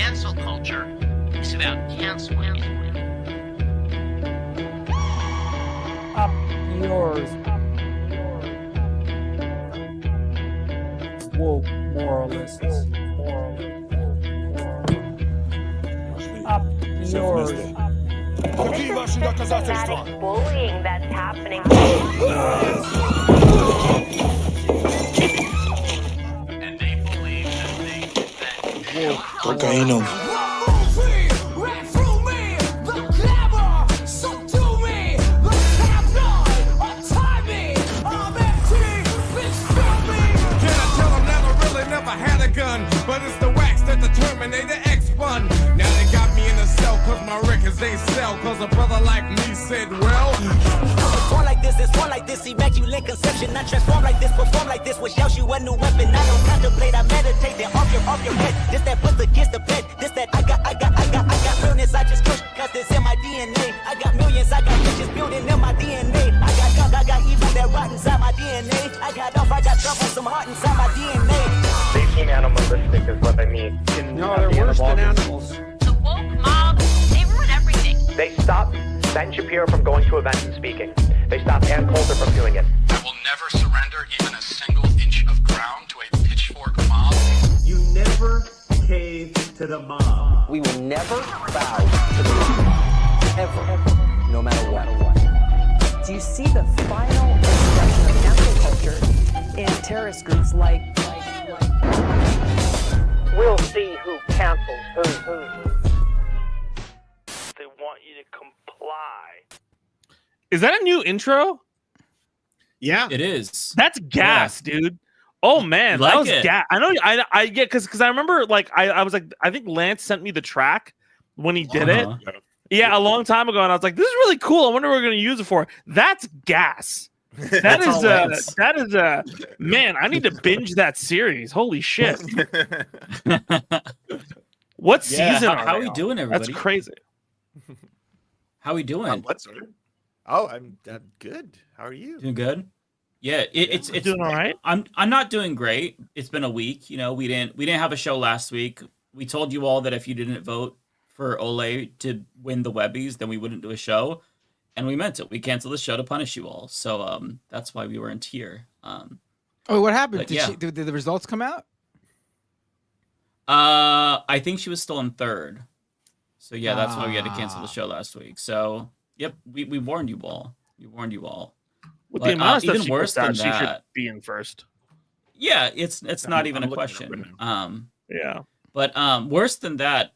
cancel culture is about canceling. Up yours. Woke moralists. Up yours. Systematic bullying that's happening. And they believe that Cocaína. But it's the wax that the Terminator X spun. Now they got me in a cell cause my records ain't sell. Cause a brother like me said, well, it's born like this, it's born like this, immaculate conception. Not transform like this, perform like this, which yells you a new weapon. I don't contemplate, I meditate, then off your head. This that puts against the bed. This that I got realness, I just push cause it's in my DNA. I got millions, I got riches building in my DNA. I got dark, I got evil that rot inside my DNA. I got off, I got trouble, some heart inside my DNA. They seem animalistic is what I mean. No, they're worse than animals. The woke mob, they ruin everything. They stopped Ben Shapiro from going to events and speaking. They stopped Ann Coulter from doing it. I will never surrender even a single inch of ground to a pitchfork mob. You never cave to the mob. We will never bow to the mob. Ever. No matter what. Do you see the final expression of cancel culture in terrorist groups like We'll see who cancels who. They want you to comply. Is that a new intro? Yeah, it is. That's gas, dude. Oh man, that was gas. I know. I get because I remember like I was like I think Lance sent me the track when he did it. Yeah, a long time ago, and I was like, this is really cool. I wonder what we're gonna use it for. That's gas. That is man, I need to binge that series. Holy shit. What season how are we doing, everybody? That's crazy. How are we doing? I'm good. How are you? Doing good? Yeah, it's doing all right. I'm not doing great. It's been a week. You know, we didn't have a show last week. We told you all that if you didn't vote for Ole to win the Webbies, then we wouldn't do a show. And we meant it. We canceled the show to punish you all. So that's why we weren't here. What happened? Did the results come out? I think she was still in third. So yeah, that's why we had to cancel the show last week. So yep, we warned you all. We warned you all. With the amount of stuff even worse than she that, should be in first. Yeah, it's not even a question. Yeah. But worse than that,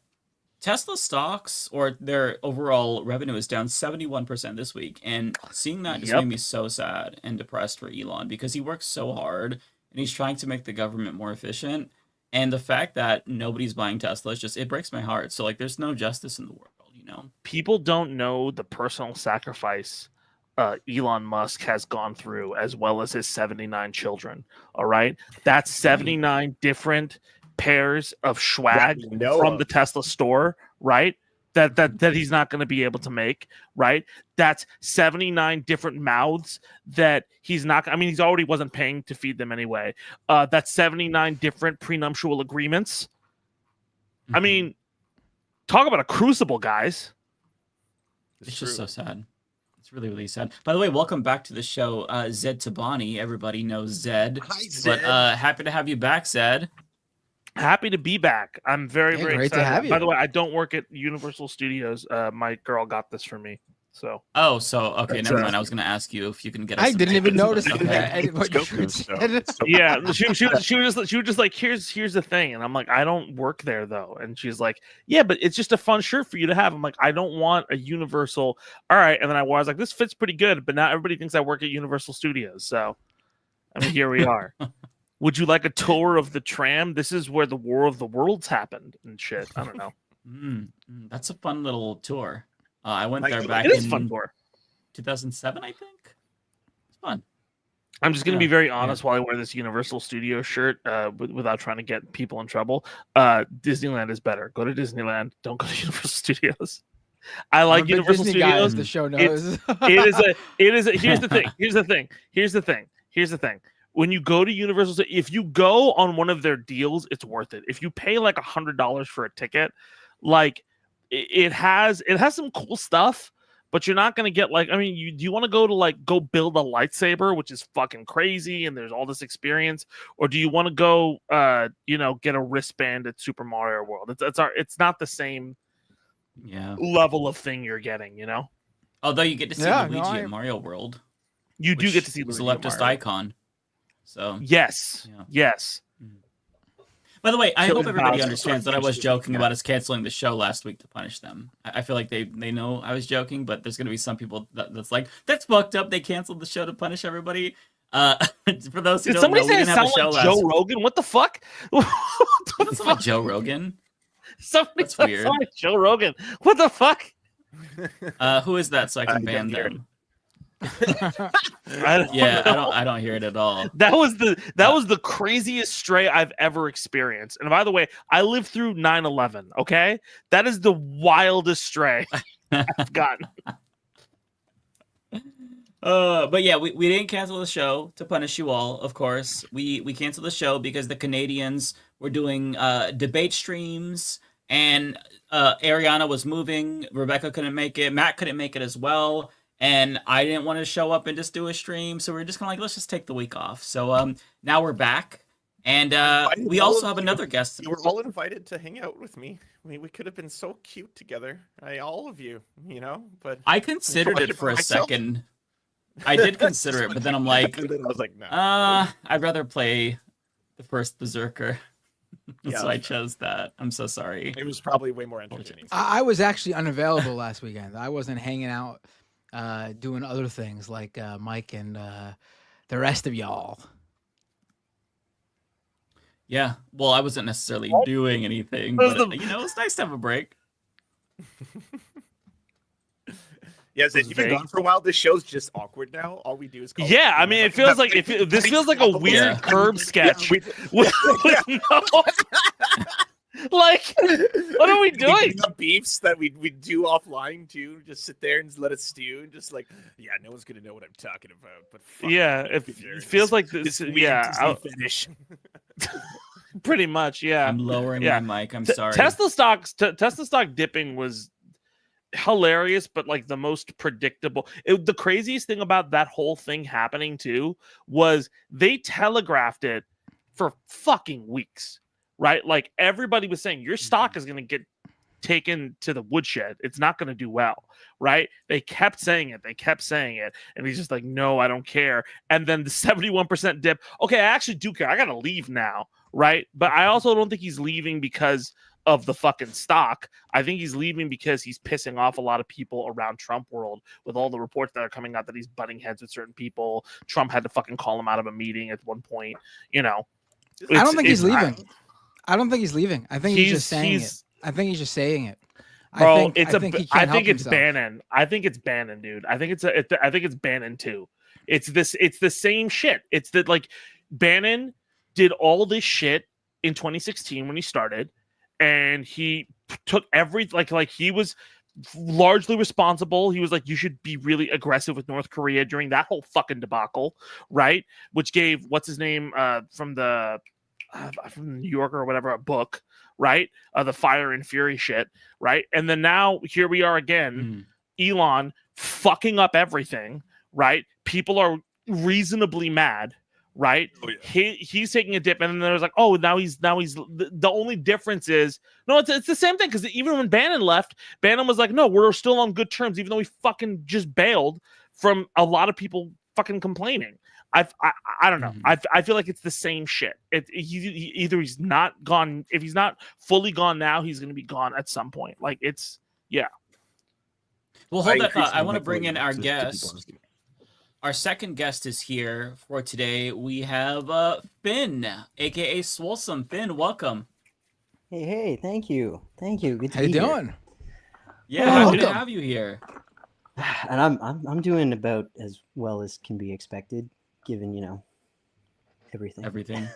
Tesla stocks or their overall revenue is down 71% this week. And seeing that just made me so sad and depressed for Elon because he works so hard and he's trying to make the government more efficient. And the fact that nobody's buying Tesla it breaks my heart. So like there's no justice in the world, you know? People don't know the personal sacrifice Elon Musk has gone through as well as his 79 children. All right. That's 79 different pairs of swag from the Tesla store, right? That he's not going to be able to make, right? That's 79 different mouths that he's not. I mean, he's already wasn't paying to feed them anyway. That's 79 different prenuptial agreements. I mean, talk about a crucible, guys. It's just so sad. It's really, really sad. By the way, welcome back to the show, Zed Tabani. Everybody knows Zed. Hi, Zed. But happy to have you back, Zed. Happy to be back. I'm very excited. Great to have you. By the way, I don't work at Universal Studios. My girl got this for me. So. Oh, so okay, never mind. I was going to ask you if you can get us. I didn't even notice. Okay. Yeah, she was just like, here's the thing, and I'm like, I don't work there though, and she's like, yeah, but it's just a fun shirt for you to have. I'm like, I don't want a Universal. All right, and then I was like, this fits pretty good, but now everybody thinks I work at Universal Studios. So, I mean, here we are. Would you like a tour of the tram? This is where the War of the Worlds happened and shit. I don't know. That's a fun little tour. I went there back in fun tour. 2007, I think. It's fun. I'm just going to be very honest while I wear this Universal Studios shirt without trying to get people in trouble. Disneyland is better. Go to Disneyland. Don't go to Universal Studios. I like Universal Disney Studios. Guy, as the show knows. It is a. Here's the thing. when you go to Universal, if you go on one of their deals, it's worth it. If you pay like $100 for a ticket, like it has some cool stuff, but you're not gonna get like, I mean, do you want to go to like go build a lightsaber, which is fucking crazy, and there's all this experience, or do you want to go, get a wristband at Super Mario World? It's not the same level of thing you're getting, you know. Although you get to see Luigi at Mario World, you do get to see Luigi, Luigi, the leftist icon. So yes. By the way, I hope everybody understands that I was joking about us canceling the show last week to punish them. I feel like they know I was joking, but there's going to be some people that's like, that's fucked up. They canceled the show to punish everybody. For those who don't know, we didn't have a show last week. Joe Rogan? What the fuck? That's like Joe Rogan. That's weird. Like Joe Rogan. What the fuck? Who is that so I can ban them? I don't hear it at all. That was the craziest stray I've ever experienced. And by the way, I lived through 9/11. Okay, that is the wildest stray I've gotten. But yeah, we didn't cancel the show to punish you all. Of course, we canceled the show because the Canadians were doing debate streams, and Ariana was moving. Rebecca couldn't make it. Matt couldn't make it as well. And I didn't want to show up and just do a stream, so we're just kind of like, let's just take the week off. So now we're back, and we also have another guest. You were all invited to hang out with me. I mean, we could have been so cute together, all of you, But I considered it for a second. I did consider it, but then I'm like, and then I was like, no. I'd rather play the first Berserker. Yeah, so I chose that. I'm so sorry. It was probably way more entertaining. I was actually unavailable last weekend. I wasn't hanging out. Doing other things like Mike and the rest of y'all. Yeah, well, I wasn't necessarily doing anything, but it's nice to have a break. Yes, you've been gone for a while. This show's just awkward now. All we do is call I mean, it feels like this feels like a weird curb sketch. Like, what are we doing? The beefs that we do offline too. Just sit there and just let it stew, and just like, no one's gonna know what I'm talking about. But it feels like this. Finish. Pretty much, yeah. I'm lowering my mic. I'm sorry. Tesla stock dipping was hilarious, but like the most predictable. The craziest thing about that whole thing happening too was they telegraphed it for fucking weeks. Right? Like everybody was saying, your stock is going to get taken to the woodshed. It's not going to do well. Right? They kept saying it. And he's just like, no, I don't care. And then the 71% dip. Okay, I actually do care. I got to leave now. Right? But I also don't think he's leaving because of the fucking stock. I think he's leaving because he's pissing off a lot of people around Trump world with all the reports that are coming out that he's butting heads with certain people. Trump had to fucking call him out of a meeting at one point. I don't think he's leaving. I don't think he's leaving. I think he's just saying it. I think he's just saying it. Bro, I think it's Bannon. I think it's Bannon, dude. I think it's Bannon too. It's the same shit. It's that like Bannon did all this shit in 2016 when he started, and he took like he was largely responsible. He was like, you should be really aggressive with North Korea during that whole fucking debacle, right? Which gave what's his name from New Yorker or whatever, a book, right? The Fire and Fury shit, right? And then now here we are again, Elon fucking up everything, right? People are reasonably mad, right? Oh, yeah. He's taking a dip, and then there's like, oh, now he's the only difference is it's the same thing, because even when Bannon left, Bannon was like, no, we're still on good terms, even though we fucking just bailed from a lot of people fucking complaining. I don't know. I feel like it's the same shit. Either he's not gone. If he's not fully gone now, he's going to be gone at some point. Like it's Well, hold that thought. I want to bring in our guest. Our second guest is here for today. We have Finn, aka Swolesome. Finn, welcome. Hey, thank you. Good to be here. How you doing? Yeah, happy to have you here. And I'm doing about as well as can be expected, given everything.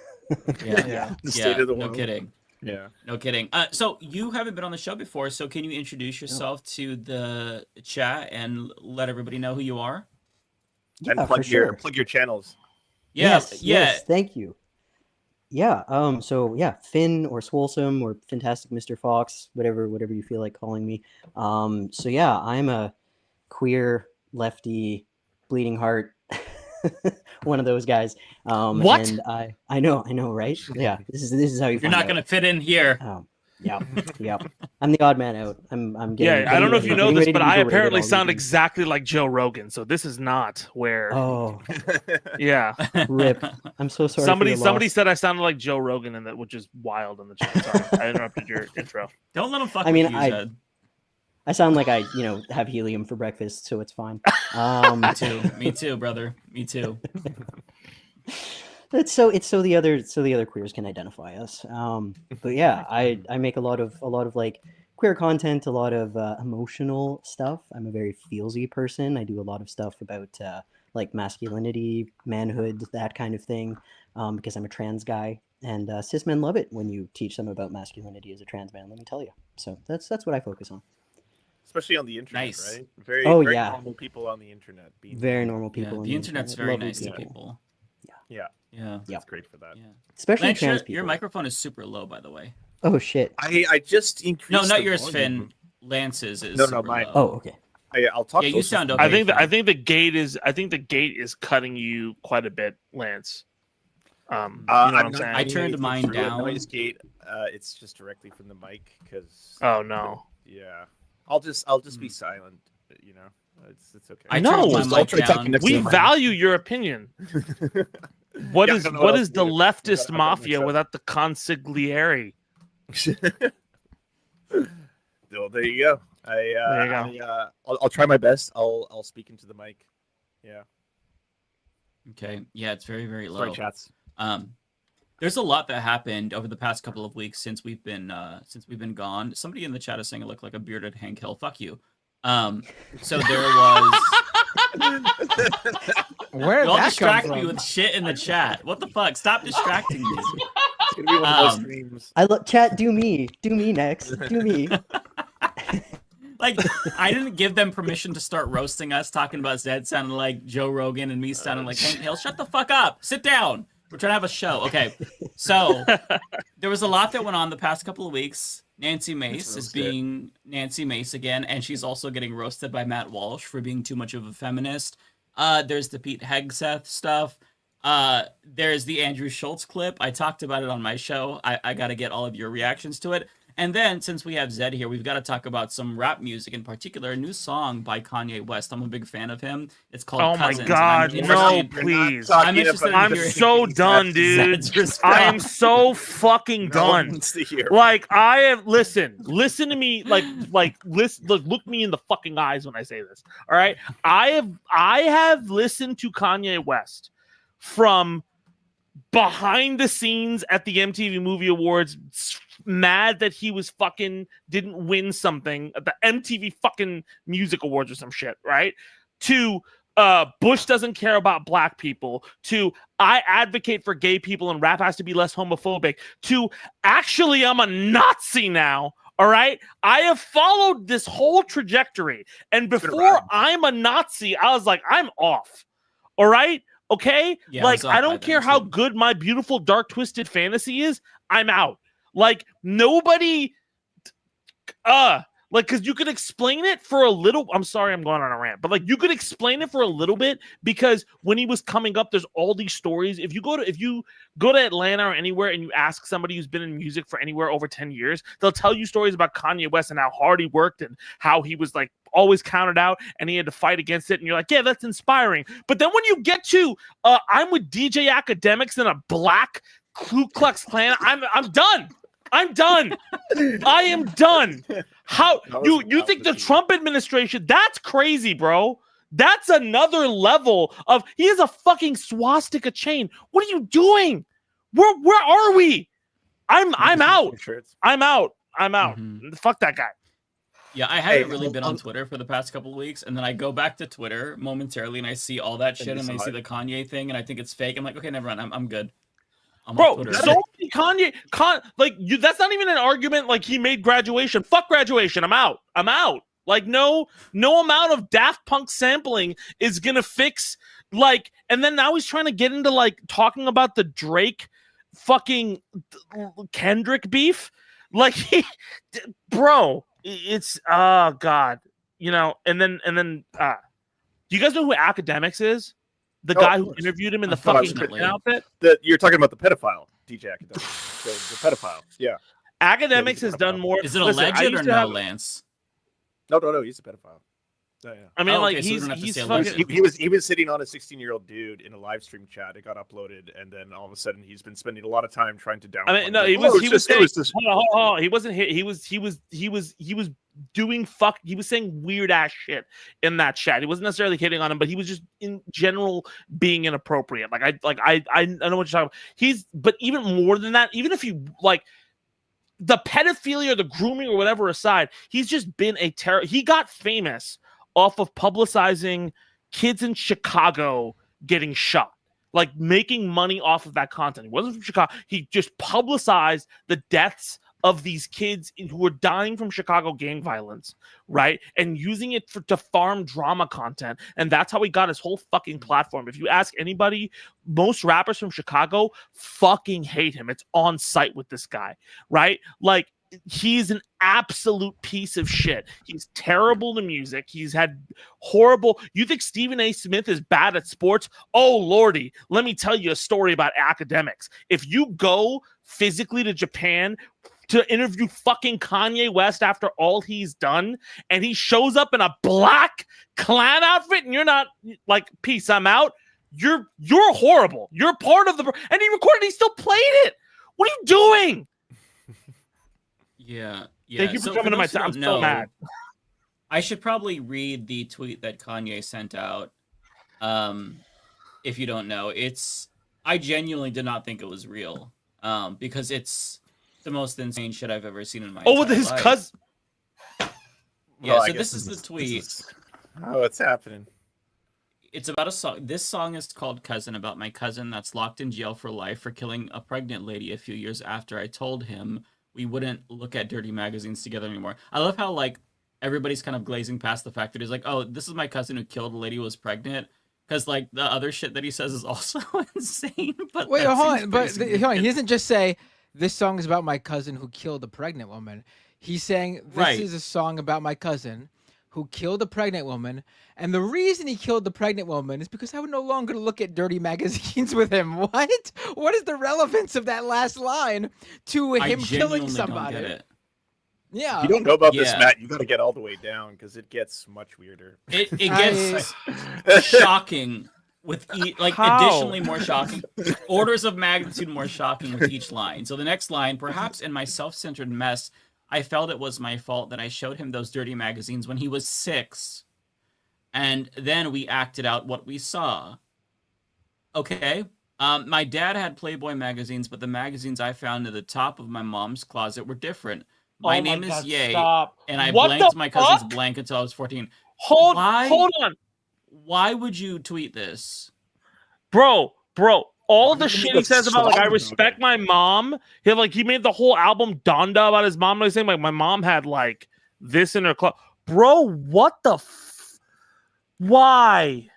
Yeah. The state of the world. No kidding. Yeah. No kidding. So you haven't been on the show before, so can you introduce yourself to the chat and let everybody know who you are? Yeah, and plug for sure. plug your channels. Yes, thank you. Yeah. So yeah, Finn or Swolsome or Fantastic Mr. Fox, whatever you feel like calling me. So yeah, I'm a queer lefty bleeding heart, one of those guys. What? And I know, right? Yeah, this is how you. You're not gonna fit in here. Yeah. I'm the odd man out. I'm getting. I don't know if you know this, but I apparently all sound weekend. exactly like Joe Rogan. So this is not where. Oh, yeah. Rip. I'm so sorry. Somebody said I sounded like Joe Rogan, and that which is wild in the chat. Sorry, I interrupted your intro. Don't let him fuck I mean, with you, Zed. I sound like I have helium for breakfast, so it's fine. Me too, brother. Me too. It's so the other queers can identify us. But yeah, I make a lot of like queer content, a lot of emotional stuff. I'm a very feelsy person. I do a lot of stuff about like masculinity, manhood, that kind of thing, because I'm a trans guy, and cis men love it when you teach them about masculinity as a trans man. Let me tell you. So that's what I focus on. Especially on the internet, Nice. right? Very yeah. normal people on the internet. Very normal people. Yeah, on the internet's very Lovely nice to people. Yeah. Yeah. It's great for that. Yeah. Especially Lance, trans people. Your microphone is super low, by the way. Oh shit. I just increased. No, not the yours, volume. Finn. Lance's is No, super mine. low. Oh, okay. I'll talk. Yeah, you sound okay. I think the gate is cutting you quite a bit, Lance. You know what I'm saying? I turned mine down. Noise gate. It's just directly from the mic because. Oh no. Yeah. I'll just be silent. You know, it's okay. I No, turned my mic down. we value your opinion. What is I don't know what is else the to do. leftist I'll mafia mix without the consigliere? Well, there you go. There you go. I'll try my best. I'll speak into the mic. Yeah. Okay. Yeah, it's very, very low. Sorry, chats. There's a lot that happened over the past couple of weeks since we've been gone. Somebody in the chat is saying I look like a bearded Hank Hill. Fuck you. So there was. Where did Y'all that distract come me from? with shit in the chat. What the fuck? Stop distracting me. It's gonna be one of those streams. I look chat. Do me next. Do me. Like, I didn't give them permission to start roasting us, talking about Zed sounding like Joe Rogan and me sounding like Hank Hill. Shut the fuck up. Sit down. We're trying to have a show. Okay. So there was a lot that went on the past couple of weeks. Nancy Mace is being Nancy Mace again, and she's also getting roasted by Matt Walsh for being too much of a feminist. There's the Pete Hegseth stuff. There's the Andrew Schulz clip. I talked about it on my show. I got to get all of your reactions to it. And then, since we have Zed here, we've got to talk about some rap music, in particular, a new song by Kanye West. I'm a big fan of him. It's called Oh my Cousins. God, no, please. I'm interested in I'm hearing so done, dude. Zed's response. I am so fucking done. Like, I have listen to me, listen, look me in the fucking eyes when I say this. All right, I have listened to Kanye West from behind the scenes at the MTV Movie Awards, mad that he was fucking didn't win something at the MTV fucking Music Awards or some shit, right? To Bush doesn't care about black people, to I advocate for gay people and rap has to be less homophobic, to actually I'm a Nazi now. All right, I have followed this whole trajectory, and before I'm a Nazi, I was like, I'm off. All right, okay, Yeah, like I don't that care how good my beautiful dark twisted fantasy is. I'm out. Like nobody, like, because you could explain it for a little. I'm sorry, I'm going on a rant, but like you could explain it for a little bit because when he was coming up, there's all these stories. If you go to Atlanta or anywhere and you ask somebody who's been in music for anywhere over 10 years, they'll tell you stories about Kanye West and how hard he worked and how he was like always counted out and he had to fight against it. And you're like, yeah, that's inspiring. But then when you get to I'm with DJ Academics and a black Ku Klux Klan, I'm done. I'm done. I am done. How you think the Trump administration? That's crazy, bro. That's another level of he has a fucking swastika chain. What are you doing? Where are we? I'm out. I'm out. Fuck that guy. Yeah, I haven't really been on Twitter for the past couple of weeks, and then I go back to Twitter momentarily and I see all that shit and I see the Kanye thing and I think it's fake. I'm like, okay, never mind. I'm good. Bro, so many Kanye, that's not even an argument. Like he made graduation. Fuck graduation. I'm out. Like no amount of Daft Punk sampling is gonna fix Like, and then now he's trying to get into like talking about the Drake fucking Kendrick beef. Like, bro, it's God, you know. And then do you guys know who Academics is? The guy who interviewed him in the fucking outfit. You're talking about the pedophile, DJ Academics, the pedophile. Yeah. Academics has done more. Is it alleged or no, Lance? No, he's a pedophile. Yeah. I mean, like, so he's fucking... he was sitting on a 16-year-old dude in a live stream chat. It got uploaded, and then all of a sudden he's been spending a lot of time trying to download. I mean, no, he was doing he was saying weird ass shit in that chat. He wasn't necessarily hitting on him, but he was just in general being inappropriate. Like I know what you're talking about. But even more than that, even if you like the pedophilia or the grooming or whatever aside, he's just been a terror. He got famous off of publicizing kids in Chicago getting shot, like making money off of that content. He wasn't from Chicago. He just publicized the deaths of these kids who were dying from Chicago gang violence, right? And using it to farm drama content. And that's how he got his whole fucking platform. If you ask anybody, most rappers from Chicago fucking hate him. It's on site with this guy, right? Like, he's an absolute piece of shit. He's terrible to music. He's had horrible... You think Stephen A. Smith is bad at sports? Oh, lordy. Let me tell you a story about Academics. If you go physically to Japan to interview fucking Kanye West after all he's done, and he shows up in a black clan outfit, and you're not like, peace, I'm out, you're horrible. You're part of the... And he recorded, he still played it. What are you doing? Yeah. Thank you for coming to my time. I'm so mad. I should probably read the tweet that Kanye sent out. If you don't know, I genuinely did not think it was real. Because it's the most insane shit I've ever seen in my life. With his cousin. Yeah, so this is the tweet. It's happening. It's about a song. This song is called Cousin, about my cousin that's locked in jail for life for killing a pregnant lady a few years after I told him we wouldn't look at dirty magazines together anymore. I love how, like, everybody's kind of glazing past the fact that he's like, oh, this is my cousin who killed a lady who was pregnant. Because, like, the other shit that he says is also insane. But wait, hold on. But hold on. He doesn't just say, this song is about my cousin who killed a pregnant woman. He's saying, this is a song about my cousin who killed a pregnant woman. And the reason he killed the pregnant woman is because I would no longer look at dirty magazines with him. What? What is the relevance of that last line to him killing somebody? Don't get it. Yeah. If you don't know about this, Matt, you got to get all the way down because it gets much weirder. It gets shocking with additionally more shocking, orders of magnitude more shocking with each line. So the next line, perhaps in my self-centered mess, I felt it was my fault that I showed him those dirty magazines when he was 6. And then we acted out what we saw. Okay. My dad had Playboy magazines, but the magazines I found at the top of my mom's closet were different. My name is Ye, and I blanked my cousin's blank until I was 14. Hold on. Why would you tweet this? Bro, all the shit he says about, like, I respect my mom. He made the whole album Donda about his mom. Like, saying, like, my mom had, like, this in her closet. Bro, what the why?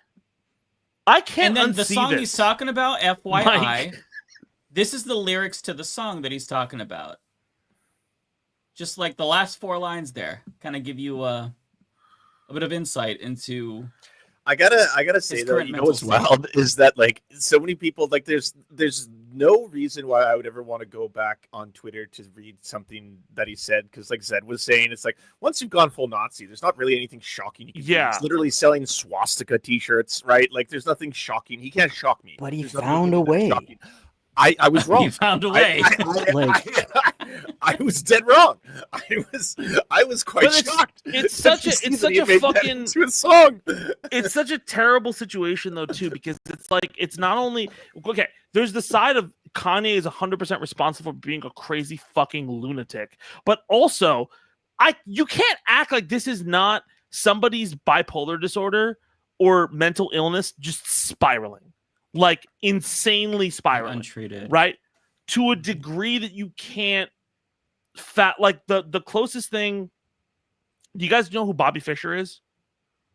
I can't. And then the song this. He's talking about, FYI, Mike. This is the lyrics to the song that he's talking about. Just like the last 4 lines there, kind of give you a bit of insight into. I gotta say though, you know what's wild is that, like, so many people, like, there's no reason why I would ever want to go back on Twitter to read something that he said, because, like Zed was saying, it's like, once you've gone full Nazi, there's not really anything shocking you can do. He's literally selling swastika t-shirts, right? Like, there's nothing shocking. He can't shock me. But he found a way. I was wrong. He found a way. I was dead wrong. I was quite shocked. It's such a fucking song. It's such a terrible situation though too, because it's like, it's not only okay. There's the side of Kanye is 100% responsible for being a crazy fucking lunatic, but also you can't act like this is not somebody's bipolar disorder or mental illness just spiraling, like insanely spiraling, untreated, right? To a degree that you can't like the closest thing. Do you guys know who Bobby Fischer is?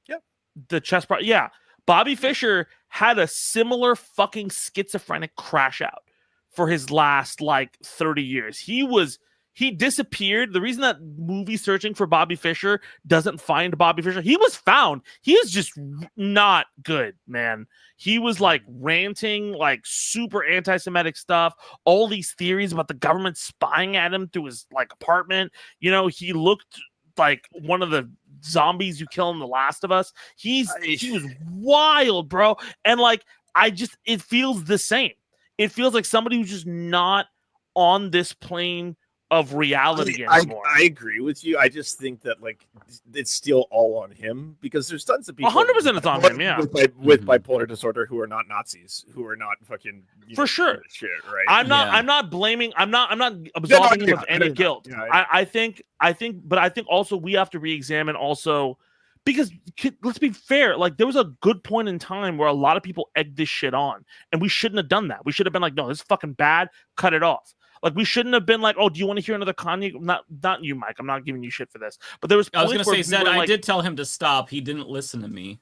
Yeah. The chess pro. Yeah. Bobby Fischer had a similar fucking schizophrenic crash out for his last like 30 years. He disappeared. The reason that movie Searching for Bobby Fischer doesn't find Bobby Fischer, he was found. He is just not good, man. He was like ranting, like super anti-Semitic stuff, all these theories about the government spying at him through his like apartment. You know, he looked like one of the zombies you kill in The Last of Us. He was wild, bro. And like, it feels the same. It feels like somebody who's just not on this plane of reality anymore. I agree with you. I just think that like it's still all on him because there's tons of people 100% it's on him, yeah, with bipolar disorder who are not Nazis, who are not fucking for sure shit, right? I'm not blaming. I'm not absolving him of any guilt. I think also we have to re-examine also, because let's be fair, like there was a good point in time where a lot of people egged this shit on, and we shouldn't have done that. We should have been like, no, this is fucking bad, cut it off. Like, we shouldn't have been like, oh, do you want to hear another Kanye? Not you, Mike. I'm not giving you shit for this. But there was I was going to say, Zed, like, I did tell him to stop. He didn't listen to me.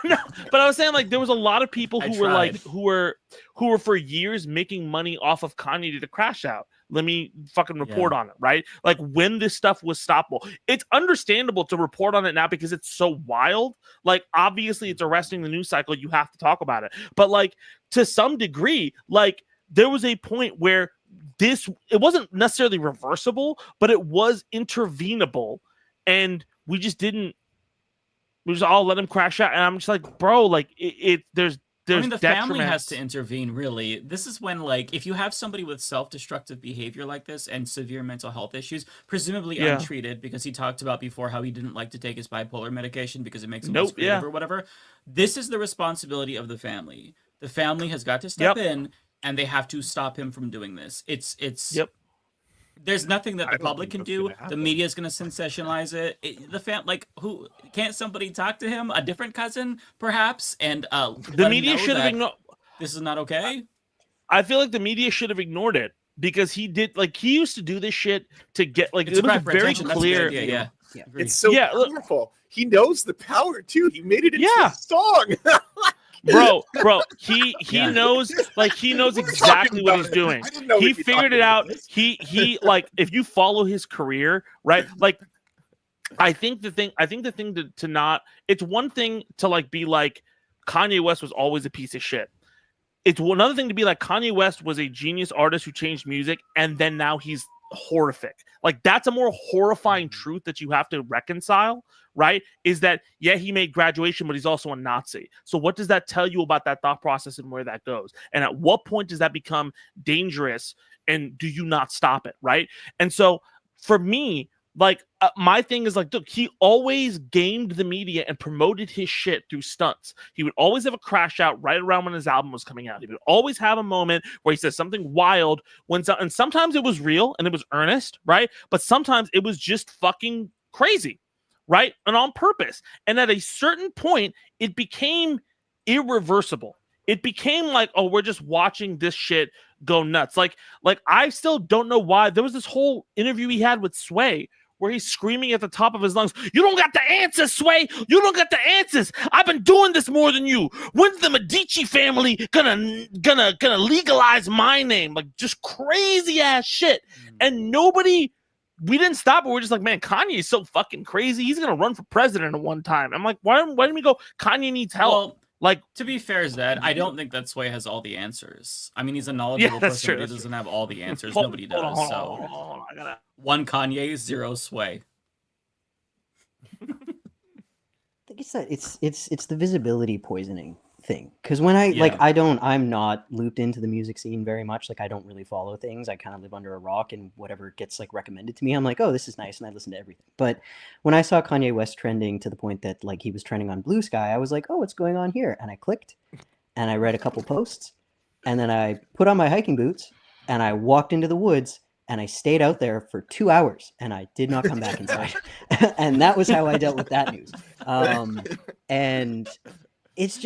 No, but I was saying like there was a lot of people who were like who were for years making money off of Kanye did a crash out. Let me fucking report on it, right? Like when this stuff was stoppable. It's understandable to report on it now because it's so wild. Like obviously it's arresting the news cycle. You have to talk about it. But like to some degree, like there was a point where it wasn't necessarily reversible, but it was intervenable, and we just all let him crash out. And I'm just like, bro, like there's I mean, the family has to intervene, really. This is when, like, if you have somebody with self-destructive behavior like this and severe mental health issues, presumably untreated, because he talked about before how he didn't like to take his bipolar medication because it makes him less creative or whatever. This is the responsibility of the family. The family has got to step in, and they have to stop him from doing this. There's nothing that the public can do. The media is going to sensationalize it. Who can't somebody talk to him? A different cousin, perhaps, and the media should have ignored. This is not okay. I feel like the media should have ignored it because he used to do this shit to get like it was very clear. It's so powerful. He knows the power too. He made it into a song. Bro, he knows, like he knows exactly what he's doing. He figured it out. He like if you follow his career, right? Like I think the thing to not, it's one thing to like be like Kanye West was always a piece of shit. It's another thing to be like Kanye West was a genius artist who changed music, and then now he's horrific. Like that's a more horrifying truth that you have to reconcile, right? Is that he made Graduation, but he's also a Nazi. So what does that tell you about that thought process and where that goes? And at what point does that become dangerous? And do you not stop it, right? And so for me, like my thing is like, look, he always gamed the media and promoted his shit through stunts. He would always have a crash out right around when his album was coming out. He would always have a moment where he says something wild and sometimes it was real and it was earnest, right? But sometimes it was just fucking crazy, right? And on purpose. And at a certain point, it became irreversible. It became like, oh, we're just watching this shit go nuts. Like I still don't know why. There was this whole interview he had with Sway where he's screaming at the top of his lungs, "You don't got the answers, Sway. You don't got the answers. I've been doing this more than you. When's the Medici family gonna legalize my name?" Like just crazy ass shit. And we didn't stop it. We're just like, man, Kanye is so fucking crazy. He's gonna run for president at one time. I'm like, why didn't we go? Kanye needs help. Well, like, to be fair, Zed, I don't think that Sway has all the answers. I mean, he's a knowledgeable person, but he doesn't have all the answers. Nobody does. Hold on. One Kanye, zero Sway. Like I said, it's the visibility poisoning thing. Because when I'm not looped into the music scene very much. Like I don't really follow things. I kind of live under a rock, and whatever gets like recommended to me, I'm like, oh, this is nice, and I listen to everything. But when I saw Kanye West trending to the point that like he was trending on Blue Sky, I was like, oh, what's going on here? And I clicked, and I read a couple posts, and then I put on my hiking boots, and I walked into the woods, and I stayed out there for 2 hours, and I did not come back inside. And that was how I dealt with that news. And it's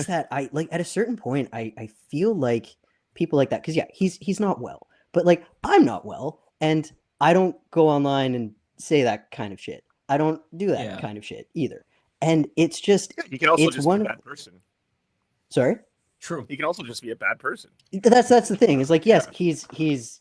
that I like at a certain point, I feel like people like that, because he's not well, but like I'm not well, and I don't go online and say that kind of shit. I don't do that kind of shit either. And it's just He can also it's just one be a of bad person. sorry. True. He can also just be a bad person. That's the thing. It's like, yes, he's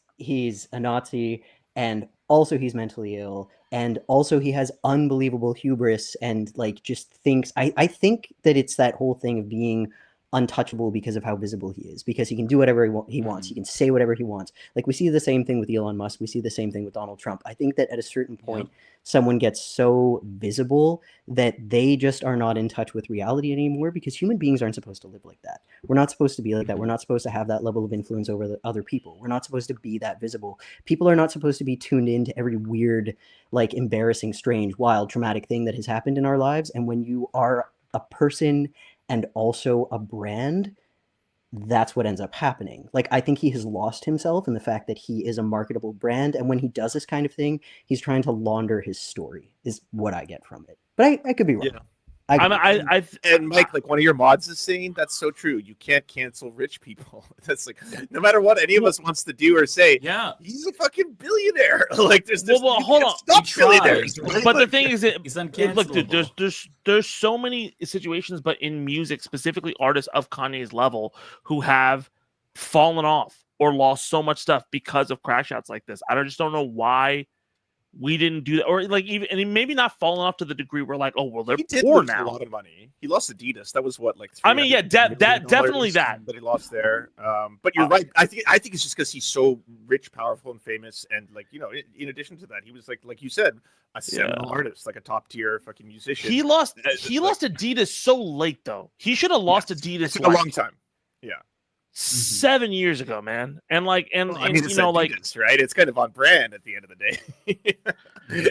a Nazi, and also he's mentally ill, and also he has unbelievable hubris, and like just thinks. I think that it's that whole thing of being untouchable because of how visible he is, because he can do whatever he wants. He can say whatever he wants. Like we see the same thing with Elon Musk. We see the same thing with Donald Trump. I think that at a certain point, someone gets so visible that they just are not in touch with reality anymore, because human beings aren't supposed to live like that. We're not supposed to be like that. We're not supposed to have that level of influence over the other people. We're not supposed to be that visible. People are not supposed to be tuned into every weird, like embarrassing, strange, wild, traumatic thing that has happened in our lives. And when you are a person and also a brand, that's what ends up happening. Like, I think he has lost himself in the fact that he is a marketable brand. And when he does this kind of thing, he's trying to launder his story, is what I get from it. But I could be wrong. Yeah. And Mike, like one of your mods is saying, that's so true. You can't cancel rich people. That's like, no matter what any of us wants to do or say, he's a fucking billionaire. Like, there's this. Well, hold on. Stop billionaires. But the thing is that, he's look, dude, there's so many situations, but in music, specifically artists of Kanye's level, who have fallen off or lost so much stuff because of crash outs like this. I just don't know why we didn't do that, or like even, and maybe not falling off to the degree where like, oh well, they're poor now. A lot of money. He lost Adidas. That was what, like. I mean, yeah, definitely that he lost there. But you're right. I think it's just because he's so rich, powerful, and famous, and like in addition to that, he was like you said, a seminal artist, like a top tier fucking musician. He lost Adidas so late though. He should have lost Adidas a long time. Yeah. 7 years ago, man, and like, and I mean, you know, like, right? It's kind of on brand at the end of the day.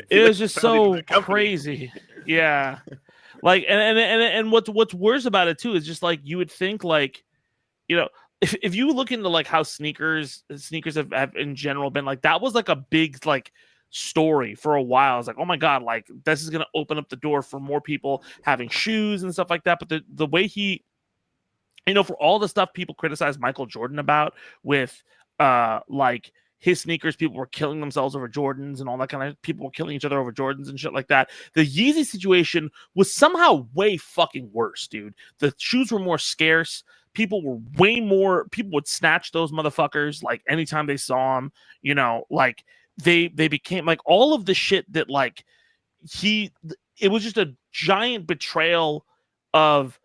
It was just so crazy, yeah. Like, and what's worse about it too is just like you would think, like, you know, if you look into like how sneakers have in general been like, that was like a big like story for a while. It's like, oh my god, like this is gonna open up the door for more people having shoes and stuff like that. But the way he, you know, for all the stuff people criticize Michael Jordan about with like his sneakers, people were killing themselves over Jordans and all that kind of, people were killing each other over Jordans and shit like that. The Yeezy situation was somehow way fucking worse, dude. The shoes were more scarce. People would snatch those motherfuckers like anytime they saw them, you know, like they became like all of the shit that like it was just a giant betrayal of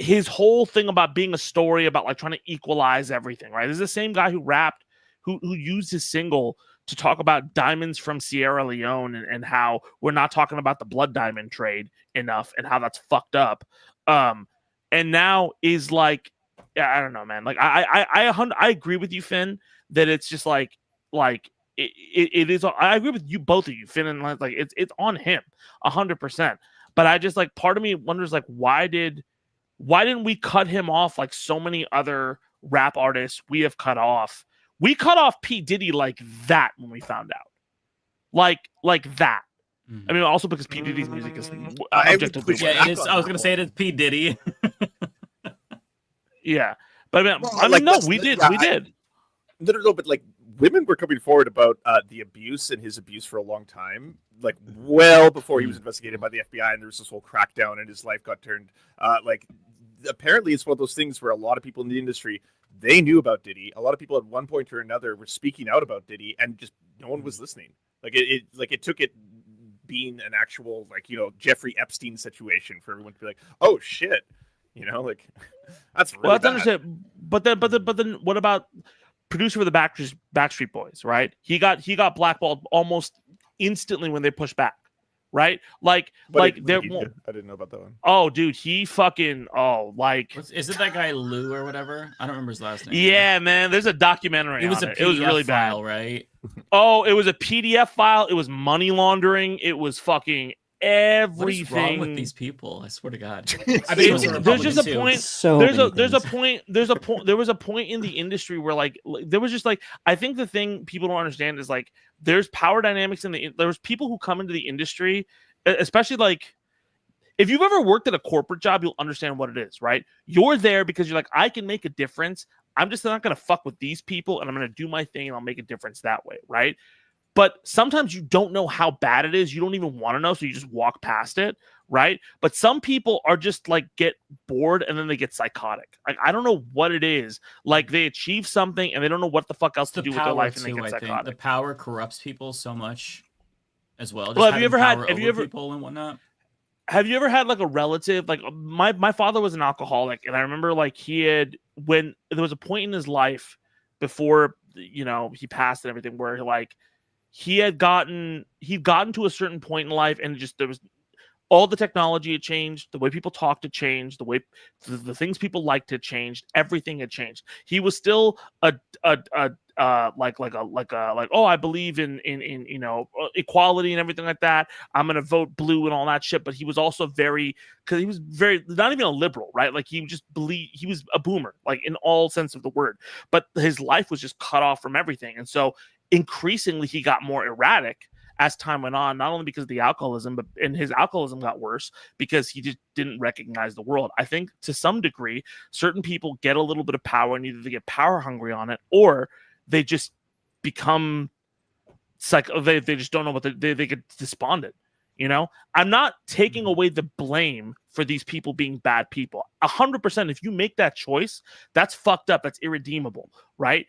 his whole thing about being a story about like trying to equalize everything, right? This is the same guy who rapped, who used his single to talk about diamonds from Sierra Leone and how we're not talking about the blood diamond trade enough and how that's fucked up. And now is like, I don't know, man. Like I agree with you, Finn, that it's just like it is. I agree with you, both of you, Finn and like it's on him 100%. But I just like, part of me wonders like, why didn't we cut him off like so many other rap artists we have cut off? We cut off P. Diddy like that when we found out. Like that. I mean, also because P. Diddy's music is objectively... Yeah, it is, I was going to say it is P. Diddy. Yeah. But I mean, no, we did. We did. No, but like women were coming forward about the abuse and his abuse for a long time, like well before he was investigated by the FBI, and there was this whole crackdown and his life got turned. Like apparently it's one of those things where a lot of people in the industry, they knew about Diddy. A lot of people at one point or another were speaking out about Diddy, and just no one was listening. Like it took it being an actual, like, you know, Jeffrey Epstein situation for everyone to be like, oh shit, you know, like that's really well, that's understand. But then what about producer for the Backstreet Boys, right? He got blackballed almost instantly when they pushed back, right? Like I didn't know about that one. Oh, dude, he fucking is it that guy Lou or whatever? I don't remember his last name. Yeah, man. There's a documentary. It was it was really file, bad, right? Oh, it was a PDF file. It was money laundering. It was fucking everything. What is wrong with these people? I swear to God. I mean, there's just a point. There was a point in the industry where like there was just like, I think the thing people don't understand is like there's power dynamics there's people who come into the industry, especially like if you've ever worked at a corporate job, you'll understand what it is, right? You're there because you're like, I can make a difference. I'm just not going to fuck with these people, and I'm going to do my thing, and I'll make a difference that way, right? But sometimes you don't know how bad it is. You don't even want to know, so you just walk past it, right? But some people are just like get bored and then they get psychotic. Like I don't know what it is. Like they achieve something and they don't know what the fuck else to do with their life, and they get psychotic. The power corrupts people so much as well. Well, have you ever had people and whatnot? Have you ever had like a relative, like my father was an alcoholic, and I remember like when there was a point in his life before, you know, he passed and everything, where like he'd gotten to a certain point in life, and just there was all the technology had changed, the way people talked had changed, the way the things people liked had changed, everything had changed. He was still oh, I believe in you know, equality and everything like that. I'm gonna vote blue and all that shit. But he was also because he was very not even a liberal, right? Like he just believed he was a boomer, like in all sense of the word. But his life was just cut off from everything, and so increasingly he got more erratic as time went on, not only because of the alcoholism, but his alcoholism got worse because he just didn't recognize the world. I think to some degree, certain people get a little bit of power, and either they get power hungry on it, or they just become they just don't know what they get despondent. You know, I'm not taking away the blame for these people being bad people. 100%. If you make that choice, that's fucked up. That's irredeemable, right?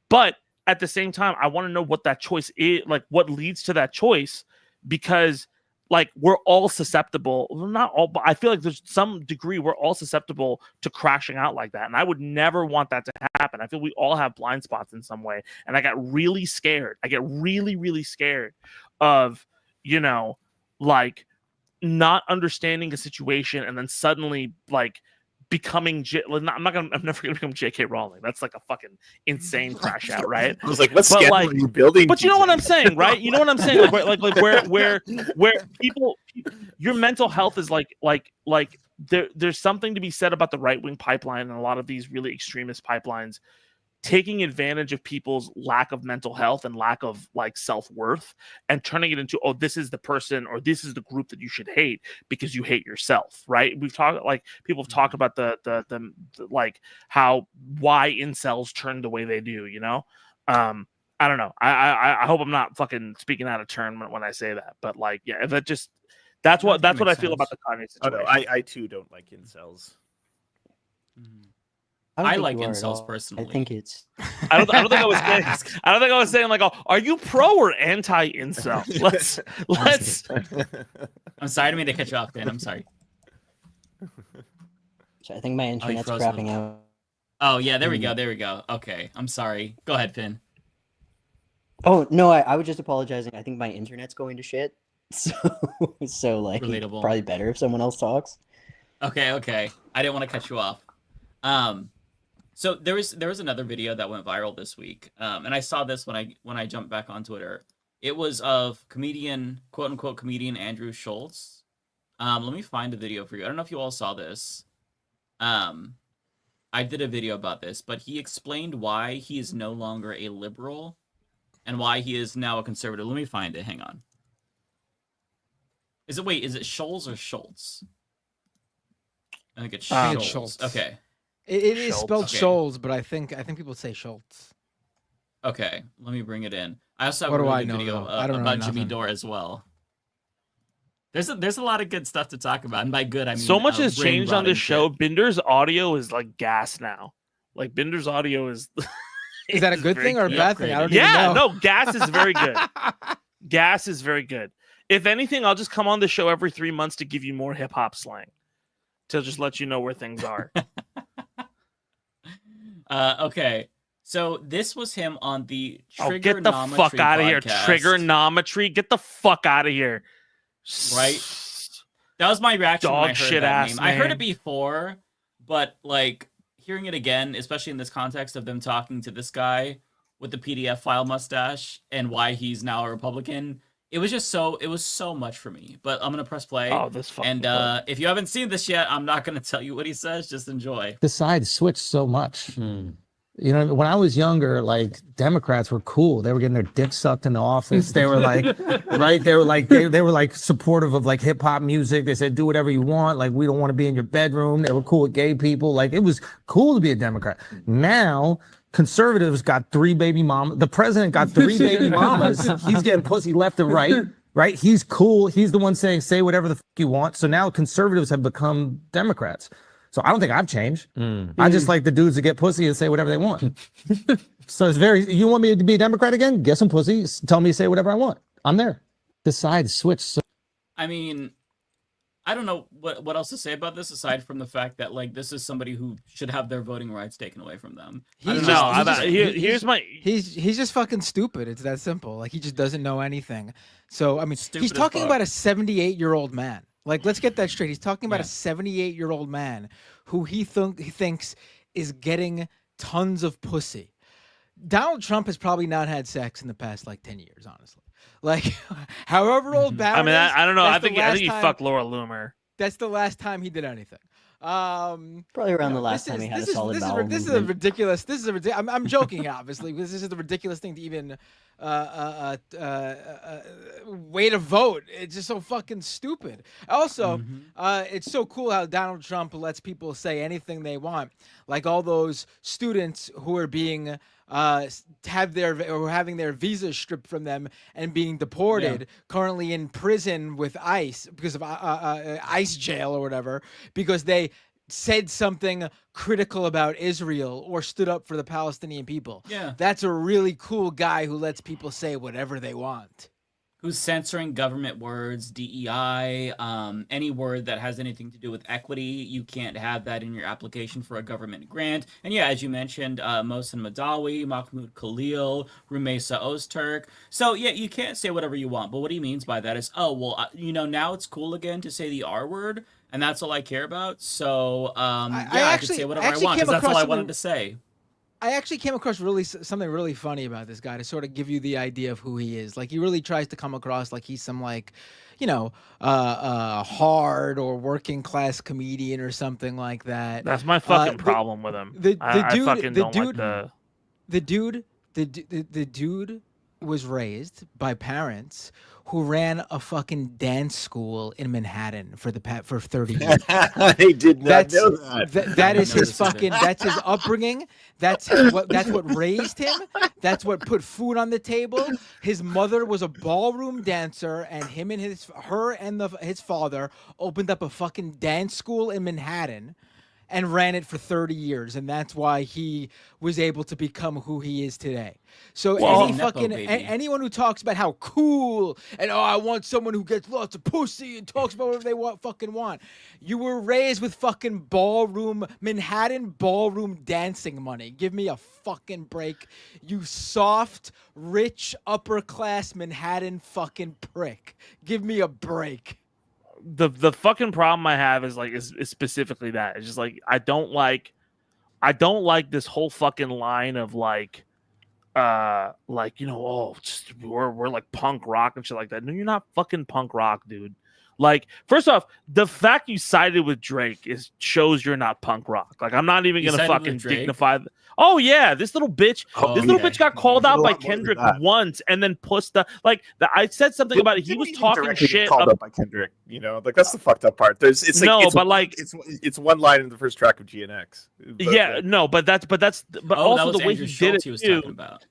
But at the same time, I want to know what that choice is, like what leads to that choice, because like we're all susceptible. Well, not all, but I feel like there's some degree we're all susceptible to crashing out like that. And I would never want that to happen. I feel we all have blind spots in some way. And I got really scared. I get really, really scared of, you know, like not understanding a situation and then suddenly like becoming I'm never gonna become J.K. Rowling. That's like a fucking insane crash out, right? I was like, what scandal are you building? But you know what I'm saying, right? You know what I'm saying? Like where people, your mental health is like there's something to be said about the right-wing pipeline and a lot of these really extremist pipelines taking advantage of people's lack of mental health and lack of like self-worth and turning it into, oh, this is the person or this is the group that you should hate because you hate yourself, right? We've talked, like people have talked about the like why incels turn the way they do, you know? I don't know. I hope I'm not fucking speaking out of turn when I say that, but like, yeah, that's what I feel about the Kanye situation. Oh, no, I too don't like incels. I like incels personally. I think it's. I don't think I was saying. I don't think I was saying like, oh, are you pro or anti incel? Let's. I'm sorry, I didn't mean to cut you off, Ben. I'm sorry. I think my internet's crapping out. Oh yeah, there we go. There we go. Okay, I'm sorry. Go ahead, Finn. Oh no, I was just apologizing. I think my internet's going to shit. So like, relatable. Probably better if someone else talks. Okay. I didn't want to cut you off. So there was another video that went viral this week, and I saw this when I jumped back on Twitter. It was of quote unquote comedian Andrew Schulz. Let me find a video for you. I don't know if you all saw this. I did a video about this, but he explained why he is no longer a liberal and why he is now a conservative. Let me find it. Hang on. Is it Schulz or Schultz? I think it's Schulz. Okay. It is spelled Schulz, but I think people say Schultz. Okay, let me bring it in. I also have a really good video about Jimmy Dore as well. There's a lot of good stuff to talk about, and by good I mean so much has changed on this show. Binder's audio is like gas now. Like Binder's audio is. Is that a good thing or a bad thing? I don't even know. No, gas is very good. Gas is very good. If anything, I'll just come on the show every 3 months to give you more hip hop slang, to just let you know where things are. Okay. So this was him on the Trigonometry get the fuck out of here. Trigonometry. Get the fuck out of here. Right? That was my reaction Dog when I heard shit that ass name. name. I heard it before, but like hearing it again, especially in this context of them talking to this guy with the PDF file mustache and why he's now a Republican, it was so much for me. But I'm gonna press play. Oh, this fucking and if you haven't seen this yet, I'm not gonna tell you what he says. Just enjoy. The sides switched so much. You know, when I was younger, like Democrats were cool. They were getting their dick sucked in the office. They were like, right? They were like, they were like supportive of like hip hop music. They said, do whatever you want. Like, we don't want to be in your bedroom. They were cool with gay people. Like, it was cool to be a Democrat. Now Conservatives got 3 baby mamas. The president got 3 baby mamas. He's getting pussy left and right. Right? He's cool. He's the one saying, say whatever the fuck you want. So now conservatives have become Democrats. So I don't think I've changed. I just like the dudes that get pussy and say whatever they want. So it's you want me to be a Democrat again? Get some pussy. Tell me to say whatever I want. I'm there. Decide, switch. So I mean, I don't know what else to say about this aside from the fact that like this is somebody who should have their voting rights taken away from them. He's just fucking stupid. It's that simple. Like he just doesn't know anything. So I mean, Stupid he's as talking fuck. about a 78-year-old man. Like let's get that straight. He's talking about a 78-year-old man who he thinks is getting tons of pussy. Donald Trump has probably not had sex in the past like 10 years, honestly. Like, however old Barron I mean, I don't know. I that's the think last he time- fucked Laura Loomer. That's the last time he did anything. Probably around the last time he had a solid bowel This is a movement. ridiculous. This is a ridiculous. I'm joking, obviously. This is a ridiculous thing to even way to vote. It's just so fucking stupid. Also, it's so cool how Donald Trump lets people say anything they want, like all those students who are being having their visas stripped from them and being deported, currently in prison with ICE because of ICE jail or whatever, because they said something critical about Israel or stood up for the Palestinian people. Yeah. That's a really cool guy who lets people say whatever they want. Who's censoring government words, DEI, any word that has anything to do with equity. You can't have that in your application for a government grant. And yeah, as you mentioned, Mohsen Madawi, Mahmoud Khalil, Rumeysa Ozturk. So yeah, you can't say whatever you want. But what he means by that is, oh, well, now it's cool again to say the R word, and that's all I care about. So I could say whatever I want because that's all I wanted to say. I actually came across something really funny about this guy to sort of give you the idea of who he is. Like he really tries to come across like he's some like, hard or working class comedian or something like that. That's my fucking problem with him. The dude was raised by parents who ran a fucking dance school in Manhattan for 30 years. I did not know that. That is his fucking. That's his upbringing. That's what raised him. That's what put food on the table. His mother was a ballroom dancer, and his father opened up a fucking dance school in Manhattan and ran it for 30 years, and that's why he was able to become who he is today. So anyone who talks about how cool and I want someone who gets lots of pussy and talks about whatever they fucking want. You were raised with fucking Manhattan ballroom dancing money. Give me a fucking break, you soft, rich, upper class Manhattan fucking prick. Give me a break. The fucking problem I have is specifically that. It's just like I don't like this whole fucking line of we're like punk rock and shit like that. No, you're not fucking punk rock, dude. Like, first off, the fact you sided with Drake shows you're not punk rock. Like, I'm not even gonna fucking dignify. Oh yeah, this little bitch. Bitch got called out by Kendrick once, and then I said something about it. He was talking shit. Called up by Kendrick. Like that's the fucked up part. It's one line in the first track of GNX. But also the way he did it too.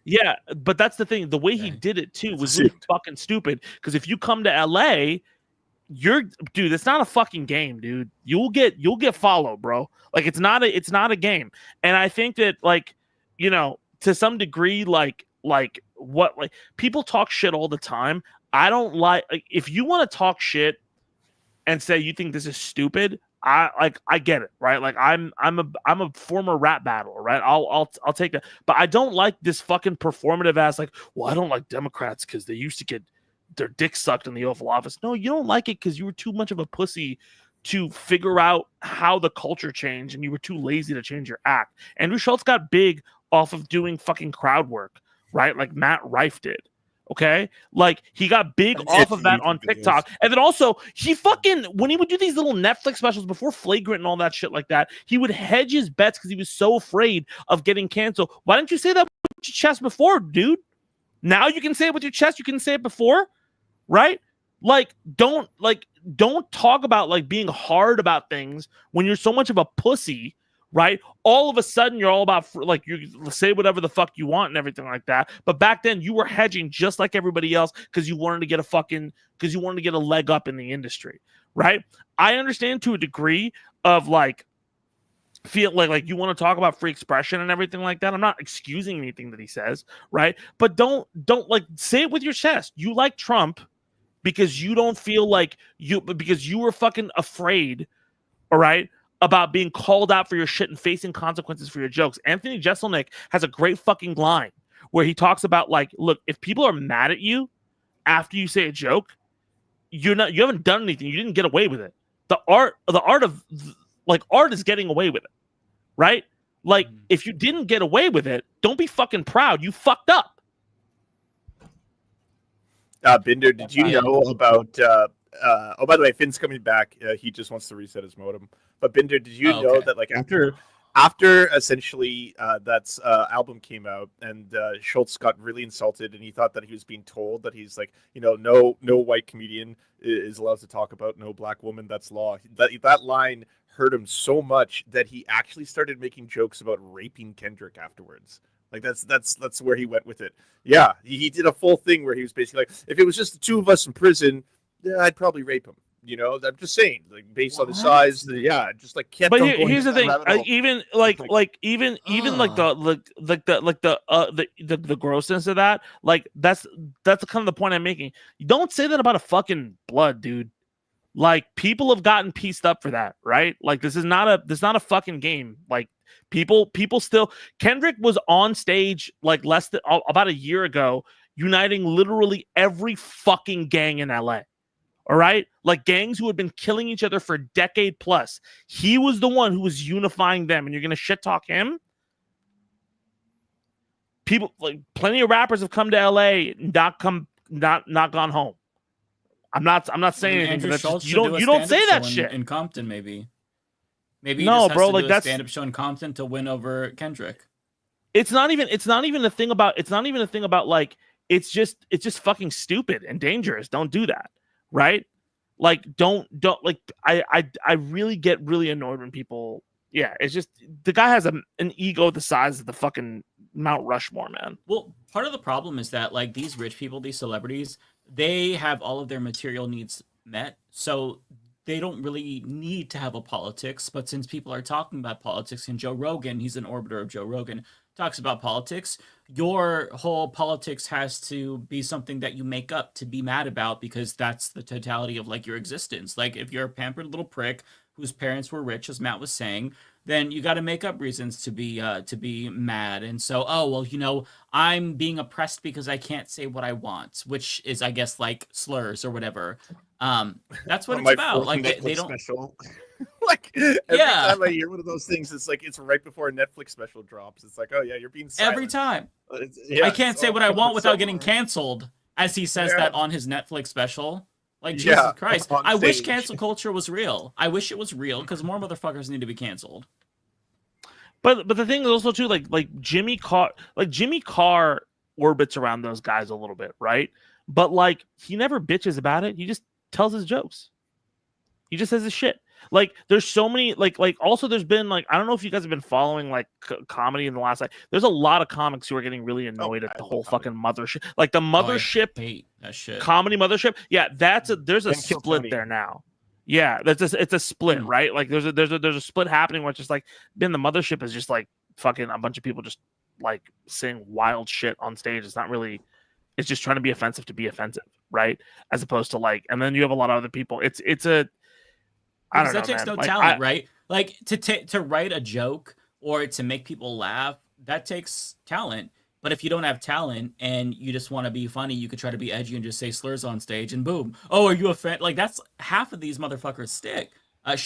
Yeah, but that's the thing. The way he did it too was really fucking stupid. Because if you come to LA. Dude, it's not a fucking game, dude. You'll get followed, bro. Like it's not a game. And I think that to some degree, people talk shit all the time. I don't like if you want to talk shit and say you think this is stupid, I get it, right? Like I'm a former rap battler, right? I'll take that. But I don't like this fucking performative ass I don't like Democrats because they used to get their dick sucked in the Oval Office. No, you don't like it because you were too much of a pussy to figure out how the culture changed, and you were too lazy to change your act. Andrew Schulz got big off of doing fucking crowd work, right? Like Matt Rife did. Okay, like he got big off of that on TikTok, and then also he fucking when he would do these little Netflix specials before Flagrant and all that shit like that, he would hedge his bets because he was so afraid of getting canceled. Why didn't you say that with your chest before, dude? Now you can say it with your chest. You can say it before. Right? Don't talk about being hard about things when you're so much of a pussy, right? All of a sudden, you're all about like you say whatever the fuck you want and everything like that. But back then, you were hedging just like everybody else because you wanted to get a leg up in the industry, right? I understand to a degree of like feel like you want to talk about free expression and everything like that. I'm not excusing anything that he says, right? But don't like say it with your chest. You like Trump because you don't feel like because you were fucking afraid, all right, about being called out for your shit and facing consequences for your jokes. Anthony Jeselnik has a great fucking line where he talks about like, look, if people are mad at you after you say a joke, you haven't done anything. You didn't get away with it. The art of like art is getting away with it, right? Like if you didn't get away with it, don't be fucking proud. You fucked up. Binder, did you know about? Oh, by the way, Finn's coming back. He just wants to reset his modem. But Binder, did you know that like after essentially that's album came out and Schulz got really insulted and he thought that he was being told that he's like, no white comedian is allowed to talk about no black woman, that's law. That line hurt him so much that he actually started making jokes about raping Kendrick afterwards. Like that's where he went with it. Yeah, he did a full thing where he was basically like, if it was just the two of us in prison, yeah, I'd probably rape him. I'm just saying, like based on his size, just like kept. But on going here's the thing, even like the grossness of that, like that's kind of the point I'm making. You don't say that about a fucking blood, dude. Like people have gotten pieced up for that, right? Like this is not a fucking game. Like people still. Kendrick was on stage like about a year ago, uniting literally every fucking gang in LA. All right, like gangs who had been killing each other for a decade plus. He was the one who was unifying them, and you're gonna shit talk him. People like plenty of rappers have come to LA, not gone home. I'm not saying anything. But just, you don't say that shit in Compton. Maybe no, he just bro. has to Like do that's a stand-up show in Compton to win over Kendrick. It's not even a thing about like it's just fucking stupid and dangerous. Don't do that. Right? Like don't like I really get really annoyed when people it's just the guy has an ego the size of the fucking Mount Rushmore, man. Well, part of the problem is that like these rich people, these celebrities, they have all of their material needs met. So they don't really need to have a politics, but since people are talking about politics, and Joe Rogan, he's an orbiter of Joe Rogan, talks about politics, your whole politics has to be something that you make up to be mad about because that's the totality of like your existence. Like if you're a pampered little prick whose parents were rich, as Matt was saying, then you got to make up reasons to be mad. And so, I'm being oppressed because I can't say what I want, which is, I guess, like slurs or whatever. That's what it's about. Like they don't. Special. Like every time I hear one of those things, it's like it's right before a Netflix special drops. It's like, oh yeah, you're being silent. Every time. I can't say what I want without getting canceled, as he says that on his Netflix special. Like Jesus Christ, I wish cancel culture was real. I wish it was real because more motherfuckers need to be canceled. But the thing is also too like Jimmy Carr orbits around those guys a little bit, right? But like he never bitches about it. He just tells his jokes. He just says his shit. Like there's so many like also there's been like I don't know if you guys have been following like comedy in the last there's a lot of comics who are getting really annoyed at the whole fucking mothership, like the mothership hate that shit. Comedy mothership. Yeah, there's a split there now. Yeah, it's a split, right? Like there's a split happening where it's just like the mothership is just like fucking a bunch of people just like saying wild shit on stage. It's not really, it's just trying to be offensive to be offensive, right? As opposed to like, and then you have a lot of other people. It's a I don't know, that takes man. no talent, right? Like to write a joke or to make people laugh, that takes talent. But if you don't have talent and you just want to be funny, you could try to be edgy and just say slurs on stage, and boom, oh, are you a fan? Like that's half of these motherfuckers shtick. Like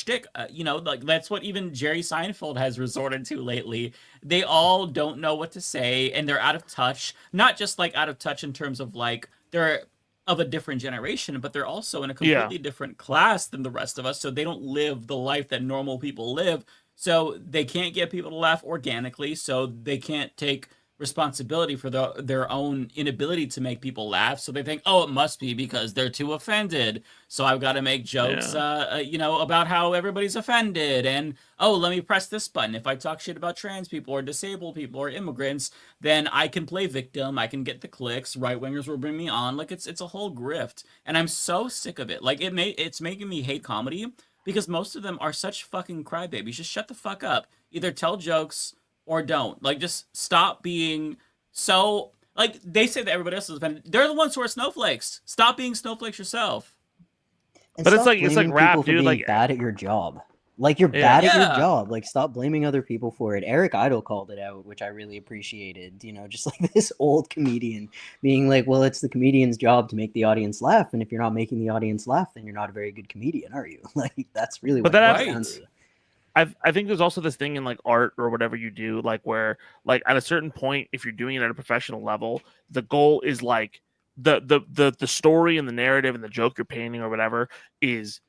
that's what even Jerry Seinfeld has resorted to lately. They all don't know what to say, and they're out of touch. Not just like out of touch in terms of like they're of a different generation, but they're also in a completely different class than the rest of us. So they don't live the life that normal people live. So they can't get people to laugh organically. So they can't take responsibility for their own inability to make people laugh. So they think, oh, it must be because they're too offended. So I've got to make jokes, about how everybody's offended. And, oh, let me press this button. If I talk shit about trans people or disabled people or immigrants, then I can play victim. I can get the clicks. Right-wingers will bring me on. Like, it's a whole grift. And I'm so sick of it. Like, it's making me hate comedy because most of them are such fucking crybabies. Just shut the fuck up. Either tell jokes or don't. Like, just stop being so... Like, they say that everybody else is offended. They're the ones who are snowflakes. Stop being snowflakes yourself. And but stop it's like blaming rap, people for dude. being Like, bad at your job. Like, you're bad at your job. Like, stop blaming other people for it. Eric Idle called it out, which I really appreciated. You know, just like this old comedian being like, well, it's the comedian's job to make the audience laugh. And if you're not making the audience laugh, then you're not a very good comedian, are you? Like, that's really what it comes down to. I think there's also this thing in like art or whatever you do, like where like at a certain point, if you're doing it at a professional level, the goal is like the story and the narrative and the joke you're painting or whatever is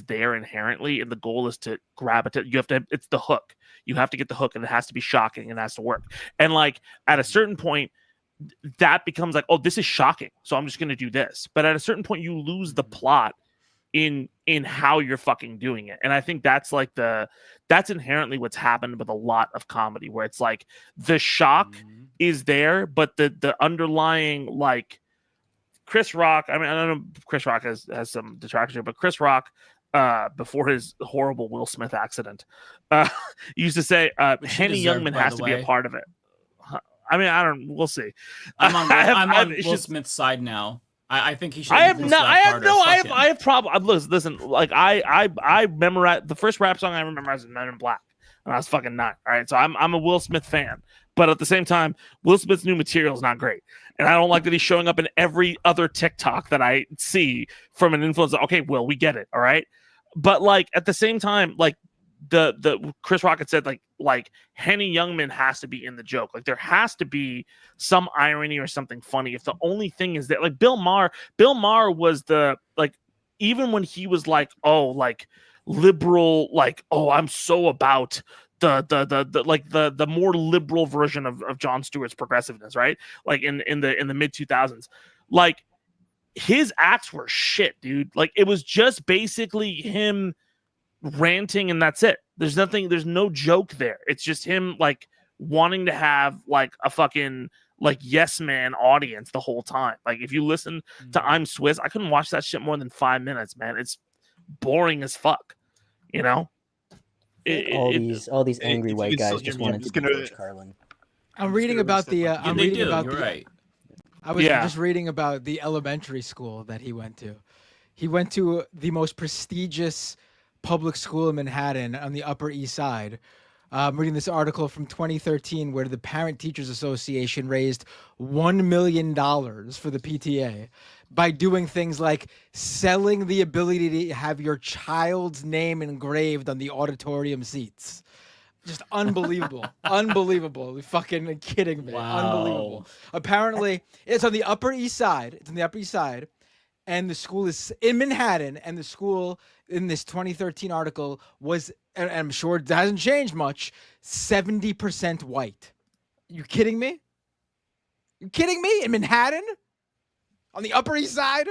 there inherently, and the goal is to grab it. You have to. It's the hook. You have to get the hook, and it has to be shocking, and it has to work. And like at a certain point, that becomes like, oh, this is shocking, so I'm just going to do this. But at a certain point, you lose the plot in how you're fucking doing it. And I think that's like that's inherently what's happened with a lot of comedy, where it's like the shock is there, but the underlying, like Chris Rock, I mean, I don't know, Chris Rock has some detractors here, but Chris Rock, before his horrible Will Smith accident, used to say Henny Youngman has to be a part of it. I mean, we'll see. I'm on Will Smith's side now. I think he should. I have problems. Listen, like I memorized the first rap song I memorized was Men in Black, and I was fucking 9. All right, so I'm a Will Smith fan, but at the same time, Will Smith's new material is not great, and I don't like that he's showing up in every other TikTok that I see from an influencer. Okay, Will, we get it, all right, but like at the same time, like the Chris Rock had said, like Henny Youngman has to be in the joke. Like there has to be some irony or something funny. If the only thing is that, like Bill Maher was the, like, even when he was like, oh, like liberal, like, oh, I'm so about the more liberal version of Jon Stewart's progressiveness, right? Like in the mid 2000s, like his acts were shit, dude. Like it was just basically him ranting and that's it. There's no joke there. It's just him like wanting to have like a fucking like yes man audience the whole time. Like if you listen to I'm Swiss, I couldn't watch that shit more than 5 minutes, man. It's boring as fuck, you know. All these angry white guys just wanted to be George Carlin. I'm reading about the right. I was just reading about the elementary school that he went to. He went to the most prestigious public school in Manhattan on the Upper East Side. I'm reading this article from 2013 where the Parent Teachers Association raised $1 million for the PTA by doing things like selling the ability to have your child's name engraved on the auditorium seats. Just unbelievable. Unbelievable. You're fucking kidding me. Wow. Unbelievable. Apparently, it's on the Upper East Side. It's on the Upper East Side. And the school is in Manhattan. And the school in this 2013 article was, and I'm sure it hasn't changed much, 70% white. You kidding me? You kidding me? In Manhattan? On the Upper East Side?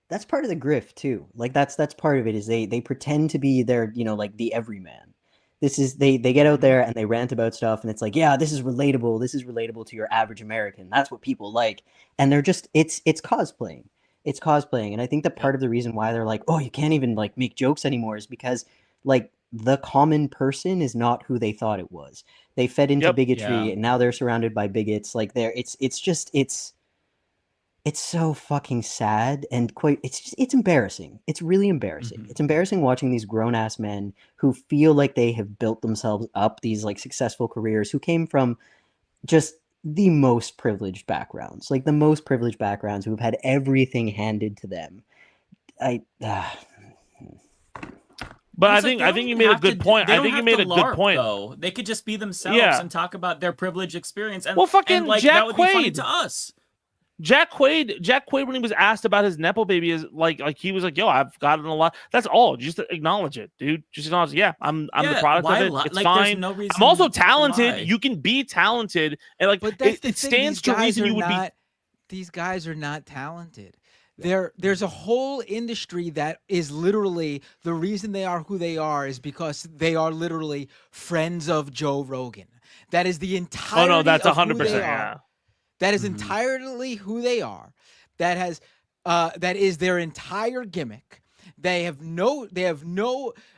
That's part of the grift too. Like that's part of it, is they pretend to be their, you know, like the everyman. This is they get out there and they rant about stuff and it's like, yeah, this is relatable. This is relatable to your average American. That's what people like. And they're just it's cosplaying. It's cosplaying. And I think that part of the reason why they're like, oh, you can't even like make jokes anymore is because like the common person is not who they thought it was. They fed into bigotry and now they're surrounded by bigots. Like it's so fucking sad and it's embarrassing. It's really embarrassing. Mm-hmm. It's embarrassing watching these grown ass men who feel like they have built themselves up these like successful careers, who came from just the most privileged backgrounds, who've had everything handed to them. But I think you made a good point. I think you made a good point. Though. They could just be themselves and talk about their privileged experience. And, well, fucking and, like, Jack that would be funny Quaid to us. Jack Quaid, when he was asked about his nepo baby, is like he was like, "Yo, I've gotten a lot." That's all. Just acknowledge it, dude. Just acknowledge. Yeah, I'm the product of it. It's fine. No I'm also talented. You can be talented, and like But that's the it thing, stands these to reason guys you would are be. not- These guys are not talented. There's a whole industry that is literally the reason they are who they are is because they are literally friends of Joe Rogan. That is the entire. Oh no, that's 100%. Yeah. That is entirely who they are. That has that is their entire gimmick. They have no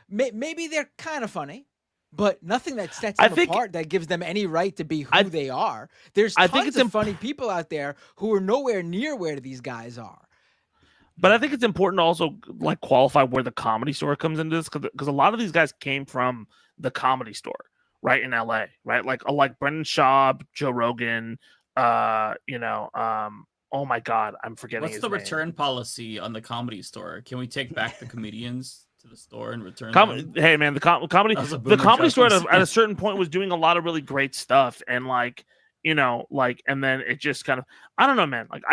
maybe they're kind of funny, but nothing that sets them apart that gives them any right to be who they are. There's tons of funny people out there who are nowhere near where these guys are. But I think it's important to also like qualify where the Comedy Store comes into this because a lot of these guys came from the Comedy Store, right, in LA, right? Like Brendan Schaub, Joe Rogan, oh my God, I'm forgetting. What's his the name. return policy on the Comedy Store? Can we take back the comedians to the store and return them? Hey man, the Comedy Store at a certain point was doing a lot of really great stuff, and and then it just kind of, I don't know, man. Like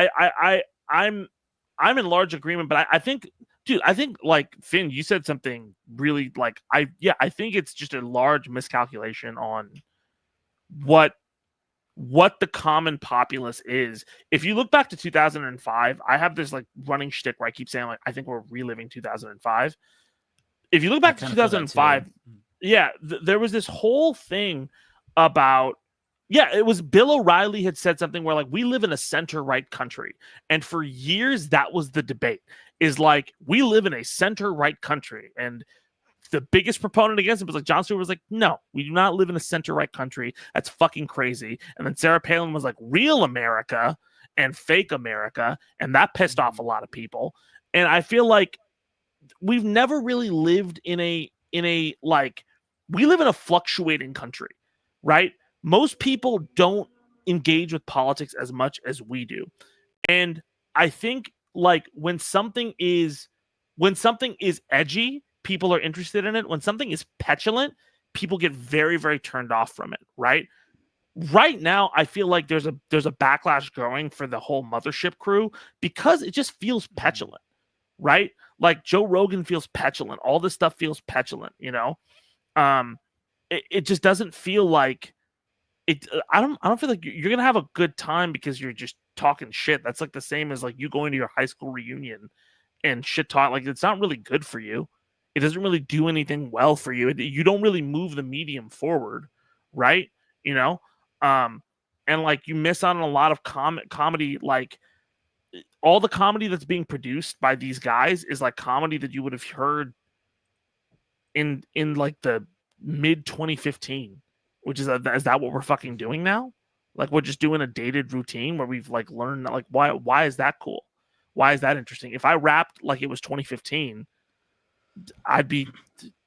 I'm in large agreement, but I think, dude, like Finn, you said something really like I think it's just a large miscalculation on what the common populace is. If you look back to 2005, I have this like running shtick where I keep saying like I think we're reliving 2005. If you look back to 2005, there was this whole thing about it was Bill O'Reilly had said something where like we live in a center-right country, and for years that was the debate is like we live in a center-right country, and the biggest proponent against it was like Jon Stewart was like, no, we do not live in a center-right country. That's fucking crazy. And then Sarah Palin was like, real America and fake America, and that pissed off a lot of people. And I feel like we've never really lived in a like we live in a fluctuating country, right? Most people don't engage with politics as much as we do. And I think like when something is edgy, people are interested in it. When something is petulant, people get very, very turned off from it, right? Right now, I feel like there's a backlash growing for the whole Mothership crew because it just feels petulant, right? Like Joe Rogan feels petulant. All this stuff feels petulant, you know? It just doesn't feel like it. I don't feel like you're gonna have a good time because you're just talking shit. That's like the same as like you going to your high school reunion and shit talk. Like it's not really good for you. It doesn't really do anything well for you. You don't really move the medium forward, right? You know, and like you miss out on a lot of comedy. Like all the comedy that's being produced by these guys is like comedy that you would have heard in like the mid 2015, which is that what we're fucking doing now? Like we're just doing a dated routine where we've like learned like why is that cool? Why is that interesting? If I rapped like it was 2015, I'd be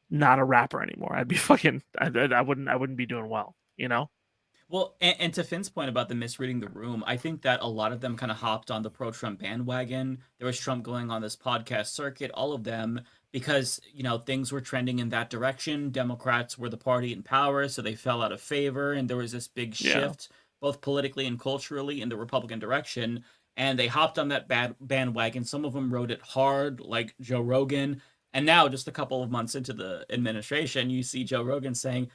not a rapper anymore. I'd be fucking. I wouldn't be doing well. You know. Well, and to Finn's point about the misreading the room, I think that a lot of them kind of hopped on the pro-Trump bandwagon. There was Trump going on this podcast circuit, all of them, because, you know, things were trending in that direction. Democrats were the party in power, so they fell out of favor, and there was this big shift, both politically and culturally, in the Republican direction, and they hopped on that bandwagon. Some of them rode it hard, like Joe Rogan, and now, just a couple of months into the administration, you see Joe Rogan saying,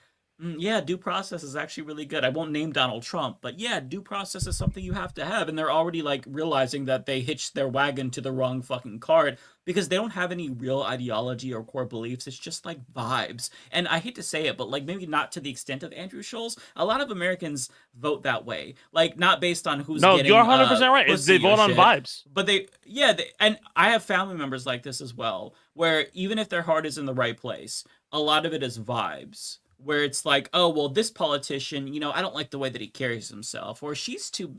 yeah, due process is actually really good. I won't name Donald Trump, but yeah, due process is something you have to have. And they're already like realizing that they hitched their wagon to the wrong fucking cart because they don't have any real ideology or core beliefs. It's just like vibes. And I hate to say it, but like maybe not to the extent of Andrew Schulz. A lot of Americans vote that way, like not based on who's getting. No, you're 100% right. They vote on vibes. But and I have family members like this as well, where even if their heart is in the right place, a lot of it is vibes. Where it's like, oh, well, this politician, you know, I don't like the way that he carries himself, or she's too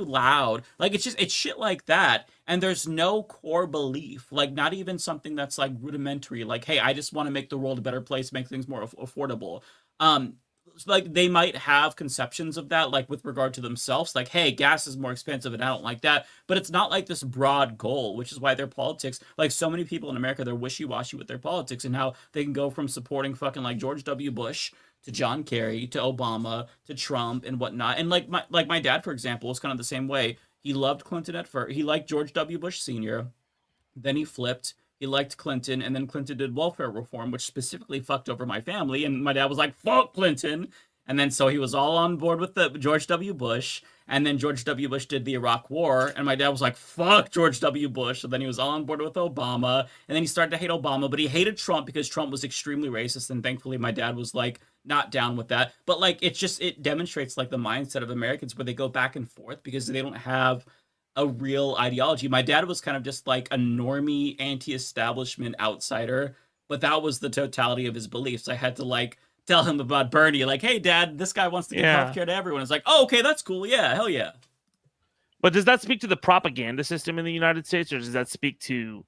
loud. Like it's shit like that, and there's no core belief, like not even something that's like rudimentary, like, hey, I just want to make the world a better place, make things more affordable. Like they might have conceptions of that, like with regard to themselves, like, hey, gas is more expensive and I don't like that, but it's not like this broad goal, which is why their politics, like so many people in America, they're wishy-washy with their politics and how they can go from supporting fucking like George W. Bush to John Kerry to Obama to Trump and whatnot. And like my dad, for example, is kind of the same way. He loved Clinton at first. He liked George W. Bush Sr. Then he flipped. He liked Clinton, and then Clinton did welfare reform, which specifically fucked over my family. And my dad was like, "Fuck Clinton." And then so he was all on board with the George W. Bush. And then George W. Bush did the Iraq War. And my dad was like, "Fuck George W. Bush." So then he was all on board with Obama. And then he started to hate Obama, but he hated Trump because Trump was extremely racist. And thankfully my dad was like not down with that. But like it demonstrates like the mindset of Americans where they go back and forth because they don't have a real ideology. My dad was kind of just like a normie, anti-establishment outsider, but that was the totality of his beliefs. I had to like tell him about Bernie, like, "Hey, Dad, this guy wants to give healthcare to everyone." It's like, "Oh, okay, that's cool. Yeah, hell yeah." But does that speak to the propaganda system in the United States, or does that speak to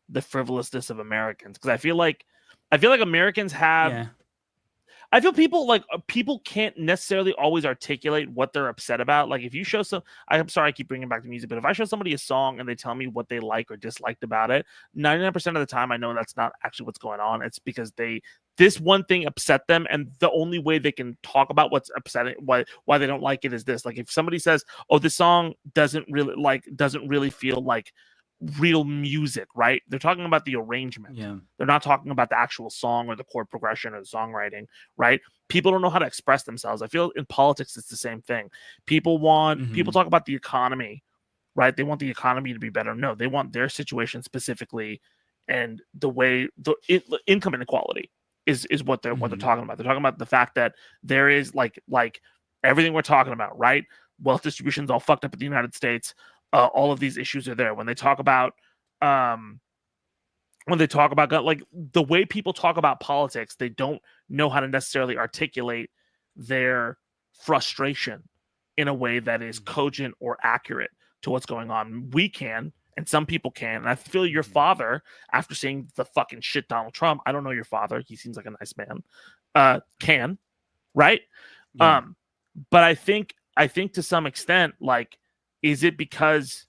the frivolousness of Americans? Because I feel like Americans have. Yeah. I feel people can't necessarily always articulate what they're upset about. Like if you show I'm sorry I keep bringing back the music, but if I show somebody a song and they tell me what they like or disliked about it, 99% of the time I know that's not actually what's going on. It's because this one thing upset them, and the only way they can talk about what's upsetting, why they don't like it is this. Like if somebody says, "Oh, this song doesn't really feel like real music," right? They're talking about the arrangement. Yeah. They're not talking about the actual song or the chord progression or the songwriting, right? People don't know how to express themselves. I feel in politics it's the same thing. People talk about the economy, right? They want the economy to be better. No, they want their situation specifically, and the income inequality is what they're talking about. They're talking about the fact that there is like everything we're talking about, right? Wealth distribution's all fucked up in the United States. All of these issues are there. When they talk about like the way people talk about politics, they don't know how to necessarily articulate their frustration in a way that is cogent or accurate to what's going on. We can, and some people can. And I feel your father, after seeing the fucking shit Donald Trump, I don't know your father, he seems like a nice man, can, right? Yeah. But I think to some extent, like, is it because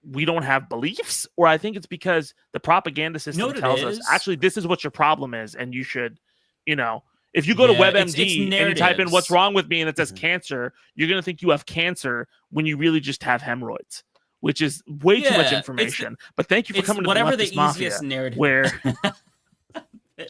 we don't have beliefs, or I think it's because the propaganda system tells us actually this is what your problem is, and you should, if you go to WebMD and you type in "what's wrong with me" and it says cancer, you're gonna think you have cancer when you really just have hemorrhoids, which is way too much information. But thank you for coming to whatever the the Mafia, easiest narrative. where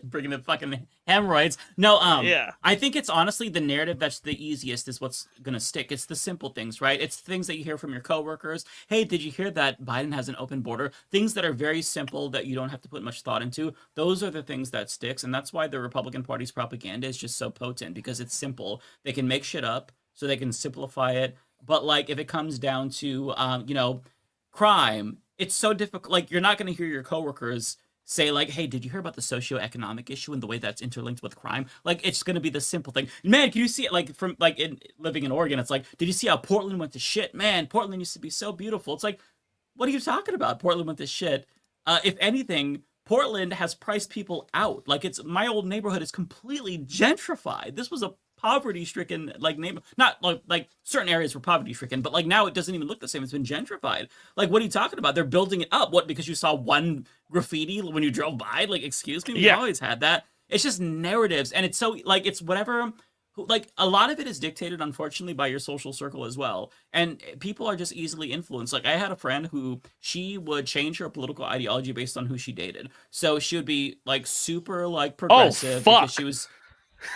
bringing the fucking hemorrhoids. No, yeah. I think it's honestly the narrative that's the easiest is what's gonna stick. It's the simple things, right? It's things that you hear from your coworkers. "Hey, did you hear that Biden has an open border?" Things that are very simple that you don't have to put much thought into. Those are the things that sticks, and that's why the Republican Party's propaganda is just so potent, because it's simple. They can make shit up, so they can simplify it. But like if it comes down to crime, it's so difficult. Like you're not gonna hear your coworkers say like, "Hey, did you hear about the socioeconomic issue and the way that's interlinked with crime?" Like it's going to be the simple thing. "Man, can you see it?" Like from like living in Oregon, it's like, "Did you see how Portland went to shit? Man, Portland used to be so beautiful." It's like, what are you talking about? Portland went to shit. If anything, Portland has priced people out. Like my old neighborhood is completely gentrified. This was a poverty-stricken like not like certain areas were poverty-stricken, but like now it doesn't even look the same. It's been gentrified. Like what are you talking about? They're building it up. What, because you saw one graffiti when you drove by? Like excuse me, we always had that. It's just narratives, and it's so like it's whatever. Like a lot of it is dictated, unfortunately, by your social circle as well, and people are just easily influenced. Like I had a friend who she would change her political ideology based on who she dated. So she would be like super like progressive because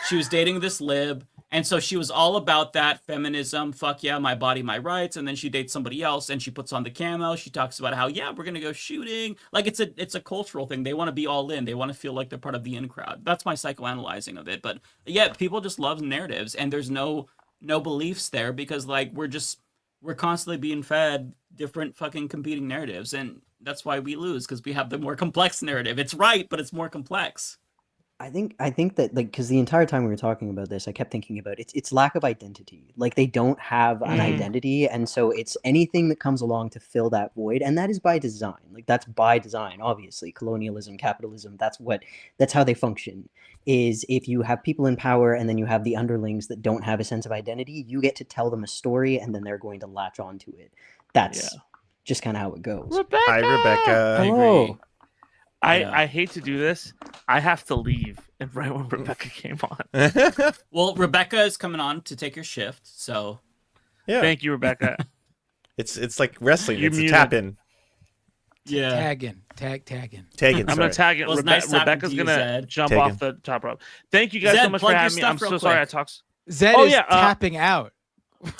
she was dating this lib, and so she was all about that feminism, fuck yeah, my body, my rights. And then she dates somebody else, and she puts on the camo. She talks about how, yeah, we're gonna go shooting. Like it's a cultural thing. They want to be all in. They want to feel like they're part of the in crowd. That's my psychoanalyzing of it. But yeah, people just love narratives, and there's no beliefs there because like we're constantly being fed different fucking competing narratives, and that's why we lose, because we have the more complex narrative. It's right, but it's more complex. I think that like because the entire time we were talking about this, I kept thinking about it's lack of identity. Like they don't have an identity, and so it's anything that comes along to fill that void, and that is by design. Like that's by design, obviously. Colonialism, capitalism, that's how they function. Is if you have people in power and then you have the underlings that don't have a sense of identity, you get to tell them a story, and then they're going to latch onto it. That's just kind of how it goes. Rebecca! Hi, Rebecca. Hello. I hate to do this. I have to leave, and right when Rebecca came on. Well, Rebecca is coming on to take your shift, so thank you, Rebecca. It's like wrestling. You're It's muted. a tap in. Yeah. Tagging. Tagging. I'm gonna tag it. Well, it's nice talking Rebecca's to you, gonna Zed. jump Tagging. off the top rope. Thank you guys so Zed, much plug for your having me. I'm stuff so real sorry I quick. talked. Zed Oh, is yeah, tapping out.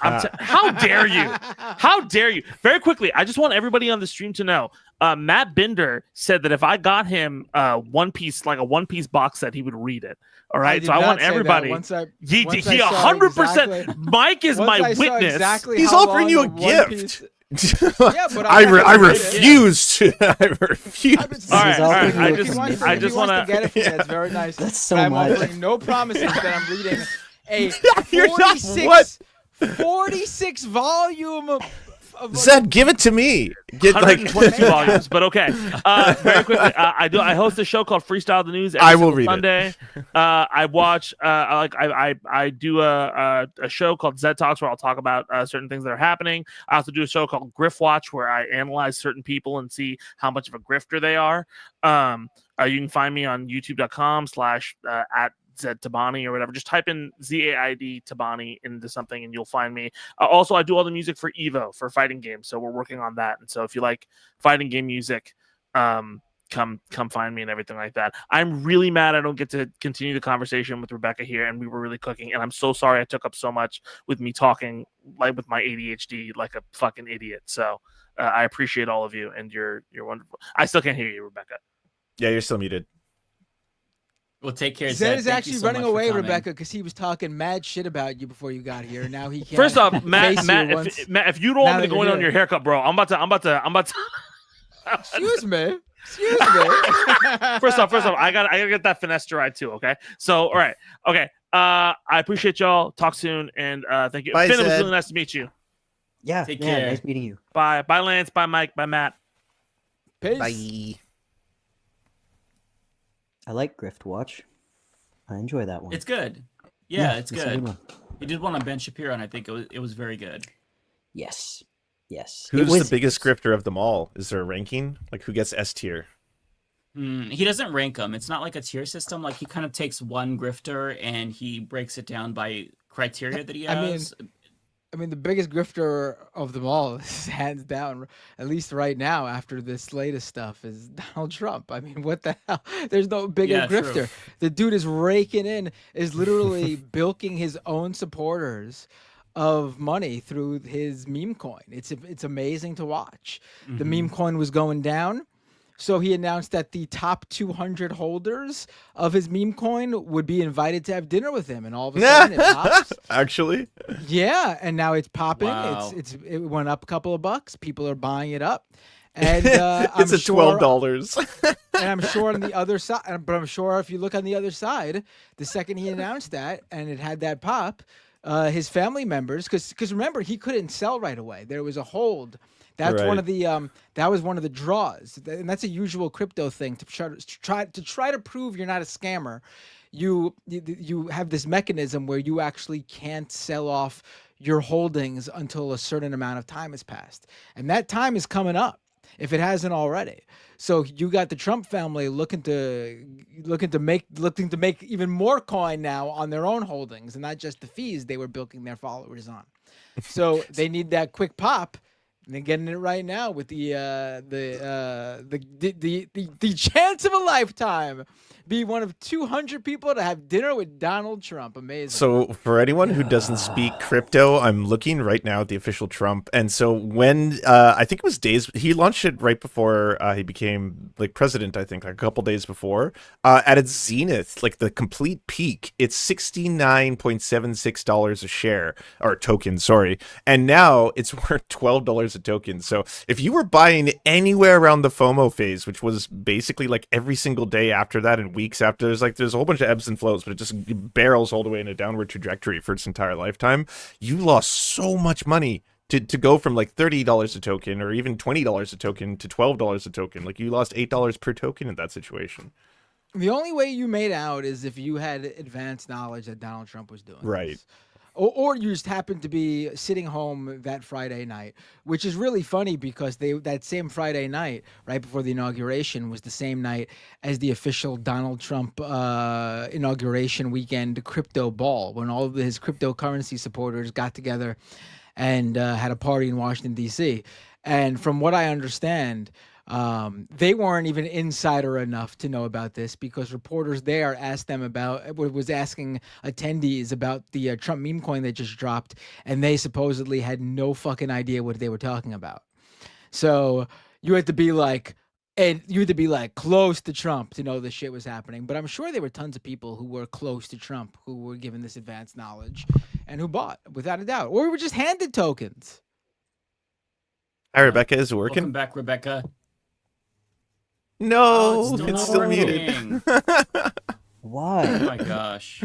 How dare you? How dare you? Very quickly, I just want everybody on the stream to know. Matt Binder said that if I got him One Piece box set, he would read it. All right, did so I not want say that. everybody. Once I He saw 100%. exactly- Mike is once my I saw witness. exactly He's how offering long you a a One gift. Piece- Yeah, but I I'm not refuse to. I refuse. All right, all right. offering I you a just, gift. I just want to get it from me. Yeah. That's very nice. That's so but I'm much. offering no promises that I'm reading a You're not 46 volume of Zed, give it to me. Get 122 volumes, but okay. Very quickly, I host a show called Freestyle the News. Every I will single read Sunday. I watch. I do a show called Zed Talks where I'll talk about certain things that are happening. I also do a show called Grift Watch where I analyze certain people and see how much of a grifter they are. You can find me on YouTube.com/ at Zed Tabani or whatever. Just type in ZAID Tabani into something and you'll find me. Also, I do all the music for Evo for fighting games, so we're working on that. And so if you like fighting game music, come find me and everything like that. I'm really mad I don't get to continue the conversation with Rebecca here, and we were really cooking. And I'm so sorry I took up so much with me talking like with my ADHD like a fucking idiot. So I appreciate all of you, and you're wonderful. I still can't hear you, Rebecca. Yeah, you're still muted. Well, take care. Zed is Thank you actually so running much for away, coming. Rebecca, because he was talking mad shit about you before you got here. Now he can't. First off, Matt, face Matt, you once- if you don't now want me that to go in you're on here. your haircut, bro, I'm about to. Excuse me. Excuse me. First off, I gotta get that finesse ride too. Okay, so all right, okay. I appreciate y'all. Talk soon, and thank you. Bye, Finn, it was Zed. really nice to meet you. Yeah, Take yeah, care. nice meeting you. Bye, Lance. Bye, Mike. Bye, Matt. Peace. Bye. I like Grift Watch. I enjoy that one. It's good. Yeah, it's a good good. one. He did one on Ben Shapiro, and I think it was very good. Yes. Yes. Who's It was- the biggest grifter of them all? Is there a ranking? Like who gets S tier? He doesn't rank them. It's not like a tier system. Like he kind of takes one grifter and he breaks it down by criteria that he has. I mean, the biggest grifter of them all, is hands down, at least right now, after this latest stuff, is Donald Trump. I mean, what the hell? There's no bigger Yeah, true. grifter. The dude is raking in, is literally bilking his own supporters of money through his meme coin. It's amazing to watch. The meme coin was going down. So he announced that the top 200 holders of his meme coin would be invited to have dinner with him, and all of a sudden it pops. Actually, Yeah, and now it's popping. Wow. It went up a couple of bucks. People are buying it up, and it's at $12. And I'm sure on the other side, but I'm sure if you look on the other side, the second he announced that and it had that pop, his family members, because remember he couldn't sell right away. There was a hold. That's one Right. of the that was one of the draws, and that's a usual crypto thing to try to prove you're not a scammer. You have this mechanism where you actually can't sell off your holdings until a certain amount of time has passed, and that time is coming up if it hasn't already. So you got the Trump family looking to make even more coin now on their own holdings, and not just the fees they were bilking their followers on. So they need that quick pop. And they're getting it right now with the chance of a lifetime. Be one of 200 people to have dinner with Donald Trump. Amazing. So for anyone who doesn't speak crypto, I'm looking right now at the official Trump. And so when I think it was days, he launched it right before he became like president, I think like a couple days before, at its zenith, like the complete peak, it's $69.76 a share or token. Sorry. And now it's worth $12 a token. So if you were buying anywhere around the FOMO phase, which was basically like every single day after that and weeks after, there's a whole bunch of ebbs and flows, but it just barrels all the way in a downward trajectory for its entire lifetime. You lost so much money to go from like $30 a token or even $20 a token to $12 a token. Like you lost $8 per token in that situation. The only way you made out is if you had advanced knowledge that Donald Trump was doing Right. this. Or you just happened to be sitting home that Friday night, which is really funny because that same Friday night, right before the inauguration, was the same night as the official Donald Trump inauguration weekend crypto ball, when all of his cryptocurrency supporters got together and had a party in Washington D.C. And from what I understand, they weren't even insider enough to know about this because reporters there asked them was asking attendees about the Trump meme coin they just dropped, and they supposedly had no fucking idea what they were talking about. So you had to be like close to Trump to know this shit was happening. But I'm sure there were tons of people who were close to Trump who were given this advanced knowledge and who bought without a doubt, or were just handed tokens. Hi, Rebecca, is it working? Welcome back, Rebecca. No, it's still muted. Why? Oh my gosh.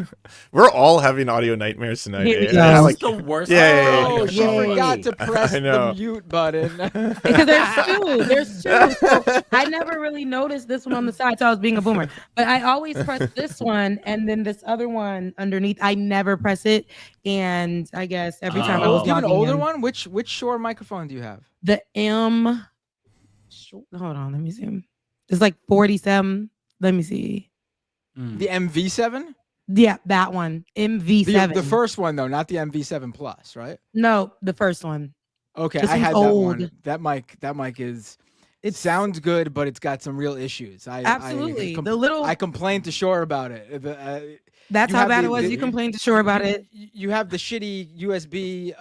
We're all having audio nightmares tonight. It's the worst. Oh, she forgot to press the mute button. Because there's two. So I never really noticed this one on the side, so I was being a boomer. But I always press this one, and then this other one underneath. I never press it, and I guess every time I was you have an logging older in- one. Which Shure microphone do you have? The M. Hold on, let me see. It's like 47. Let me see. The MV7? Yeah, that one. MV7. The first one though, not the MV7 Plus, right? No, the first one. Okay, This I one's had old. that one. That mic is. It sounds good, but it's got some real issues. Absolutely. The little- I complained to Shore about it. That's you how have bad the- it was. the- You complained to Shore about it. You have the shitty USB,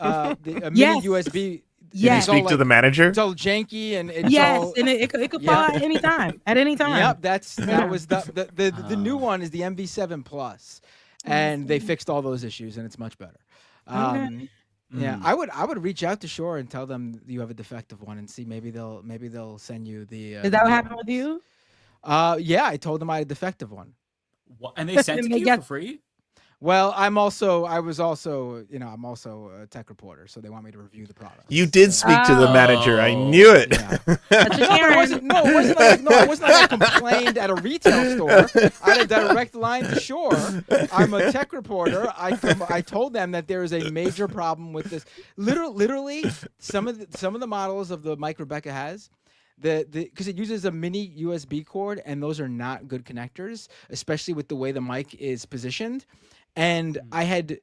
mini Yes. USB. Did you speak to the manager? It's all janky and it's Yes, all, and it could fall at any time. At any time. Yep, that was the new one is the MV7 Plus, and they fixed all those issues and it's much better. Yeah, I would reach out to Shore and tell them you have a defective one and see maybe they'll send you the. Is that what happened with you? Yeah, I told them I had a defective one. What? And they sent it to you for free? Well, I'm also a tech reporter, so they want me to review the product. You did speak to the manager. I knew it. It wasn't like I complained at a retail store. I had a direct line to Shore. I'm a tech reporter. I told them that there is a major problem with this. Literally, some of the models of the mic Rebecca has, because it uses a mini USB cord, and those are not good connectors, especially with the way the mic is positioned. And I had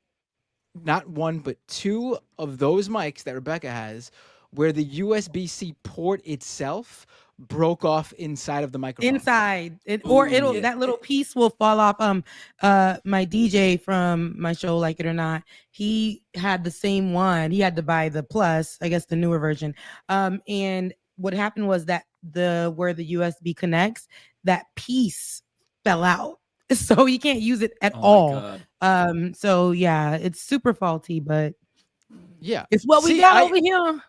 not one but two of those mics that Rebecca has where the USB-C port itself broke off inside of the microphone. Inside. That little piece will fall off. My DJ from my show, Like It or Not, he had the same one. He had to buy the Plus, I guess the newer version. And what happened was that where the USB connects, that piece fell out. So you can't use it at all. So yeah, it's super faulty, but yeah, it's what we got over here.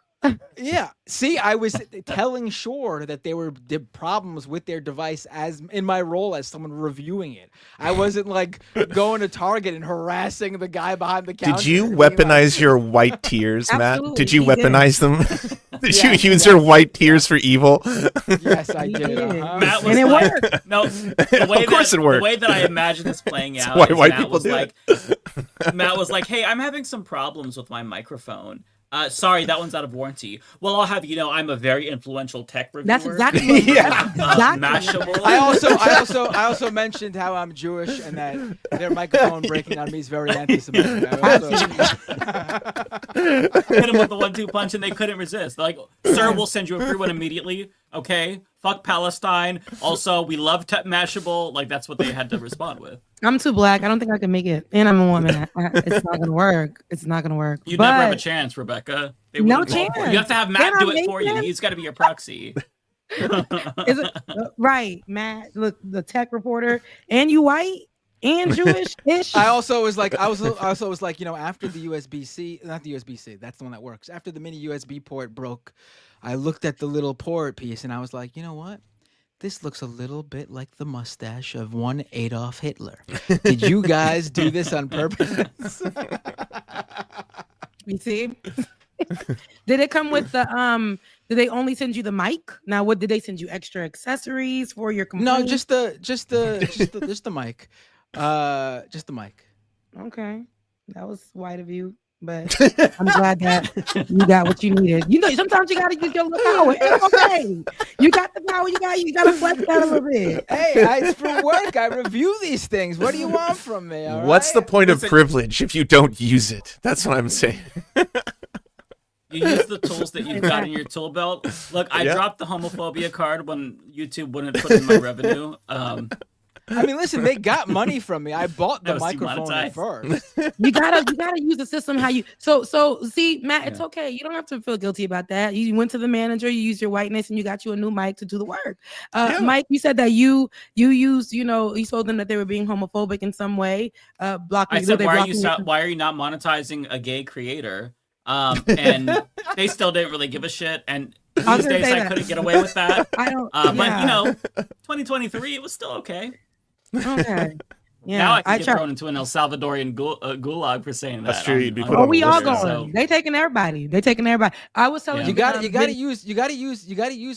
Yeah. See, I was telling Shore that there were problems with their device as in my role as someone reviewing it. I wasn't like going to Target and harassing the guy behind the counter. Did you weaponize your white tears, Matt? Absolutely, Did you he did. weaponize them? Did you use your white tears for evil? Yes, I did. Matt was And it like, worked. No, Of course it worked. The way that I imagine this playing out why is white Matt people was do like, it. Matt was like, "Hey, I'm having some problems with my microphone. Sorry, that one's out of warranty. Well, I'll have you know, I'm a very influential tech reviewer. That's exactly what Mashable. I also mentioned how I'm Jewish and that their microphone breaking on me is very anti-Semitic. I hit him with the 1-2 punch and they couldn't resist. They're like, "Sir, we'll send you a free one immediately. Okay, fuck Palestine. Also, we love Mashable." Like that's what they had to respond with. I'm too black. I don't think I can make it. And I'm a woman. It's not gonna work. It's not gonna work. You But never have a chance, Rebecca. They No wouldn't fall for it. chance. You have to have Matt Can do I it for make you. it? He's got to be your proxy. Is it right, Matt? Look, the tech reporter, and you white and Jewish-ish. I also was like, you know, after the USB-C, not the USB-C, that's the one that works. After the mini USB port broke, I looked at the little port piece and I was like, you know what? This looks a little bit like the mustache of one Adolf Hitler. Did you guys do this on purpose? You see? Did it come with the did they only send you the mic? Now what did they send you extra accessories for your complaint? No, just the mic. Just the mic. Okay. That was white of you, but I'm glad that you got what you needed. You know, sometimes you gotta use your little power. It's okay. You got the power, you gotta flex that a little bit. Hey, it's for work. I review these things. What do you want from me? All What's right? the point of privilege if you don't use it? That's what I'm saying. You use the tools that you've got in your tool belt. Look, I dropped the homophobia card when YouTube wouldn't put in my revenue. I mean, listen, they got money from me. I bought the microphone first. You gotta use the system how you. So see, Matt, it's okay. You don't have to feel guilty about that. You went to the manager, you used your whiteness, and you got you a new mic to do the work. Mike, you said that you used, you told them that they were being homophobic in some way. Blocking. I said, why are you not monetizing a gay creator? And they still didn't really give a shit. And these days I couldn't get away with that. I don't. But 2023, it was still okay. Okay. Yeah. Now I can get thrown into an El Salvadorian gulag for saying that. That's true. You'd be put Oh, on we the all list, going. so. They taking everybody. I was telling you gotta use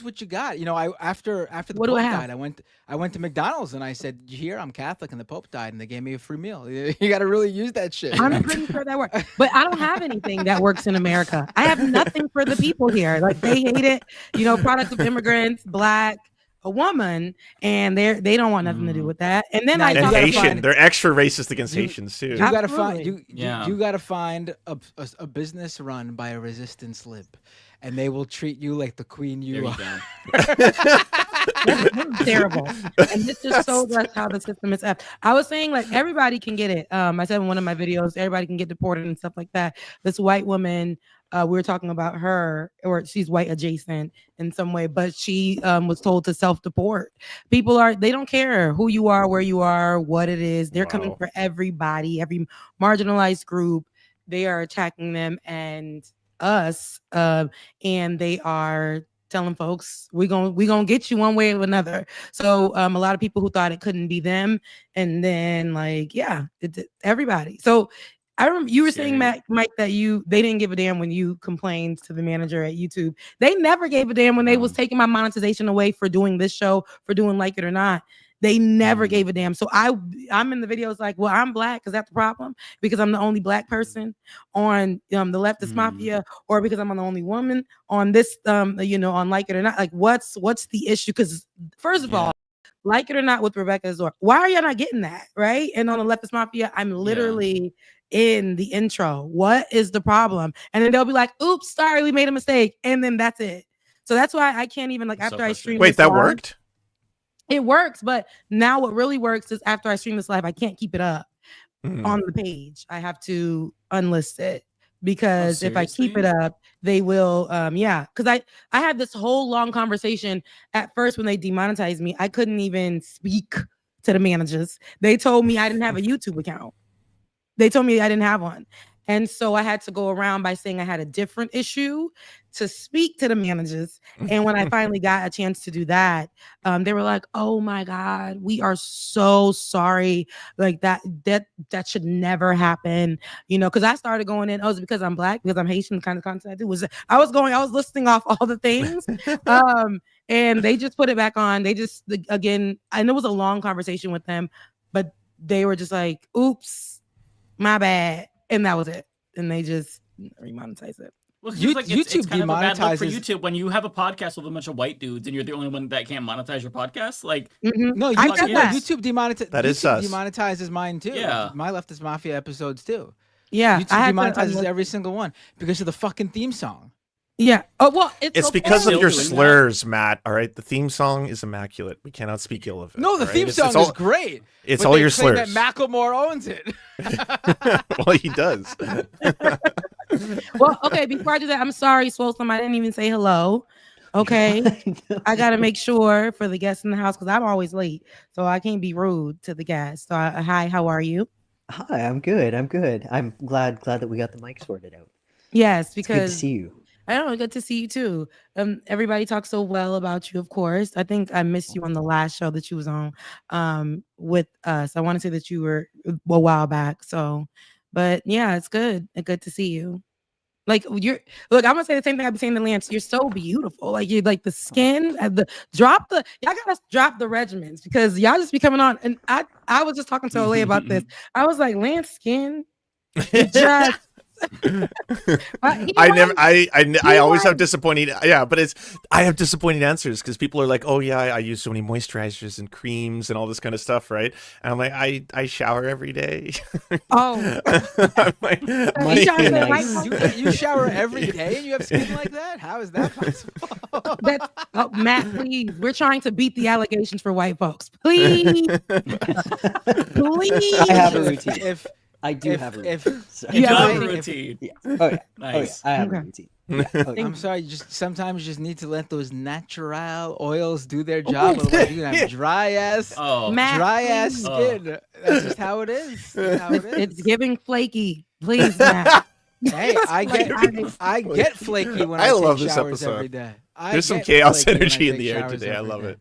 what you got. After the Pope died, I went to McDonald's and I said, "You hear? I'm Catholic and the Pope died and they gave me a free meal." You gotta really use that shit. I'm pretty sure that works, but I don't have anything that works in America. I have nothing for the people here. Like they hate it. Product of immigrants, black. A woman, and they don't want nothing to do with that. And then and Haitian, they're extra racist against Haitians too. You gotta find you gotta find a business run by a resistance lib, and they will treat you like the queen you are. That's terrible. And this just shows us how the system is up. I was saying like everybody can get it. I said in one of my videos, everybody can get deported and stuff like that. This white woman. We were talking about her, or she's white adjacent in some way, but she was told to self-deport. People they don't care who you are, where you are, what it is. They're coming for everybody, every marginalized group. They are attacking them and us, and they are telling folks we gonna get you one way or another. So a lot of people who thought it couldn't be them, and then everybody. So I remember you were saying, Mike, that they didn't give a damn when you complained to the manager at YouTube. They never gave a damn when they was taking my monetization away for doing this show, for doing Like It or Not. They never gave a damn. So I'm in the videos like, well, I'm black. Is that the problem? Because I'm the only black person on the Leftist Mafia, or because I'm the only woman on this, on Like It or Not? Like, what's the issue? Because first of all, Like It or Not with Rebecca Azor, why are y'all not getting that, right? And on the Leftist Mafia, I'm literally in the intro. What is the problem? And then they'll be like, oops, sorry, we made a mistake. And then that's it. So that's why I can't even, after I stream. Wait, that worked? It works, but now what really works is after I stream this live, I can't keep it up on the page. I have to unlist it. Because if I keep it up, they will, because I had this whole long conversation at first when they demonetized me. I couldn't even speak to the managers. They told me I didn't have a YouTube account. They told me I didn't have one. And so I had to go around by saying I had a different issue to speak to the managers. And when I finally got a chance to do that, they were like, oh my God, we are so sorry. Like that should never happen. Because I started going in, it's because I'm black, because I'm Haitian, the kind of content I do I was listing off all the things. And they just put it back on. They just, again, and it was a long conversation with them, but they were just like, oops, my bad. And that was it. And they just remonetize it. Well, YouTube kind of a bad look for YouTube when you have a podcast with a bunch of white dudes and you're the only one that can't monetize your podcast. Like, no, YouTube demonetizes. That is YouTube demonetizes mine too. Yeah, my Leftist Mafia episodes too. Yeah, YouTube demonetizes every single one because of the fucking theme song. Yeah. Oh well, it's because of your slurs, Matt. All right, the theme song is immaculate. We cannot speak ill of it. No, the theme song is great. It's all your slurs. That Macklemore owns it. Well, he does. Well, okay. Before I do that, I'm sorry, Swolesome. I didn't even say hello. Okay, I gotta make sure for the guests in the house because I'm always late, so I can't be rude to the guests. So, hi, how are you? Hi, I'm good. I'm glad that we got the mic sorted out. Yes, because it's good to see you. I don't know, good to see you too. Everybody talks so well about you, of course. I think I missed you on the last show that you was on with us. I want to say that you were a while back. So, but yeah, it's good. It's good to see you. Like I'm gonna say the same thing I've been saying to Lance. You're so beautiful. Like you're like the skin, y'all gotta drop the regimens because y'all just be coming on. And I was just talking to Olay about this. I was like, Lance skin, just I always have disappointing. Yeah, but I have disappointing answers because people are like, oh yeah, I use so many moisturizers and creams and all this kind of stuff, right? And I'm like, I shower every day. Oh, like, you shower every day and you have skin like that? How is that possible? Matt, please. We're trying to beat the allegations for white folks. Please. Please. I have a routine. I do have a routine. You have a routine. Yeah. Oh yeah. Nice. Oh, yeah. I have a routine. Yeah. Oh, yeah. I'm sorry. Sometimes you just need to let those natural oils do their job. Otherwise, you're gonna have dry ass skin. That's just how it is. It's giving flaky. Please, Matt. Hey, I get flaky when I love take this showers episode. every day. There's some chaos energy in the air today. I love it.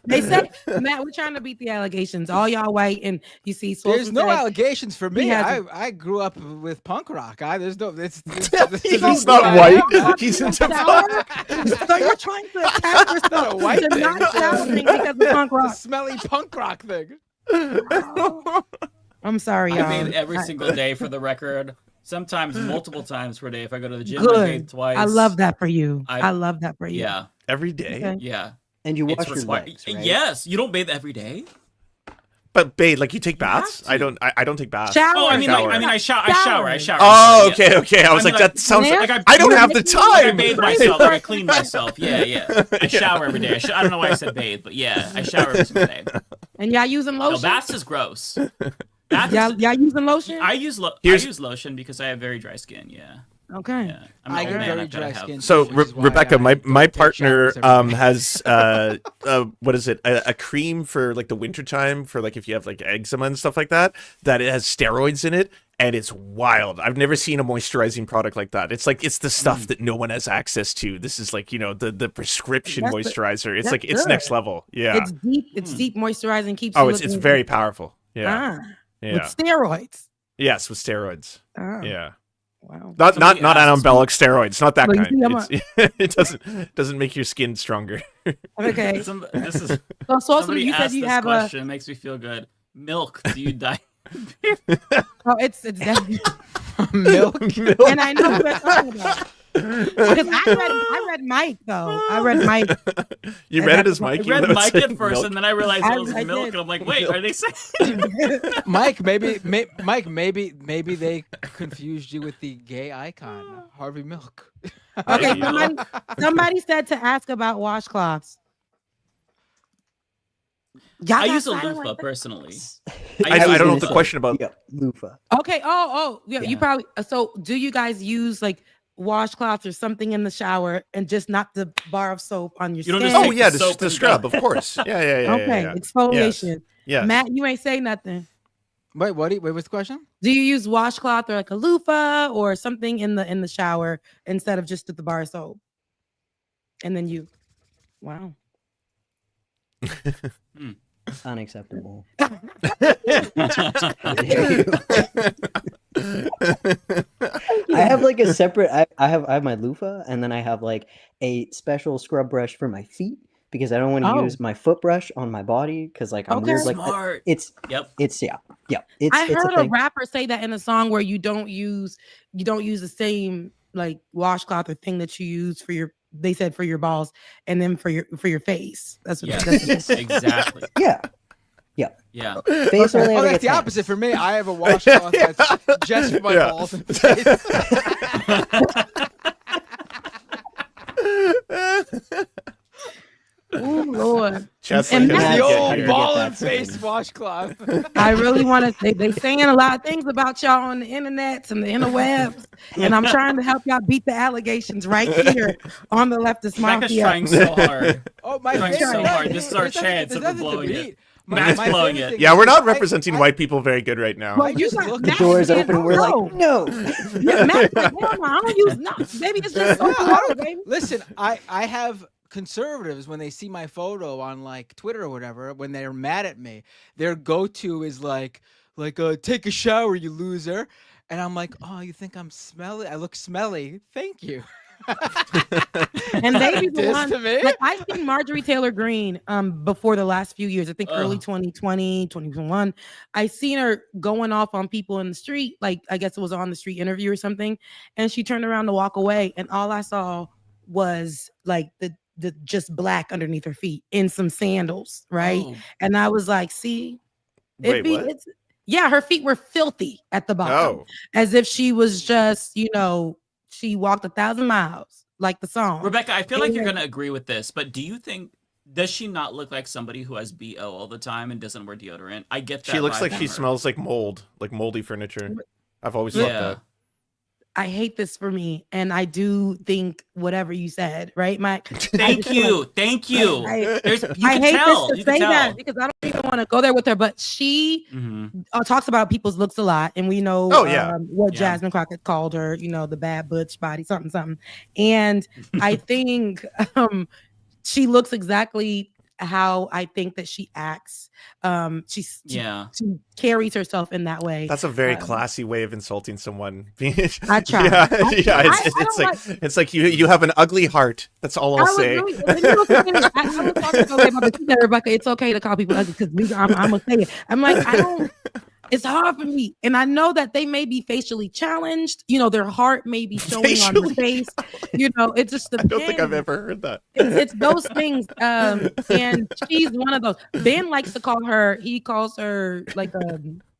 They said, Matt, we're trying to beat the allegations. All y'all white, and you see, there's no allegations for me. I grew up with punk rock. There's no. He's not white. He's into punk. So you're trying to attack yourself. A white thing. Not showering because of punk rock. The smelly punk rock thing. I'm sorry, y'all. I bathe every single day for the record. Sometimes multiple times per day. If I go to the gym, Good. I bathe twice. I love that for you. I love that for you. Yeah. Every day? Okay. Yeah. And you wash your legs, right? Yes. You don't bathe every day? But bathe, like you take baths? I don't take baths. Shower. Oh, I shower. Oh, okay. I was like, that sounds like I don't have the time. I bathe myself or I clean myself. Yeah. I shower every day. I don't know why I said bathe, but yeah, I shower every single day. And y'all using lotion? No, baths is gross. Y'all using lotion? I use lotion because I have very dry skin. Yeah. Okay. Yeah. I get very dry skin. So Rebecca, my partner has what is it? A cream for like the wintertime for like if you have like eczema and stuff like that. That it has steroids in it, and it's wild. I've never seen a moisturizing product like that. It's like it's the stuff that no one has access to. This is like the prescription moisturizer. It's like it's next level. Yeah. It's deep. It's deep moisturizing. Keeps. Oh, it's very powerful. Yeah. Yeah. With steroids. Yes, with steroids. Oh. Yeah. Wow. Not anabolic steroids, not that Well, kind. It doesn't make your skin stronger. Okay. This is. So Somebody you said asked you this have question. It makes me feel good. Milk. Do you die? Oh, it's definitely milk. And I know what you're talking about. Because I read Mike though. I read Mike. You read it as Mike. I read Mike at first, and then I realized it was milk, and I'm like, wait, are they saying? Mike, maybe they confused you with the gay icon, Harvey Milk. Okay, somebody said to ask about washcloths. I use a loofah personally. I don't know what the question about loofah. Okay. Oh, yeah. You probably. So, do you guys use like washcloths or something in the shower and just not the bar of soap on your skin? Oh yeah, the scrub, of course. Yeah. Okay, exfoliation. Yes. Matt, you ain't say nothing. Wait, what's the question? Do you use washcloth or like a loofah or something in the shower instead of just at the bar of soap? And then you, wow. Unacceptable. I have like a separate. I have my loofah, and then I have like a special scrub brush for my feet because I don't want to use my foot brush on my body because like I'm weird. Like smart. It's yeah. I heard a rapper say that in a song where you don't use the same like washcloth or thing that you use for your. They said for your balls and then for your face. That's what. Yes, exactly. Yeah. Face only ever that's gets the hands. opposite for me. I have a washcloth that's just for my balls and face. Oh Lord! And the old ball and face washcloth. I really want to. They saying a lot of things about y'all on the internets and the interwebs, and I'm trying to help y'all beat the allegations right here on the Leftist Mafia. Becca's trying so hard. Oh my trying so hard. This is our chance of blowing it. Matt's blowing it. Yeah, we're not representing white people very good right now. Well, the door's open. And we're like, no. Yeah, Matt's like, hell no, I don't use nothing. Maybe it's just so hard, baby. Listen, I have conservatives when they see my photo on like Twitter or whatever, when they're mad at me, their go-to is like take a shower, you loser. And I'm like, oh, you think I'm smelly? I look smelly. Thank you. And they be the Diss one, to me? like I've seen Marjorie Taylor Greene before the last few years. I think early 2020, 2021. I seen her going off on people in the street, like I guess it was on the street interview or something, and she turned around to walk away, and all I saw was like the just black underneath her feet in some sandals, right? Oh. And I was like, see, Wait, what? Yeah, her feet were filthy at the bottom, as if she was just, she walked 1,000 miles, like the song. Rebecca, I feel like you're gonna agree with this, but do you think does she not look like somebody who has BO all the time and doesn't wear deodorant? I get that. She looks vibe like from she her. smells like mold, like moldy furniture. I've always thought that. I hate this for me, and I do think whatever you said, right, Mike? Thank you. I can hate tell. this to say that because I don't even want to go there with her, but she talks about people's looks a lot, and we know what Jasmine Crockett called her, the bad butch body, something. And I think she looks exactly how I think that she acts. She carries herself in that way. That's a very classy way of insulting someone. I try. It's like you have an ugly heart. That's all I'll say. I was talking to Rebecca. It's okay to call people ugly because I'm gonna say it. I'm like, I don't. It's hard for me, and I know that they may be facially challenged. Their heart may be showing on their face. It just depends. I don't think I've ever heard that. It's those things, and she's one of those. Ben likes to call her. He calls her like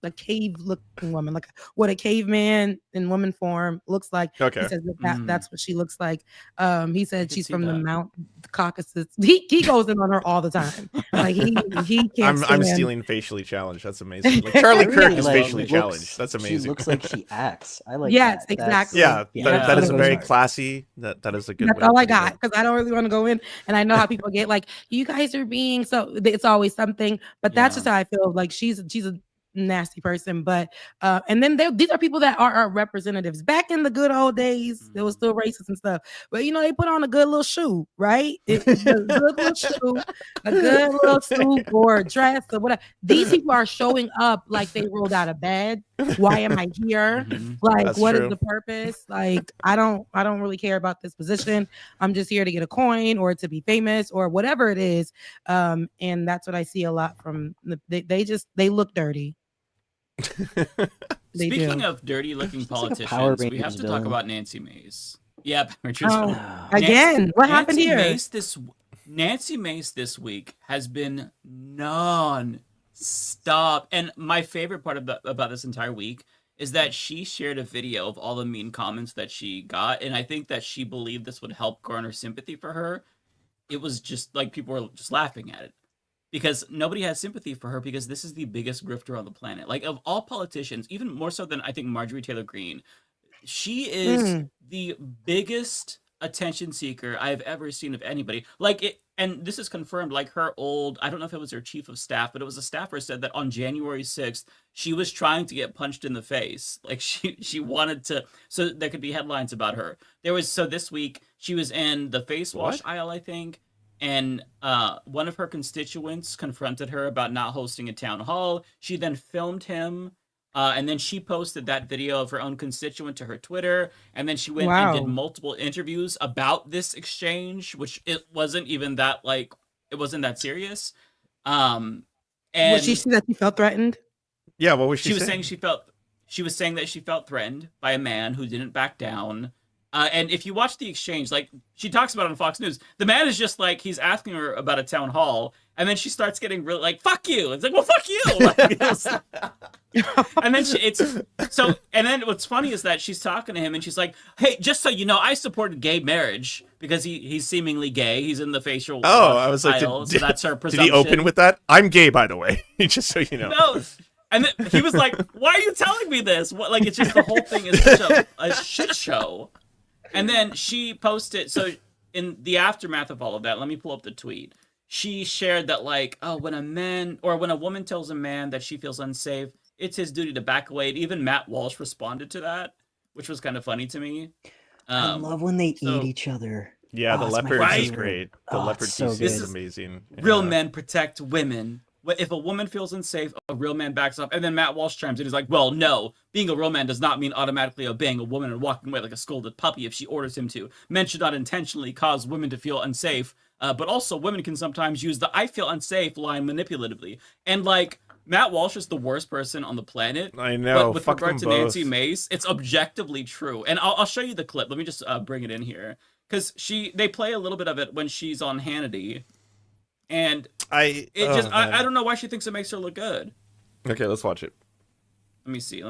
a cave-looking woman, like what a caveman in woman form looks like. Okay, he says that's what she looks like. He said she's from the Mount Caucasus. He goes in on her all the time. Like he can't. I'm stealing facially challenged. That's amazing. Like Charlie Kirk is facially challenged. That's amazing. She looks like she acts. I like. Yes, that. exactly. That is very classy. That is a good. That's all I got because I don't really want to go in, and I know how people get like, you guys are being so. It's always something, but that's just how I feel. Like she's a nasty person, but and then these are people that are our representatives. Back in the good old days, there was still racist and stuff, but they put on a good little shoe, right? It's a good little shoe, a good little suit or a dress or whatever. These people are showing up like they rolled out of bed. Why am I here? Like, That's what true. is the purpose? Like, I don't really care about this position. I'm just here to get a coin or to be famous or whatever it is. And that's what I see a lot from they look dirty. Speaking of dirty looking politicians, we have to talk about Nancy Mace. Yeah, again, what happened here? Nancy Mace this week has been non-stop. And my favorite part about this entire week is that she shared a video of all the mean comments that she got. And I think that she believed this would help garner sympathy for her. It was just like people were just laughing at it. Because nobody has sympathy for her because this is the biggest grifter on the planet. Like, of all politicians, even more so than I think Marjorie Taylor Greene, she is the biggest attention seeker I've ever seen of anybody. And this is confirmed, like her I don't know if it was her chief of staff, but it was a staffer said that on January 6th, she was trying to get punched in the face. Like she wanted to, so there could be headlines about her. So this week, she was in the face wash aisle, I think. And one of her constituents confronted her about not hosting a town hall. She then filmed him, and then she posted that video of her own constituent to her Twitter. And then she went and did multiple interviews about this exchange, which it wasn't even that it wasn't that serious. And was she saying that she felt threatened? Yeah, what was she saying? Was saying she was saying that she felt threatened by a man who didn't back down. And if you watch the exchange, she talks about it on Fox News, the man is just he's asking her about a town hall, and then she starts getting really fuck you. It's like, well, fuck you. And then and then what's funny is that she's talking to him, and she's like, hey, just so you know, I supported gay marriage because he's seemingly gay. He's in the facial. I was like, so that's her presumption. Did he open with that? I'm gay, by the way, just so you know. No. And then he was like, why are you telling me this? It's just the whole thing is such a shit show. And then she posted, so in the aftermath of all of that, let me pull up the tweet. She shared that when a woman tells a man that she feels unsafe, it's his duty to back away. And even Matt Walsh responded to that, which was kind of funny to me. I love when they eat each other. Yeah, the leopard is great. The leopard so is amazing. Real men protect women. if a woman feels unsafe, a real man backs up. And then Matt Walsh chimes in. He's like, well, no, being a real man does not mean automatically obeying a woman and walking away like a scolded puppy if she orders him to. Men should not intentionally cause women to feel unsafe. But also women can sometimes use the I feel unsafe line manipulatively. And like, Matt Walsh is the worst person on the planet. I know. But with Fuck regard to them both. Nancy Mace, it's objectively true. And I'll show you the clip. Let me just bring it in here. Because they play a little bit of it when she's on Hannity. And I don't know why she thinks it makes her look good. Okay, let's watch it. Let me see.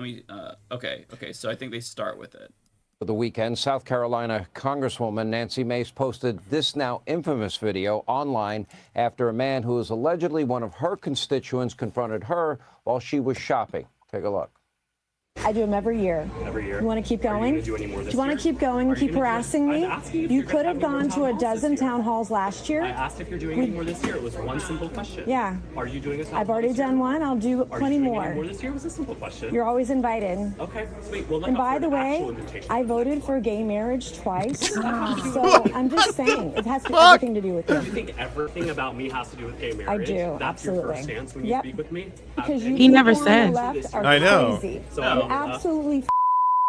Okay. So I think they start with it. For the weekend, South Carolina Congresswoman Nancy Mace posted this now infamous video online after a man who is allegedly one of her constituents confronted her while she was shopping. Take a look. I do them every year. Every year. You want to keep going? Do you want to keep going? Keep harassing me? You could have gone to a dozen town halls last year. I asked if you're doing any more this year. It was one simple question. Yeah. Are you doing a town I've hall already this year? done one. I'll do Are plenty you doing more. any more this year? It was a simple question. You're always invited. Okay, sweet. We'll look And out by for the an way, actual invitation. I voted for gay marriage twice. So I'm just saying, it has everything to do with Do it. you think everything about me has to do with gay marriage? do, That's absolutely. your first stance when you Yep. speak with me? Because you He never people on said. the left are I know. crazy. So, You're absolutely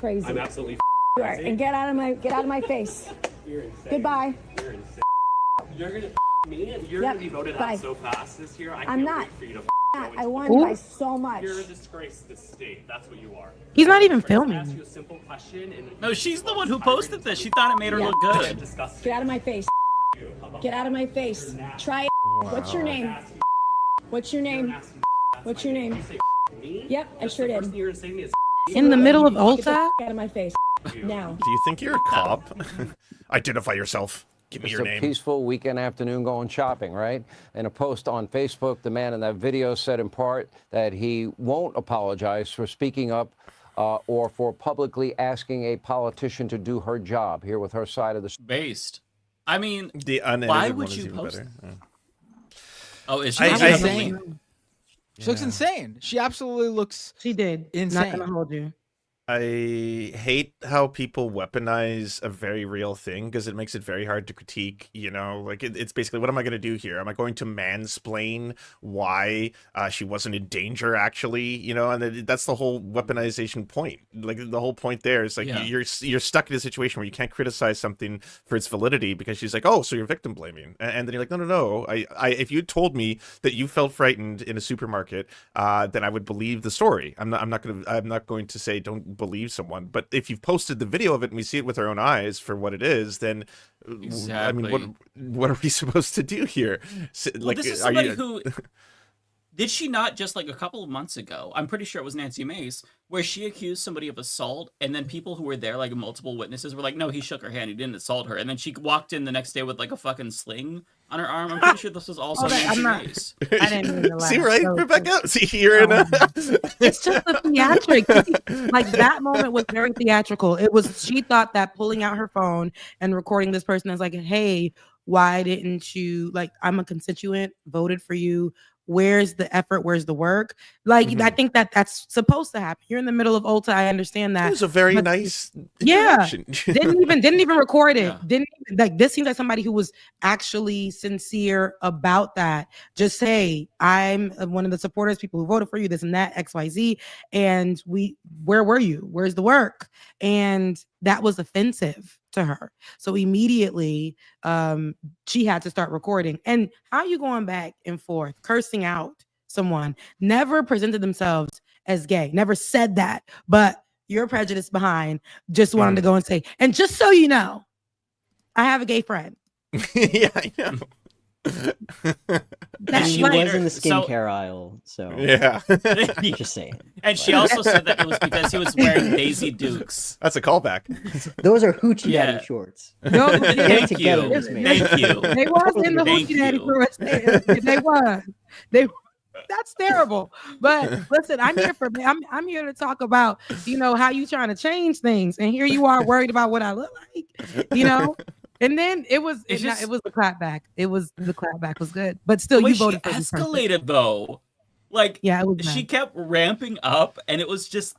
crazy. I'm absolutely You are. crazy. And get out of my face. You're insane. Goodbye. You're insane. You're gonna me and you're Yep. gonna be voted Bye. out so fast this year. I I'm can't not. wait for you to I won Ooh. by so much. You're a disgrace to this state. That's what you are. He's not even I asked filming. you a simple question and No, she's the one who posted this. She thought it made her look good. disgusting. Get out of my face. Get out of my face. Try it. What's your name? What's your name? What's your name? Yep, I sure did. You're saying me is In the middle of Get the Ulta? f- out of my face. Now. Do you think you're a cop? Identify yourself. Give me It's your a name. peaceful weekend afternoon going shopping, right? In a post on Facebook, the man in that video said in part that he won't apologize for speaking up or for publicly asking a politician to do her job. Here with her side of the Based. I mean, The unedited why one would is you even post? better. Yeah. Oh, is she? I- She's insane. She looks insane. She absolutely looks She did. insane. Not gonna hold you. I hate how people weaponize a very real thing because it makes it very hard to critique. You know, like it's basically, what am I going to do here? Am I going to mansplain why she wasn't in danger actually? You know, and that's the whole weaponization point. Like the whole point there is like you're stuck in a situation where you can't criticize something for its validity because she's like, oh, so you're victim blaming, and then you're like, no. I if you told me that you felt frightened in a supermarket, then I would believe the story. I'm not going to say don't believe someone, but if you've posted the video of it and we see it with our own eyes for what it is, then I mean, what are we supposed to do here? Well, this is somebody who did she not just like a couple of months ago? I'm pretty sure it was Nancy Mace, where she accused somebody of assault, and then people who were there, like multiple witnesses, were like, "No, he shook her hand. He didn't assault her." And then she walked in the next day with like a fucking sling on her arm. I'm pretty sure this was also Nancy Mace. I didn't mean to laugh. See, right, So- Rebecca? See, you're in a... It's just the theatric. Like that moment was very theatrical. It was, she thought that pulling out her phone and recording this person is like, hey, why didn't you, like, I'm a constituent, voted for you. Where's the effort? Where's the work? Like, I think that's supposed to happen. You're in the middle of Ulta. I understand that. It was a very But- nice Yeah. interaction. didn't even record it. Didn't even, like, this seems like somebody who was actually sincere about that. Just say, I'm one of the supporters, people who voted for you, this and that, XYZ. And where were you? Where's the work? And that was offensive to her. So immediately she had to start recording. And how are you going back and forth, cursing out someone, never presented themselves as gay, never said that, but you're prejudiced behind, just wanted to go and say, and just so you know, I have a gay friend. Yeah, I know. And she like- was in the So- skincare aisle, so Yeah. just saying. And she also said that it was because he was wearing Daisy Dukes. That's a callback. Those are hoochie Yeah. daddy shorts. No, Get Thank together, you. Miss May. Thank you. They was in the Thank hoochie daddy you. crew. They was. That's terrible. But listen, I'm here here to talk about, how you trying to change things, and here you are worried about what I look like, And then it was the clapback. The clapback was good, but still, The way you voted she for this person. escalated though. Like, Yeah, it was she nice. kept ramping up, and it was just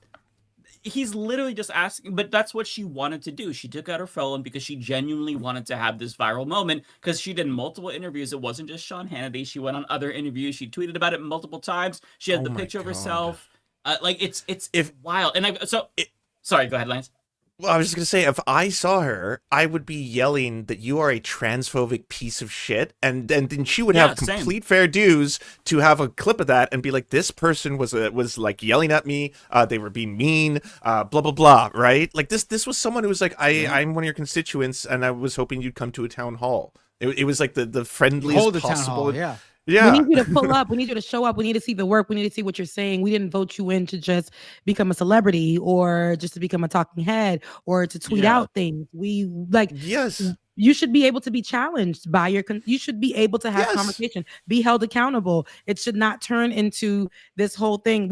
he's literally just asking, but that's what she wanted to do. She took out her phone because she genuinely wanted to have this viral moment, because she did multiple interviews. It wasn't just Sean Hannity. She went on other interviews. She tweeted about it multiple times. She had the picture of herself. It's wild. And sorry, go ahead, Lance. Well, I was just going to say, if I saw her, I would be yelling that you are a transphobic piece of shit. And then she would have complete fair dues to have a clip of that and be like, this person was like yelling at me. They were being mean, blah, blah, blah. Right. Like this was someone who was like, I'm one of your constituents and I was hoping you'd come to a town hall. It was like the friendliest possible. Yeah. Yeah. We need you to pull up. We need you to show up. We need to see the work. We need to see what you're saying. We didn't vote you in to just become a celebrity or just to become a talking head or to tweet out things. We yes. You should be able to be challenged by you should be able to have conversation, be held accountable. It should not turn into this whole thing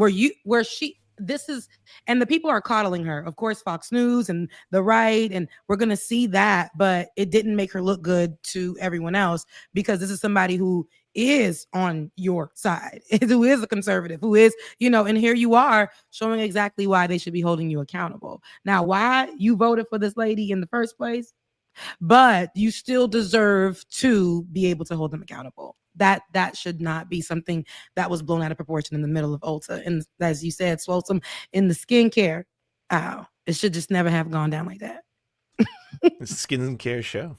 and the people are coddling her. Of course, Fox News and the right, and we're going to see that, but it didn't make her look good to everyone else, because this is somebody who is on your side, who is a conservative, who is, and here you are showing exactly why they should be holding you accountable. Now, why you voted for this lady in the first place, but you still deserve to be able to hold them accountable. That should not be something that was blown out of proportion in the middle of Ulta. And as you said, Swolsome, in the skincare, it should just never have gone down like that. It's a skincare show.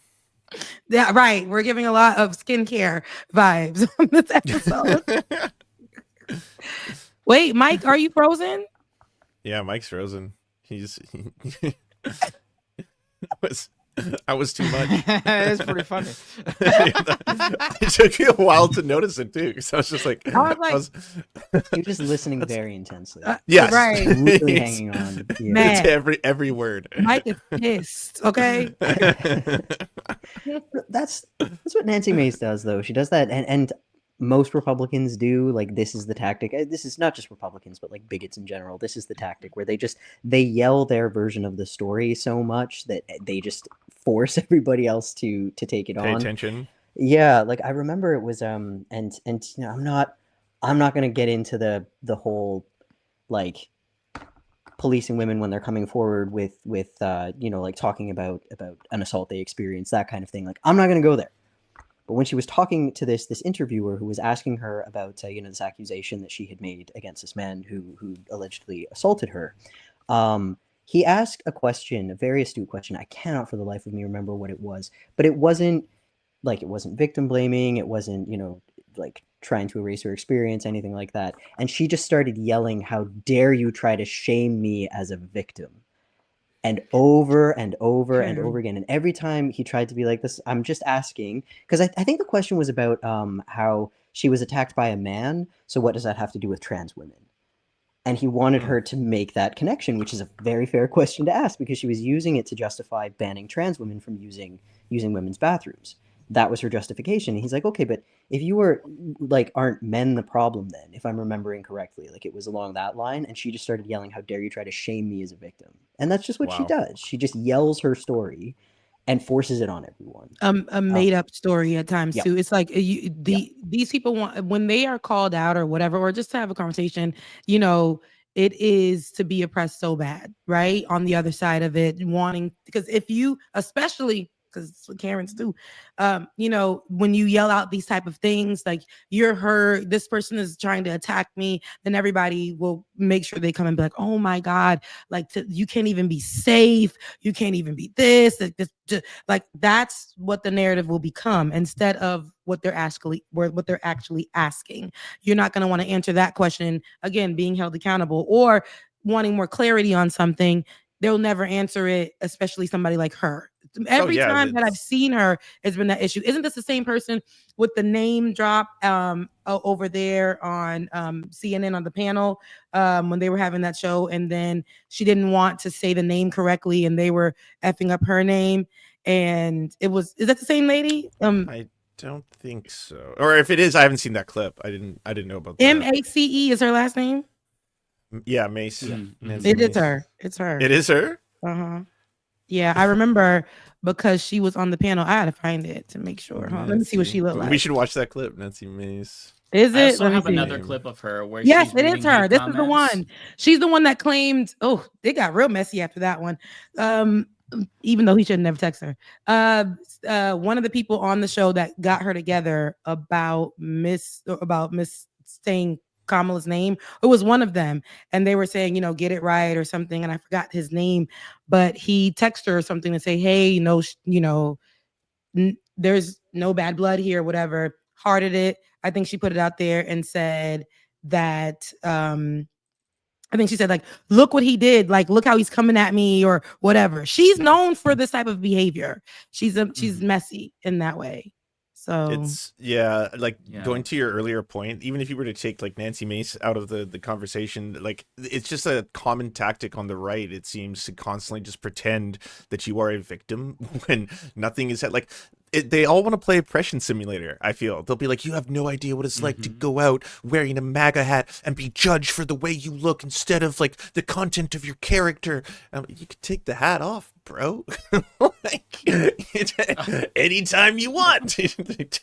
Yeah, right. We're giving a lot of skincare vibes on this episode. Wait, Mike, are you frozen? Yeah, Mike's frozen. I was too much. It's pretty funny. It took me a while to notice it too, because I was just like, you're just listening very intensely. Yes, right. Really hanging on. Yeah. It's every word. Mike is pissed. Okay. That's what Nancy Mace does, though. She does that, and most Republicans do. Like, this is the tactic. This is not just Republicans, but like bigots in general. This is the tactic where they yell their version of the story so much that they just force everybody else to take it on. Pay attention. Yeah, like I remember it was and I'm not gonna get into the whole like policing women when they're coming forward with like talking about an assault they experienced, that kind of thing. Like, I'm not gonna go there. But when she was talking to this interviewer who was asking her about this accusation that she had made against this man who allegedly assaulted her, he asked a question, a very astute question. I cannot for the life of me remember what it was, but it wasn't victim blaming. It wasn't like trying to erase her experience, anything like that. And she just started yelling, "How dare you try to shame me as a victim?" And over and over and over again. And every time he tried to be like this, I'm just asking, because I think the question was about how she was attacked by a man. So what does that have to do with trans women? And he wanted her to make that connection, which is a very fair question to ask, because she was using it to justify banning trans women from using women's bathrooms. That was her justification. And he's like, okay, but if you were like, aren't men the problem then, if I'm remembering correctly? Like, it was along that line. And she just started yelling, "How dare you try to shame me as a victim?" And that's just what she does. She just yells her story and forces it on everyone. A made up story at times too. It's like these people want, when they are called out or whatever, or just to have a conversation, it is to be oppressed so bad, right? On the other side of it, wanting, because if you, especially because it's what Karens do, when you yell out these type of things, like, you're hurt, this person is trying to attack me, then everybody will make sure they come and be like, "Oh my God, like, you can't even be safe, you can't even be this, like that's what the narrative will become, instead of what they're actually asking. You're not going to want to answer that question, again, being held accountable or wanting more clarity on something. They'll never answer it, especially somebody like her. Every time that I've seen her, it's been that issue. Isn't this the same person with the name drop over there on CNN on the panel when they were having that show, and then she didn't want to say the name correctly and they were effing up her name, and is that the same lady? I don't think so. Or if it is, I haven't seen that clip. I didn't know about that. Mace is her last name? Yeah, Mace. It is her. It's her. It is her? Uh-huh. Yeah, I remember because she was on the panel. I had to find it to make sure. Huh? Let me see what she looked like. We should watch that clip, Nancy Mace. Is it? I also Let me have see. another clip of her where Yes, she's it reading is her. hate This is the comments. one. She's the one that claimed. Oh, they got real messy after that one. Even though he should never text her. One of the people on the show that got her together about Miss saying Kamala's name. It was one of them, and they were saying, get it right or something, and I forgot his name, but he texted her something to say, hey, there's no bad blood here, whatever. Hearted it. I think she put it out there and said that I think she said, like, look what he did, like, look how he's coming at me or whatever. She's known for this type of behavior. She's messy in that way. So It's going to your earlier point, even if you were to take like Nancy Mace out of the conversation, like it's just a common tactic on the right. It seems to constantly just pretend that you are a victim when nothing is like they all want to play oppression simulator. I feel they'll be like, you have no idea what it's like to go out wearing a MAGA hat and be judged for the way you look instead of like the content of your character. You could take the hat off, bro. Anytime you want. It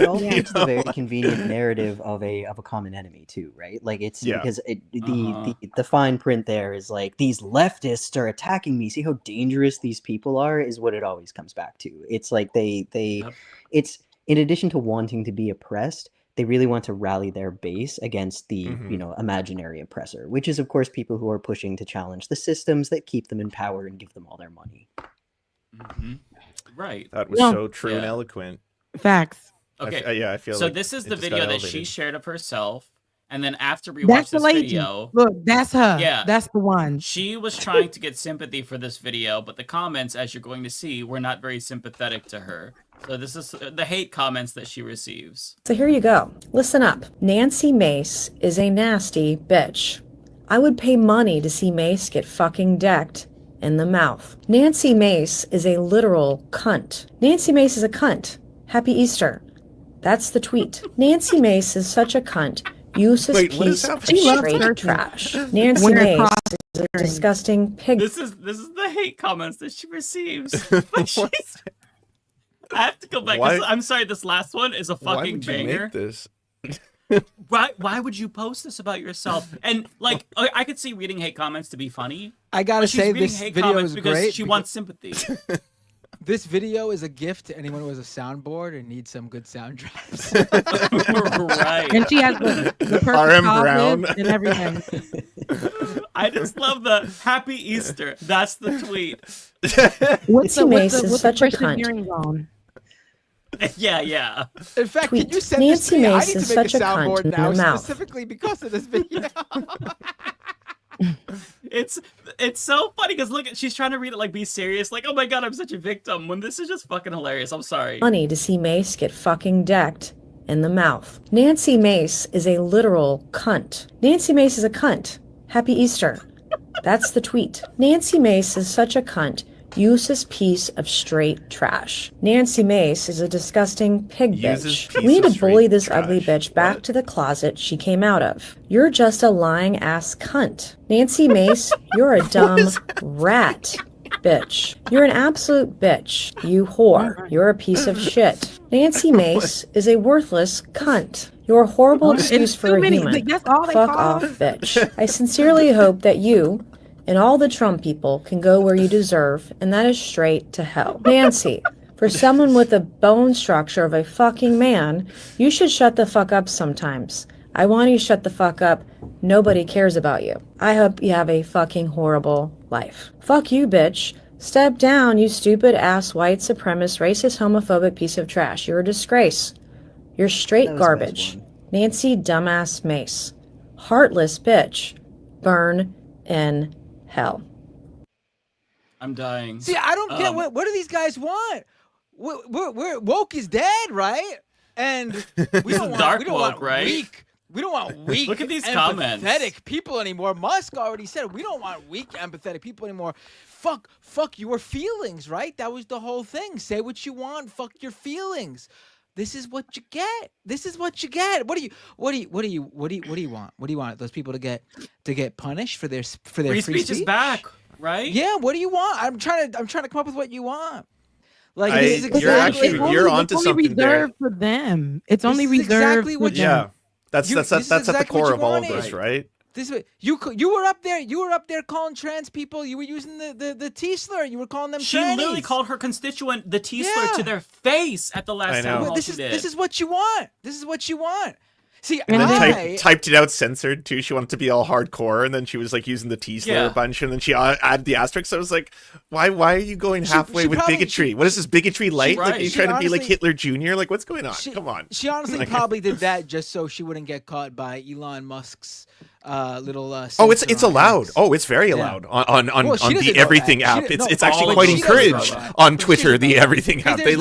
all makes the very convenient narrative of a common enemy too, right? Like it's because the fine print there is like, these leftists are attacking me. See how dangerous these people are is what it always comes back to. It's like it's in addition to wanting to be oppressed, they really want to rally their base against the imaginary oppressor, which is of course people who are pushing to challenge the systems that keep them in power and give them all their money. Right. That was so true and eloquent. Facts. Okay. I feel so. like This is the it just video got that she elevated. shared of herself, and then after we That's watched the this lady. video, Look, that's her. Yeah, that's the one. She was trying to get sympathy for this video, but the comments, as you're going to see, were not very sympathetic to her. So this is the hate comments that she receives. So here you go. Listen up. Nancy Mace is a nasty bitch. I would pay money to see Mace get fucking decked in the mouth. Nancy Mace is a literal cunt. Nancy Mace is a cunt. Happy Easter. That's the tweet. Nancy Mace is such a cunt. Useless piece of straight trash. Nancy Mace is a disgusting pig. This is the hate comments that she receives. I have to go back. 'Cause I'm sorry, this last one is a fucking banger. This? Why would you post this about yourself? And like, I could see reading hate comments to be funny. I gotta but she's say, reading this hate video comments is because great she wants sympathy. This video is a gift to anyone who has a soundboard and needs some good sound drops. Right. And she has the perfect RM olive Brown. and everything. I just love the Happy Easter. That's the tweet. Nancy Mace is such a cunt. Zone? Yeah. In fact, Tweet. can you send Nancy this to me? I Mace need is to make such a a cunt soundboard in now the mouth. specifically because of this video. It's so funny because look, she's trying to read it like be serious, like, oh my god, I'm such a victim, when this is just fucking hilarious. I'm sorry. Money to see Mace get fucking decked in the mouth. Nancy Mace is a literal cunt. Nancy Mace is a cunt. Happy Easter. That's the tweet. Nancy Mace is such a cunt. Useless piece of straight trash. Nancy Mace is a disgusting pig bitch. We need to bully this ugly bitch back to the closet she came out of. You're just a lying ass cunt. Nancy Mace, you're a dumb rat. Bitch. You're an absolute bitch. You whore. You're a piece of shit. Nancy Mace is a worthless cunt. You're a horrible excuse for a human. Like, that's all they Fuck call off, them. bitch. I sincerely hope that you and all the Trump people can go where you deserve, and that is straight to hell. Nancy, for someone with the bone structure of a fucking man, you should shut the fuck up sometimes. I want you to shut the fuck up. Nobody cares about you. I hope you have a fucking horrible life. Fuck you, bitch. Step down, you stupid ass white supremacist, racist, homophobic piece of trash. You're a disgrace. You're straight garbage. Nancy dumbass Mace. Heartless bitch. Burn in hell. I'm dying. See, I don't get what do these guys want? We're woke is dead, right? And we don't want right? weak. We don't want weak. Look at these empathetic comments. people anymore. Musk already said we don't want weak, empathetic people anymore. Fuck your feelings, right? That was the whole thing. Say what you want. Fuck your feelings. This is what you get. This is what you get. What do you want? What do you want those people to get punished for their free Free speech is back. right? Yeah, what do you want? I'm trying to come up with what you want. Like you're onto something there. Reserved for them. It's only This is reserved exactly for what them. Yeah, that's this is at the exactly what core you of all of wanted. this, right? This you were up there. You were up there calling trans people. You were using the T slur. You were calling them. She trannies. literally called her constituent the T slur to their face at the last town hall. This is what you want. This is what you want. See, And then typed it out censored too. She wanted to be all hardcore, and then she was like using the T slur a bunch, and then she added the asterisk. I was like, why are you going halfway with bigotry? What is this, bigotry light? Like, are you trying to be like Hitler Jr.? Like, what's going on? Come on. She honestly probably did that just so she wouldn't get caught by Elon Musk's little. Oh, it's allowed. Oh, it's very allowed on the Everything app. It's actually quite encouraged on Twitter. The Everything app. They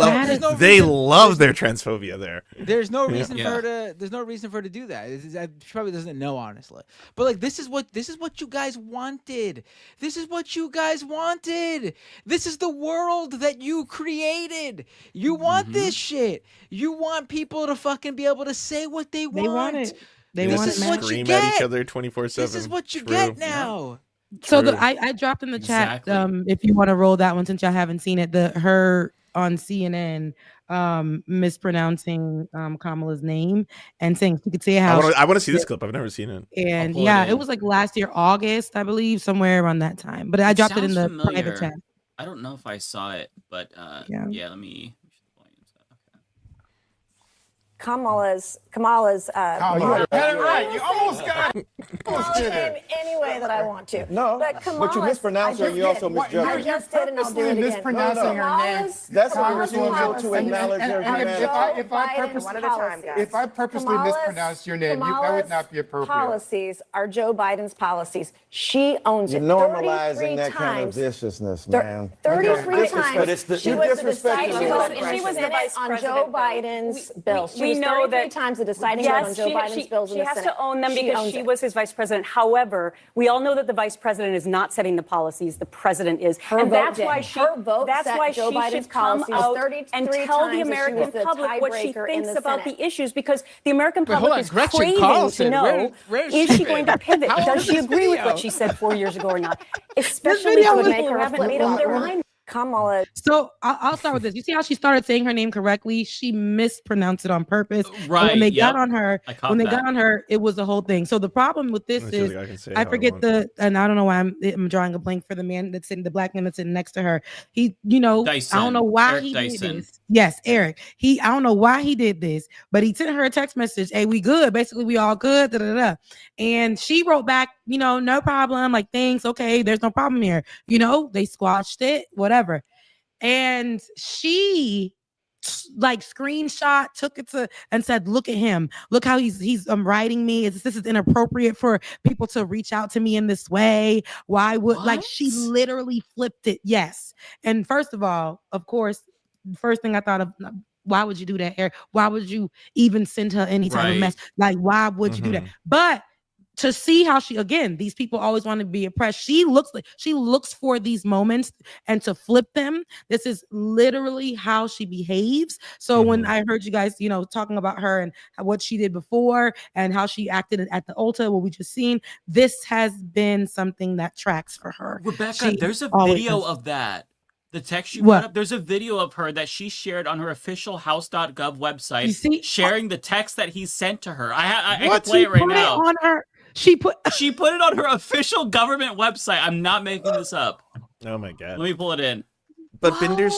love their transphobia there. There's no reason for her to. There's no reason for her to do that. She probably doesn't know, honestly. But like, this is what you guys wanted. This is what you guys wanted. This is the world that you created. You want this shit. You want people to fucking be able to say what they want. They want it. They want it. What scream you get. At each other 24/7. This is what you get now. So I dropped in the chat if you want to roll that one since y'all haven't seen it. Her on CNN mispronouncing Kamala's name and saying she could say how I want to see this clip. I've never seen it. And it was like last year August, I believe, somewhere around that time. But I dropped it in the private chat. I don't know if I saw it, but let me. Kamala's you almost got it. any way that I want to. No, but you mispronounced her and you also misjudged her. I just did, and I'll do it again. Mispronouncing her name. That's a refusal to acknowledge her humanity. If I purposely mispronounce your name, that would not be appropriate. Policies are Joe Biden's policies. She owns it. You're normalizing that kind of viciousness, man. 33 times. She was the deciding vote. She was the vice president on Joe Biden's bill. We know that times the deciding vote on Joe Biden's bills in the Senate. She has to own them because she was his vice president. However, we all know that the vice president is not setting the policies. The president is. And that's why she should come out and tell the American public what she thinks about the issues, because the American public is craving to know, is she going to pivot? Does she agree with what she said 4 years ago or not? Especially for people who haven't made up their mind. Kamala. So I'll start with this. You see how she started saying her name correctly? She mispronounced it on purpose. Right. When they got on her, it was the whole thing. So the problem with this is, I forget and I don't know why I'm drawing a blank for the man that's sitting, the black man that's sitting next to her. He, Dyson. I don't know why Eric he Dyson. did this. Yes, Eric. I don't know why he did this, but he sent her a text message. Hey, we good. Basically, we all good. Da, da, da. And she wrote back, no problem. Like, thanks. Okay, there's no problem here. They squashed it, whatever. And she screenshot, took it and said, look at him. Look how he's writing me. This is inappropriate for people to reach out to me in this way. Why would she literally flipped it? Yes. And first of all, of course, the first thing I thought of, why would you do that, Eric? Why would you even send her any type of mess? Like, why would you do that? But to see how these people always want to be oppressed. She looks for these moments and to flip them. This is literally how she behaves. So when I heard you guys, talking about her and what she did before and how she acted at the altar, what we just seen, this has been something that tracks for her. Rebecca, there's a video of that. The text you put up, there's a video of her that she shared on her official house.gov website, sharing the text that he sent to her. I can play it right now. She put it on her official government website. I'm not making this up. Oh my god. Let me pull it in. But Binder's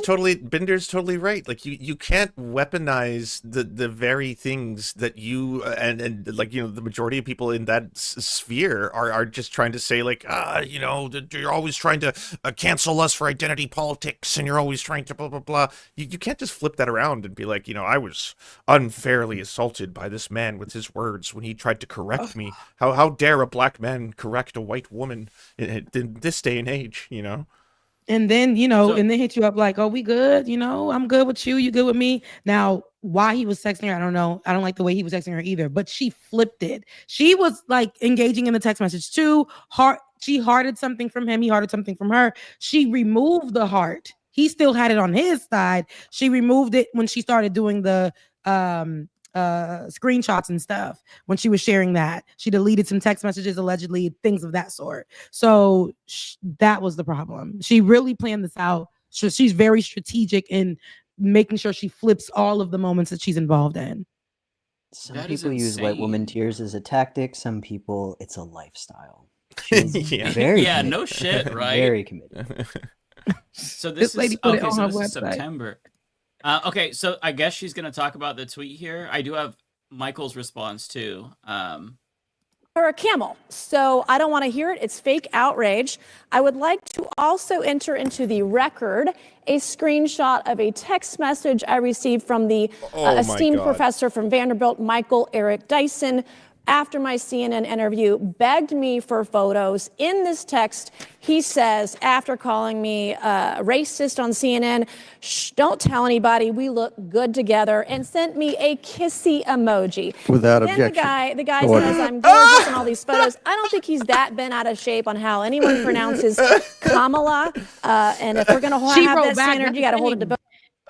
totally right. Like you can't weaponize the very things that you and the majority of people in that sphere are just trying to say, like, you're always trying to cancel us for identity politics, and you're always trying to blah blah blah. You can't just flip that around and be like, I was unfairly assaulted by this man with his words when he tried to correct me. How dare a black man correct a white woman in this day and age? And then, and then hit you up like, oh, we good? I'm good with you. You good with me? Now, why he was texting her, I don't know. I don't like the way he was texting her either, but she flipped it. She was like engaging in the text message too. She hearted something from him. He hearted something from her. She removed the heart. He still had it on his side. She removed it when she started doing the screenshots and stuff when she was sharing that. She deleted some text messages, allegedly, things of that sort. So that was the problem. She really planned this out. So she's very strategic in making sure she flips all of the moments that she's involved in. Some people use white woman tears as a tactic. Some people, it's a lifestyle. Very yeah, committed. no shit, right? Very committed. So this lady is put it okay. on So her this is website. September. Okay, so I guess she's gonna talk about the tweet here. I do have Michael's response too. Or a camel. So I don't want to hear it. It's fake outrage. I would like to also enter into the record a screenshot of a text message I received from the esteemed professor from Vanderbilt, Michael Eric Dyson, after my CNN interview, begged me for photos. In this text, he says, after calling me racist on CNN, shh, don't tell anybody, we look good together, and sent me a kissy emoji. Without then objection. the guy says I'm gorgeous in all these photos. I don't think he's that bent out of shape on how anyone pronounces Kamala. And if we're going to have that standard, you got to hold it to both.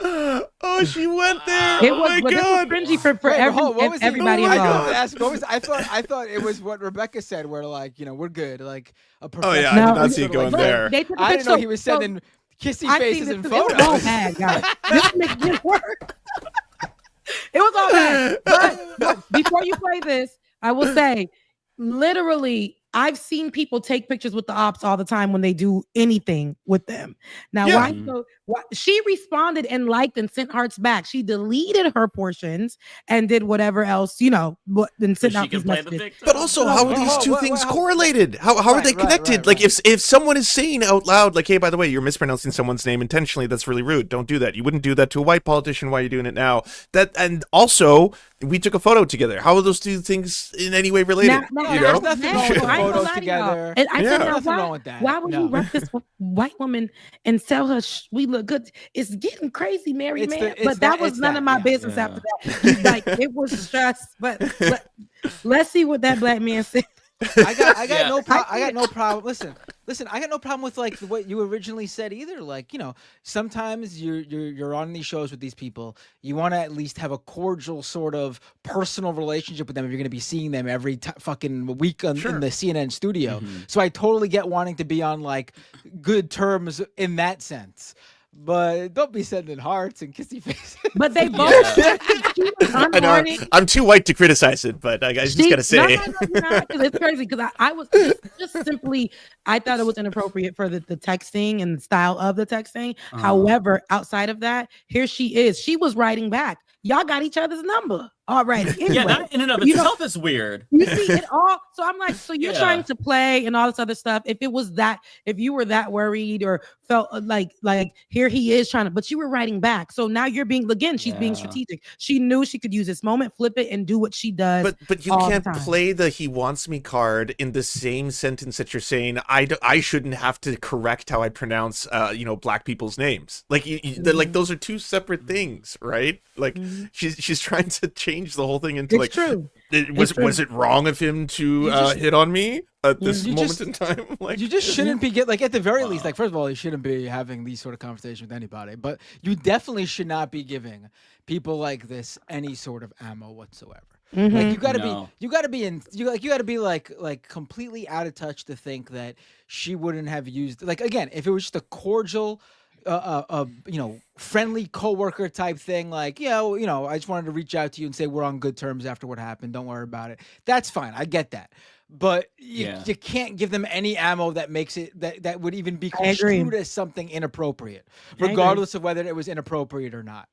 Oh, she went there. It oh was, my but God. This was cringy for everybody involved. I thought it was what Rebecca said, where like, you know, we're good. Like a Oh yeah, I did not see it going there. I didn't know he was sending kissy faces and photos. It was all bad, guys. This makes it work. It was all bad. But before you play this, I will say, literally, I've seen people take pictures with the ops all the time when they do anything with them. Now, why she responded and liked and sent hearts back. She deleted her portions and did whatever else, you know, and sent out these messages. But also, how are these two things correlated? How are they connected? Like, if someone is saying out loud, like, hey, by the way, you're mispronouncing someone's name intentionally, that's really rude. Don't do that. You wouldn't do that to a white politician. Why are you doing it now? And also, we took a photo together. How are those two things in any way related? There's nothing wrong with photos together. And I said, now, nothing wrong with that. Why would you rep this white woman and tell her we look good? It's getting crazy, Mary man. But that was none of my business after that. Like it was just. But let's see what that black man said. I got no problem. Listen, I got no problem with like what you originally said either. Like, you know, sometimes you're on these shows with these people. You want to at least have a cordial sort of personal relationship with them if you're going to be seeing them every fucking week in the CNN studio. So I totally get wanting to be on like good terms in that sense. But don't be sending hearts and kissy faces. But they both. I know, I'm too white to criticize it, but I just gotta say, it's crazy because I was just simply. I thought it was inappropriate for the texting and the style of the texting. However, outside of that, here she is. She was writing back. Y'all got each other's number already. Anyway, yeah, that in and of itself is weird. You see it all. So I'm like, so you're trying to play and all this other stuff. If you were that worried or felt like here he is trying to, but you were writing back. So now you're being, again, she's being strategic. She knew she could use this moment, flip it, and do what she does. But you can't play the "he wants me" card in the same sentence that you're saying I shouldn't have to correct how I pronounce black people's names. Like like those are two separate things, right? Like she's trying to change the whole thing into true. Was it wrong of him to hit on me at this moment in time? Like you just shouldn't be at the very least, like, first of all, you shouldn't be having these sort of conversations with anybody, but you definitely should not be giving people like this any sort of ammo whatsoever. Like you gotta be like completely out of touch to think that she wouldn't have used, like, again, if it was just a cordial friendly coworker type thing, like, I just wanted to reach out to you and say we're on good terms after what happened. Don't worry about it. That's fine. I get that. But you can't give them any ammo that makes it that would even be construed as something inappropriate, regardless of whether it was inappropriate or not.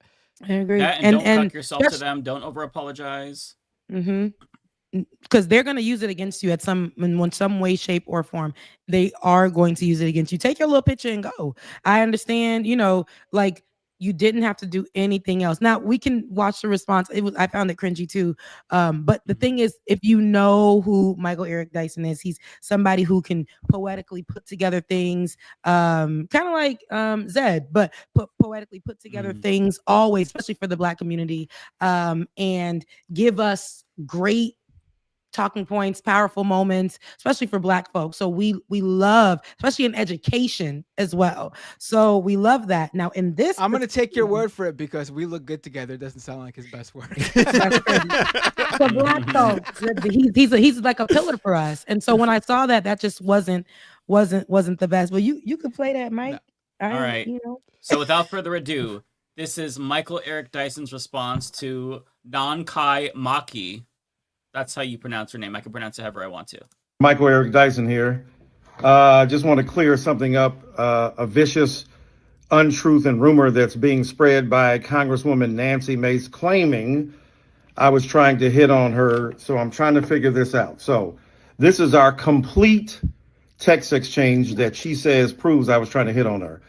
I agree. And don't tuck yourself to them. Don't over apologize. Because they're going to use it against you in some way, shape, or form. They are going to use it against you. Take your little picture and go. I understand, like you didn't have to do anything else. Now we can watch the response. I found it cringy too. But the thing is, if you know who Michael Eric Dyson is, he's somebody who can poetically put together things, kind of like Zed, but poetically put together things always, especially for the Black community, and give us great talking points, powerful moments, especially for Black folks. So we love, especially in education as well. So we love that. Now in this, I'm gonna take your word for it because we look good together. It doesn't sound like his best work. for Black folks, he's like a pillar for us. And so when I saw that, that just wasn't the best. But you could play that, Mike. All right. So without further ado, this is Michael Eric Dyson's response to Nankai Maki. That's how you pronounce her name. I can pronounce it however I want to. Michael Eric Dyson here. Just want to clear something up. A vicious untruth and rumor that's being spread by Congresswoman Nancy Mace claiming I was trying to hit on her. So I'm trying to figure this out. So this is our complete text exchange that she says proves I was trying to hit on her.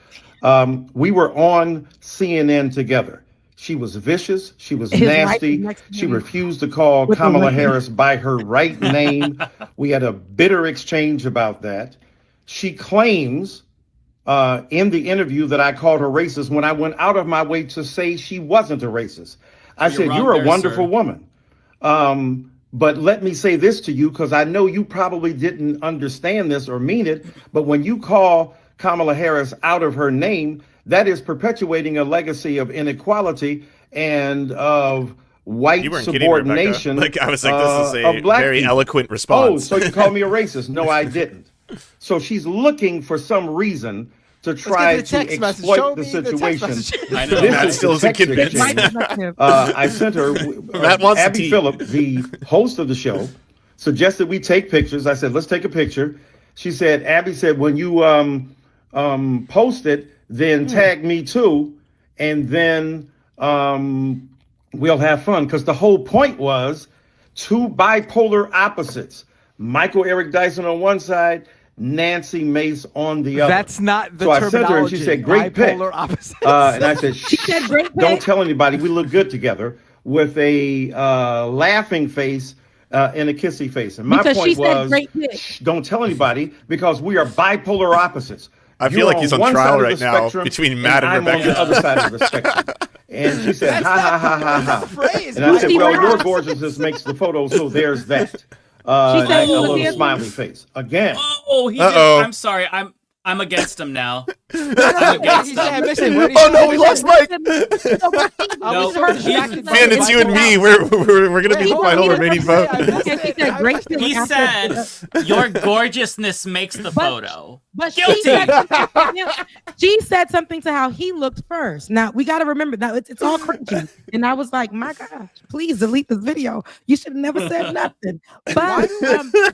We were on CNN together. She was vicious. She was nasty. She refused to call Kamala Harris by her right name. We had a bitter exchange about that. She claims in the interview that I called her racist when I went out of my way to say she wasn't a racist. I said, you're a wonderful woman. But let me say this to you, because I know you probably didn't understand this or mean it. But when you call Kamala Harris out of her name, that is perpetuating a legacy of inequality and of white subordination. Like I was like, this is a very people. Eloquent response. Oh, so you call me a racist? No, I didn't. So she's looking for some reason to try to exploit the situation. I know that still isn't convincing. I sent her. Abby Phillip, the host of the show, suggested we take pictures. I said, let's take a picture. She said, Abby said, when you post it, then tag me too, and then we'll have fun. Because the whole point was two bipolar opposites. Michael Eric Dyson on one side, Nancy Mace on the other. That's not the so terminology. I sent her and she said, great pick. And I said, don't tell anybody. We look good together, with a laughing face and a kissy face. And my point was, don't tell anybody, because we are bipolar opposites. I feel like he's on trial right now between Matt and Rebecca. I'm on the other side of the spectrum. And she said, ha, ha, ha, ha, ha. And I said, well, your gorgeousness makes the photo, so there's that. A little smiley face. Again. Oh, he did. I'm sorry. I'm against him now. I'm against him. Oh no, we lost Mike. No, man, it's you and me. We're gonna be the final remaining vote. He said, "Your gorgeousness makes the photo." But guilty. She said something to how he looked first. Now we got to remember that it's all cringy. And I was like, my gosh, please delete this video. You should have never said nothing. But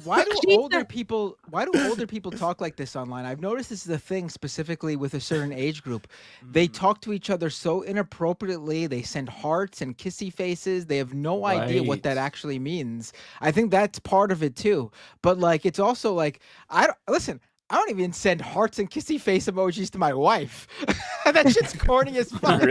why do older people talk like this online? I've noticed this is a thing specifically with a certain age group. They talk to each other so inappropriately. They send hearts and kissy faces. They have no idea what that actually means. I think that's part of it too. But like, it's also like, I don't even send hearts and kissy face emojis to my wife. That shit's corny as fuck.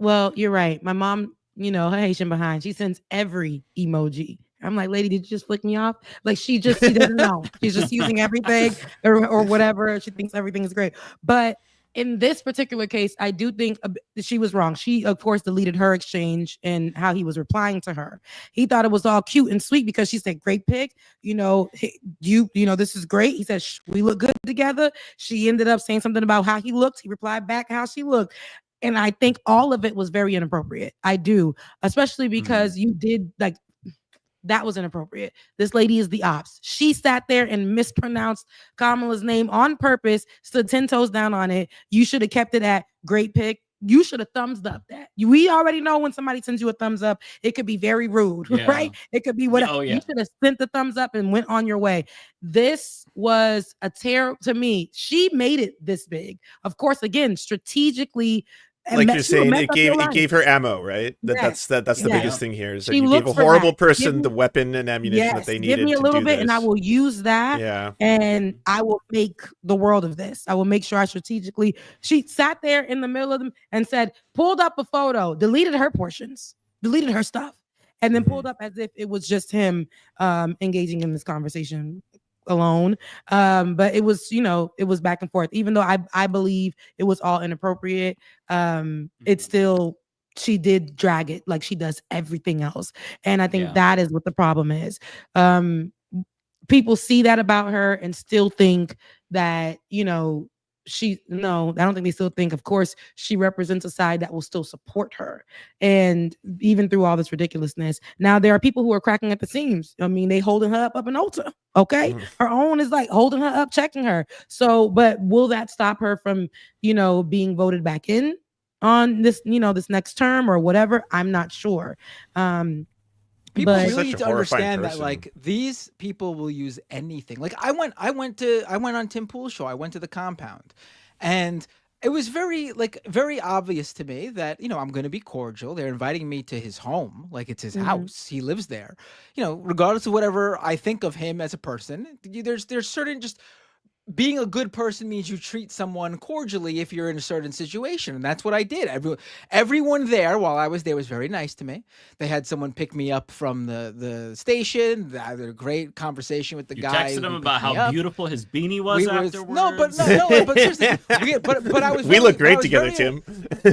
Well, you're right. My mom, her Haitian behind, she sends every emoji. I'm like, lady, did you just flick me off? Like she doesn't know. She's just using everything or whatever. She thinks everything is great. But in this particular case, I do think she was wrong. She, of course, deleted her exchange and how he was replying to her. He thought it was all cute and sweet because she said, great pic. This is great. He said, we look good together. She ended up saying something about how he looked. He replied back how she looked. And I think all of it was very inappropriate. I do, especially because you did like, that was inappropriate. This lady is the ops. She sat there and mispronounced Kamala's name on purpose, stood 10 toes down on it. You should have kept it at great pic. You should have thumbs up that. We already know when somebody sends you a thumbs up, it could be very rude, right? It could be whatever. You should have sent the thumbs up and went on your way. This was a terror to me. She made it this big. Of course, again, strategically. Like you're saying, it gave her ammo, right? That's the biggest thing here is that you gave a horrible person the weapon and ammunition that they needed. Give me a little bit, and I will use that. Yeah, and I will make the world of this. I will make sure I strategically. She sat there in the middle of them and said, pulled up a photo, deleted her portions, deleted her stuff, and then pulled up as if it was just him engaging in this conversation alone. But it was, it was back and forth. Even though I believe it was all inappropriate, it still she did drag it like she does everything else. And I think Yeah. that is what the problem is. People see that about her and still think that, I don't think they still think, of course, she represents a side that will still support her. And even through all this ridiculousness, now there are people who are cracking at the seams. I mean, they holding her up in Ulta. Okay. Her own is like holding her up, checking her. So, but will that stop her from, being voted back in on this, this next term or whatever? I'm not sure. People But- really need to understand that person. like these people will use anything. Like I went on Tim Pool's show. I went to the compound, and it was very obvious to me that I'm going to be cordial. They're inviting me to his home, like it's his house. He lives there. Regardless of whatever I think of him as a person, there's certain just. Being a good person means you treat someone cordially if you're in a certain situation. And that's what I did. Everyone there while I was there was very nice to me. They had someone pick me up from the station. They had a great conversation with the You guy. texted him about how beautiful his beanie was afterwards. But seriously, but I was. We look great I was together, very- Tim.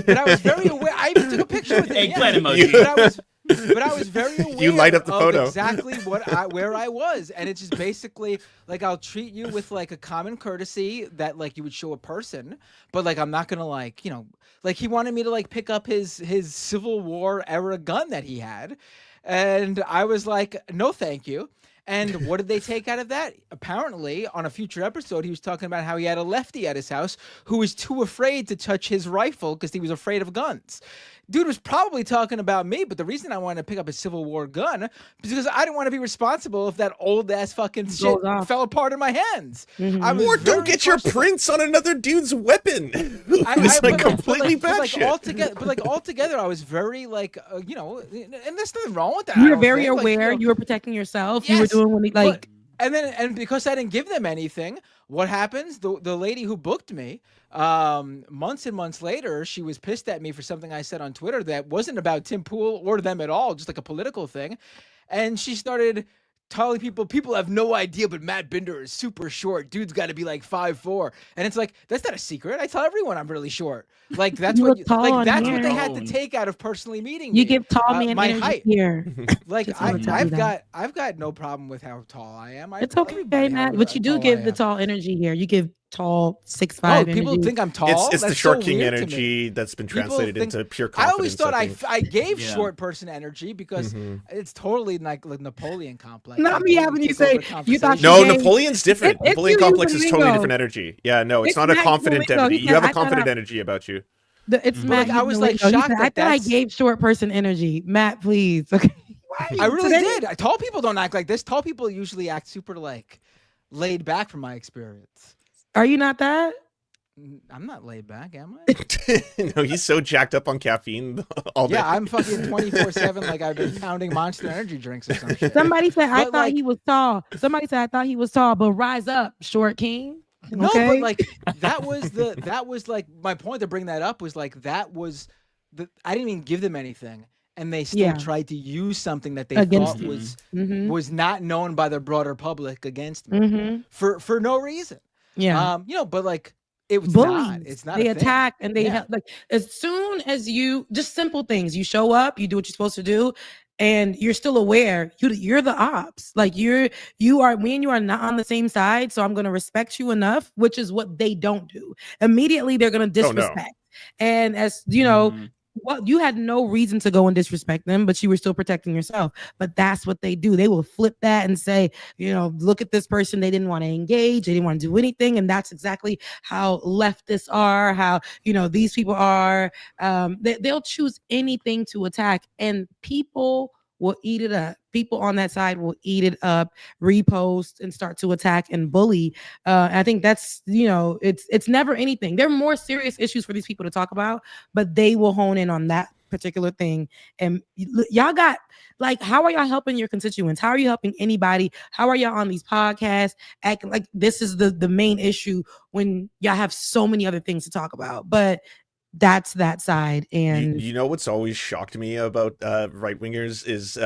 But I was very aware. I even took a picture with him. Eggplant emoji. But I was very aware You light up the of photo. exactly where I was, and it's just basically like I'll treat you with like a common courtesy that like you would show a person, but like I'm not gonna like he wanted me to like pick up his Civil War era gun that he had, and I was like, no, thank you. And what did they take out of that? Apparently, on a future episode, he was talking about how he had a lefty at his house who was too afraid to touch his rifle because he was afraid of guns. Dude was probably talking about me, but the reason I wanted to pick up a Civil War gun is because I didn't want to be responsible if that old ass fucking shit fell apart in my hands. Or don't get your prints on another dude's weapon. It's like completely bad shit. Altogether, I was very like, and there's nothing wrong with that. You were very aware. You were protecting yourself. You were doing what and because I didn't give them anything, what happens? The lady who booked me, months and months later, she was pissed at me for something I said on Twitter that wasn't about Tim Pool or them at all, just like a political thing. And she started telling people have no idea, but Matt Binder is super short. Dude's got to be like 5'4". And it's like, that's not a secret. I tell everyone I'm really short. Like that's what they had to take out of personally meeting me. You give tall man my energy height here. Like Just wanna tell you that. I've got no problem with how tall I am. It's okay, Matt. But you do give the tall energy here. You give tall 6'5". Oh, people energy. think I'm tall. It's the That's short so king weird to energy me. that's been People translated think- into pure I confidence. always thought I gave Yeah. short person energy because it's totally like the Napoleon complex. Not me having you Take say over you thought No, you gave- Napoleon's different. If Napoleon you complex use is the totally lingo. different energy. Yeah, no, it's It's not a Matt confident Lingo. energy. He You said, have a I thought confident I- energy about you. It's Matt. I was Lingo. like He shocked said, I that thought I that's- gave short person energy. Matt, please. Okay. I really did. Tall people don't act like this. Tall people usually act super like laid back from my experience. Are you not that? I'm not laid back, am I? No, he's so jacked up on caffeine all day. Yeah, I'm fucking 24/7 like I've been pounding Monster Energy drinks or some shit. Somebody said I But, thought like- he was tall. Somebody said I thought he was tall, but rise up, short king. No, Okay? but like that was like my point to bring that up was like I didn't even give them anything, and they still Yeah. tried to use something that they Against thought you. was Mhm. was not known by the broader public against me Mhm. for no reason. Yeah. But like it was Bullies. not. It's not. They a thing. attack and they Yeah. help. Like as soon as you just simple things, you show up, you do what you're supposed to do, and you're still aware. You're the ops. Like you are. Me and you are not on the same side, so I'm gonna respect you enough, which is what they don't do. Immediately they're gonna no. disrespect. And as you know. Well, you had no reason to go and disrespect them, but you were still protecting yourself. But that's what they do. They will flip that and say, look at this person. They didn't want to engage. They didn't want to do anything. And that's exactly how leftists are, how, these people are. They'll choose anything to attack, and people will eat it up. People on that side will eat it up, repost, and start to attack and bully. I think that's, it's never anything. There are more serious issues for these people to talk about, but they will hone in on that particular thing. And y'all got, like, how are y'all helping your constituents? How are you helping anybody? How are y'all on these podcasts acting like this is the main issue when y'all have so many other things to talk about? But that's that side. And you know what's always shocked me about right wingers is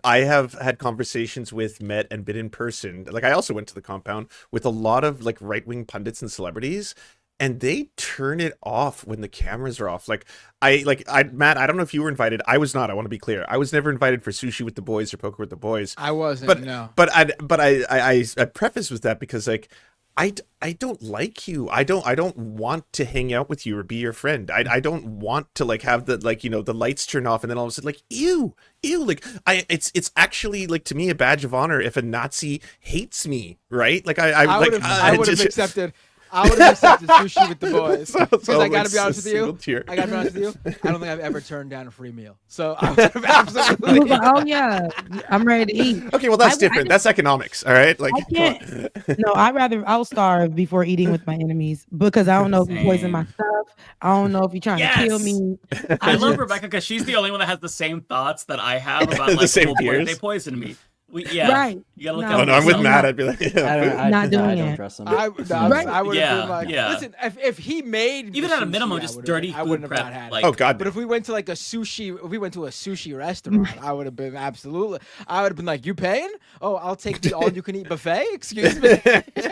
I have had conversations met and been in person. Like I also went to the compound with a lot of like right wing pundits and celebrities, and they turn it off when the cameras are off. Like Matt, I don't know if you were invited. I was not. I want to be clear. I was never invited for sushi with the boys or poker with the boys. I wasn't. But no. But I preface with that because like I don't like you. I don't want to hang out with you or be your friend. I don't want to like have the like, you know, the lights turn off and then all of a sudden like ew like it's actually like to me a badge of honor if a Nazi hates me, right? Like I would have accepted. I would have accepted sushi with the boys. Because I gotta be honest with you. I gotta be honest with you. I don't think I've ever turned down a free meal. So I would have absolutely. Oh yeah, I'm ready to eat. Okay, well that's different. That's economics, all right? Like I can't. No, I'll starve before eating with my enemies because I don't know if you poison my stuff. I don't know if you're trying to kill me. I love Rebecca because she's the only one that has the same thoughts that I have about like the same well, fears. they poisoned me. Right. You gotta look No, I'm with Matt. I'd be like, yeah, not doing I it. don't trust him. I would have been like, listen, if he made even the at a sushi, minimum, just dirty I food wouldn't prep. have had it. Like, oh god. But if we went to like a sushi restaurant, I would have been absolutely. I would have been like, you paying? Oh, I'll take the all-you-can-eat buffet. Excuse me.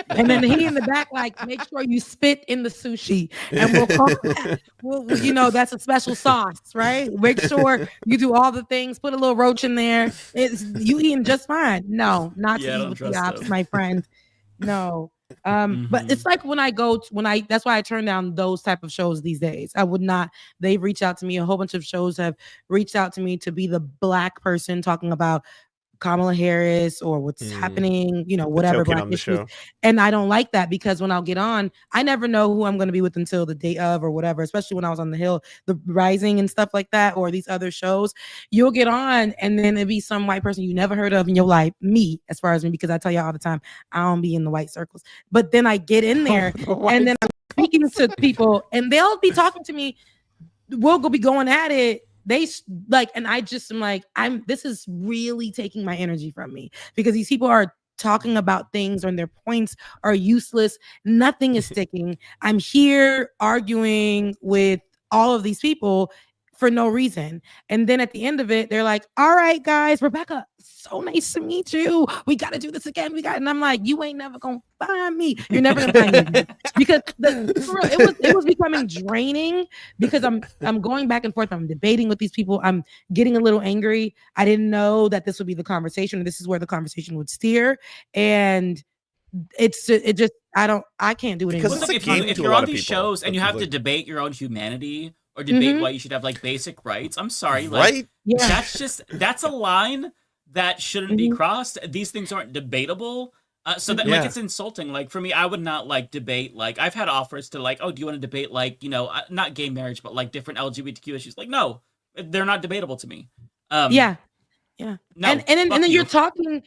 And then he in the back, like, make sure you spit in the sushi, and we'll call that. Well, you know, that's a special sauce, right? Make sure you do all the things. Put a little roach in there. You eating just fine. No, not to eat with the ops, my friend. No. But it's like when that's why I turn down those type of shows these days. I would not. They've reached out to me. A whole bunch of shows have reached out to me to be the black person talking about Kamala Harris or what's happening, you know, whatever black issues. And I don't like that because when I'll get on, I never know who I'm going to be with until the day of or whatever, especially when I was on the Hill, the Rising and stuff like that, or these other shows. You'll get on and then it'll be some white person you never heard of in your life, me, as far as me, because I tell you all the time, I don't be in the white circles. But then I get in there and then I'm speaking to people and they'll be talking to me. We'll be going at it. They like, and I just am like, this is really taking my energy from me because these people are talking about things and their points are useless. Nothing is sticking. I'm here arguing with all of these people for no reason. And then at the end of it, they're like, all right, guys, Rebecca, so nice to meet you. We got to do this again. And I'm like, you ain't never going to find me. You're never going to find me. Because it was becoming draining because I'm going back and forth. I'm debating with these people. I'm getting a little angry. I didn't know that this would be the conversation. This is where the conversation would steer. And I can't do it anymore. Well, if you're on these shows and you have to debate your own humanity or debate why you should have like basic rights, I'm sorry, like right? That's a line that shouldn't be crossed. These things aren't debatable. So that like it's insulting. Like for me, I would not like debate. Like I've had offers to like, oh, do you want to debate like, you know, not gay marriage, but like different LGBTQ issues? Like, no, they're not debatable to me. Yeah. No, and then you're talking.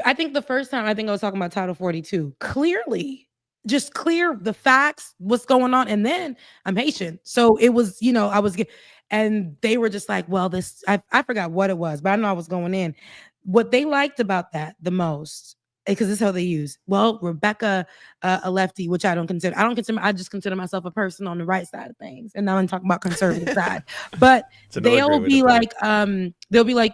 I think the first time I was talking about Title 42. Clearly, just clear the facts, what's going on, and then I'm Haitian, so it was, you know, and they were just like, well, this I forgot what it was, but I know I was going in. What they liked about that the most, because this is how they use. Well, Rebecca, a lefty, which I just consider myself a person on the right side of things, and now I'm talking about conservative side. But they'll be like,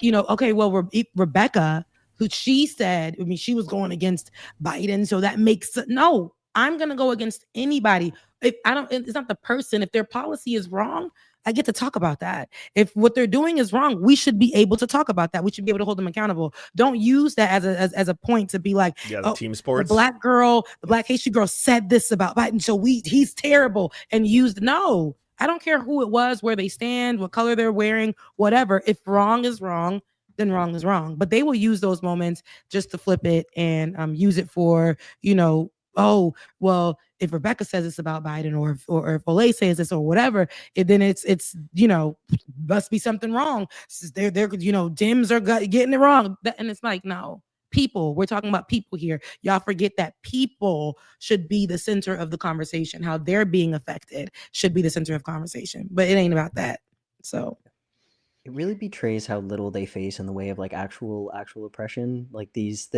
you know, okay, well, Rebecca, who she said, I mean, she was going against Biden, so that makes no. I'm gonna go against anybody. It's not the person. If their policy is wrong, I get to talk about that. If what they're doing is wrong, we should be able to talk about that. We should be able to hold them accountable. Don't use that as a point to be like, the team sports. The black girl, the black Haitian girl said this about Biden, so he's terrible and used. No, I don't care who it was, where they stand, what color they're wearing, whatever. If wrong is wrong, then wrong is wrong. But they will use those moments just to flip it and use it for, you know, oh, well, if Rebecca says this about Biden or if Olay says this or whatever, then it's you know, must be something wrong. They're you know, Dems are getting it wrong. And it's like, no, people, we're talking about people here. Y'all forget that people should be the center of the conversation. How they're being affected should be the center of conversation, but it ain't about that. So it really betrays how little they face in the way of like actual oppression. Like this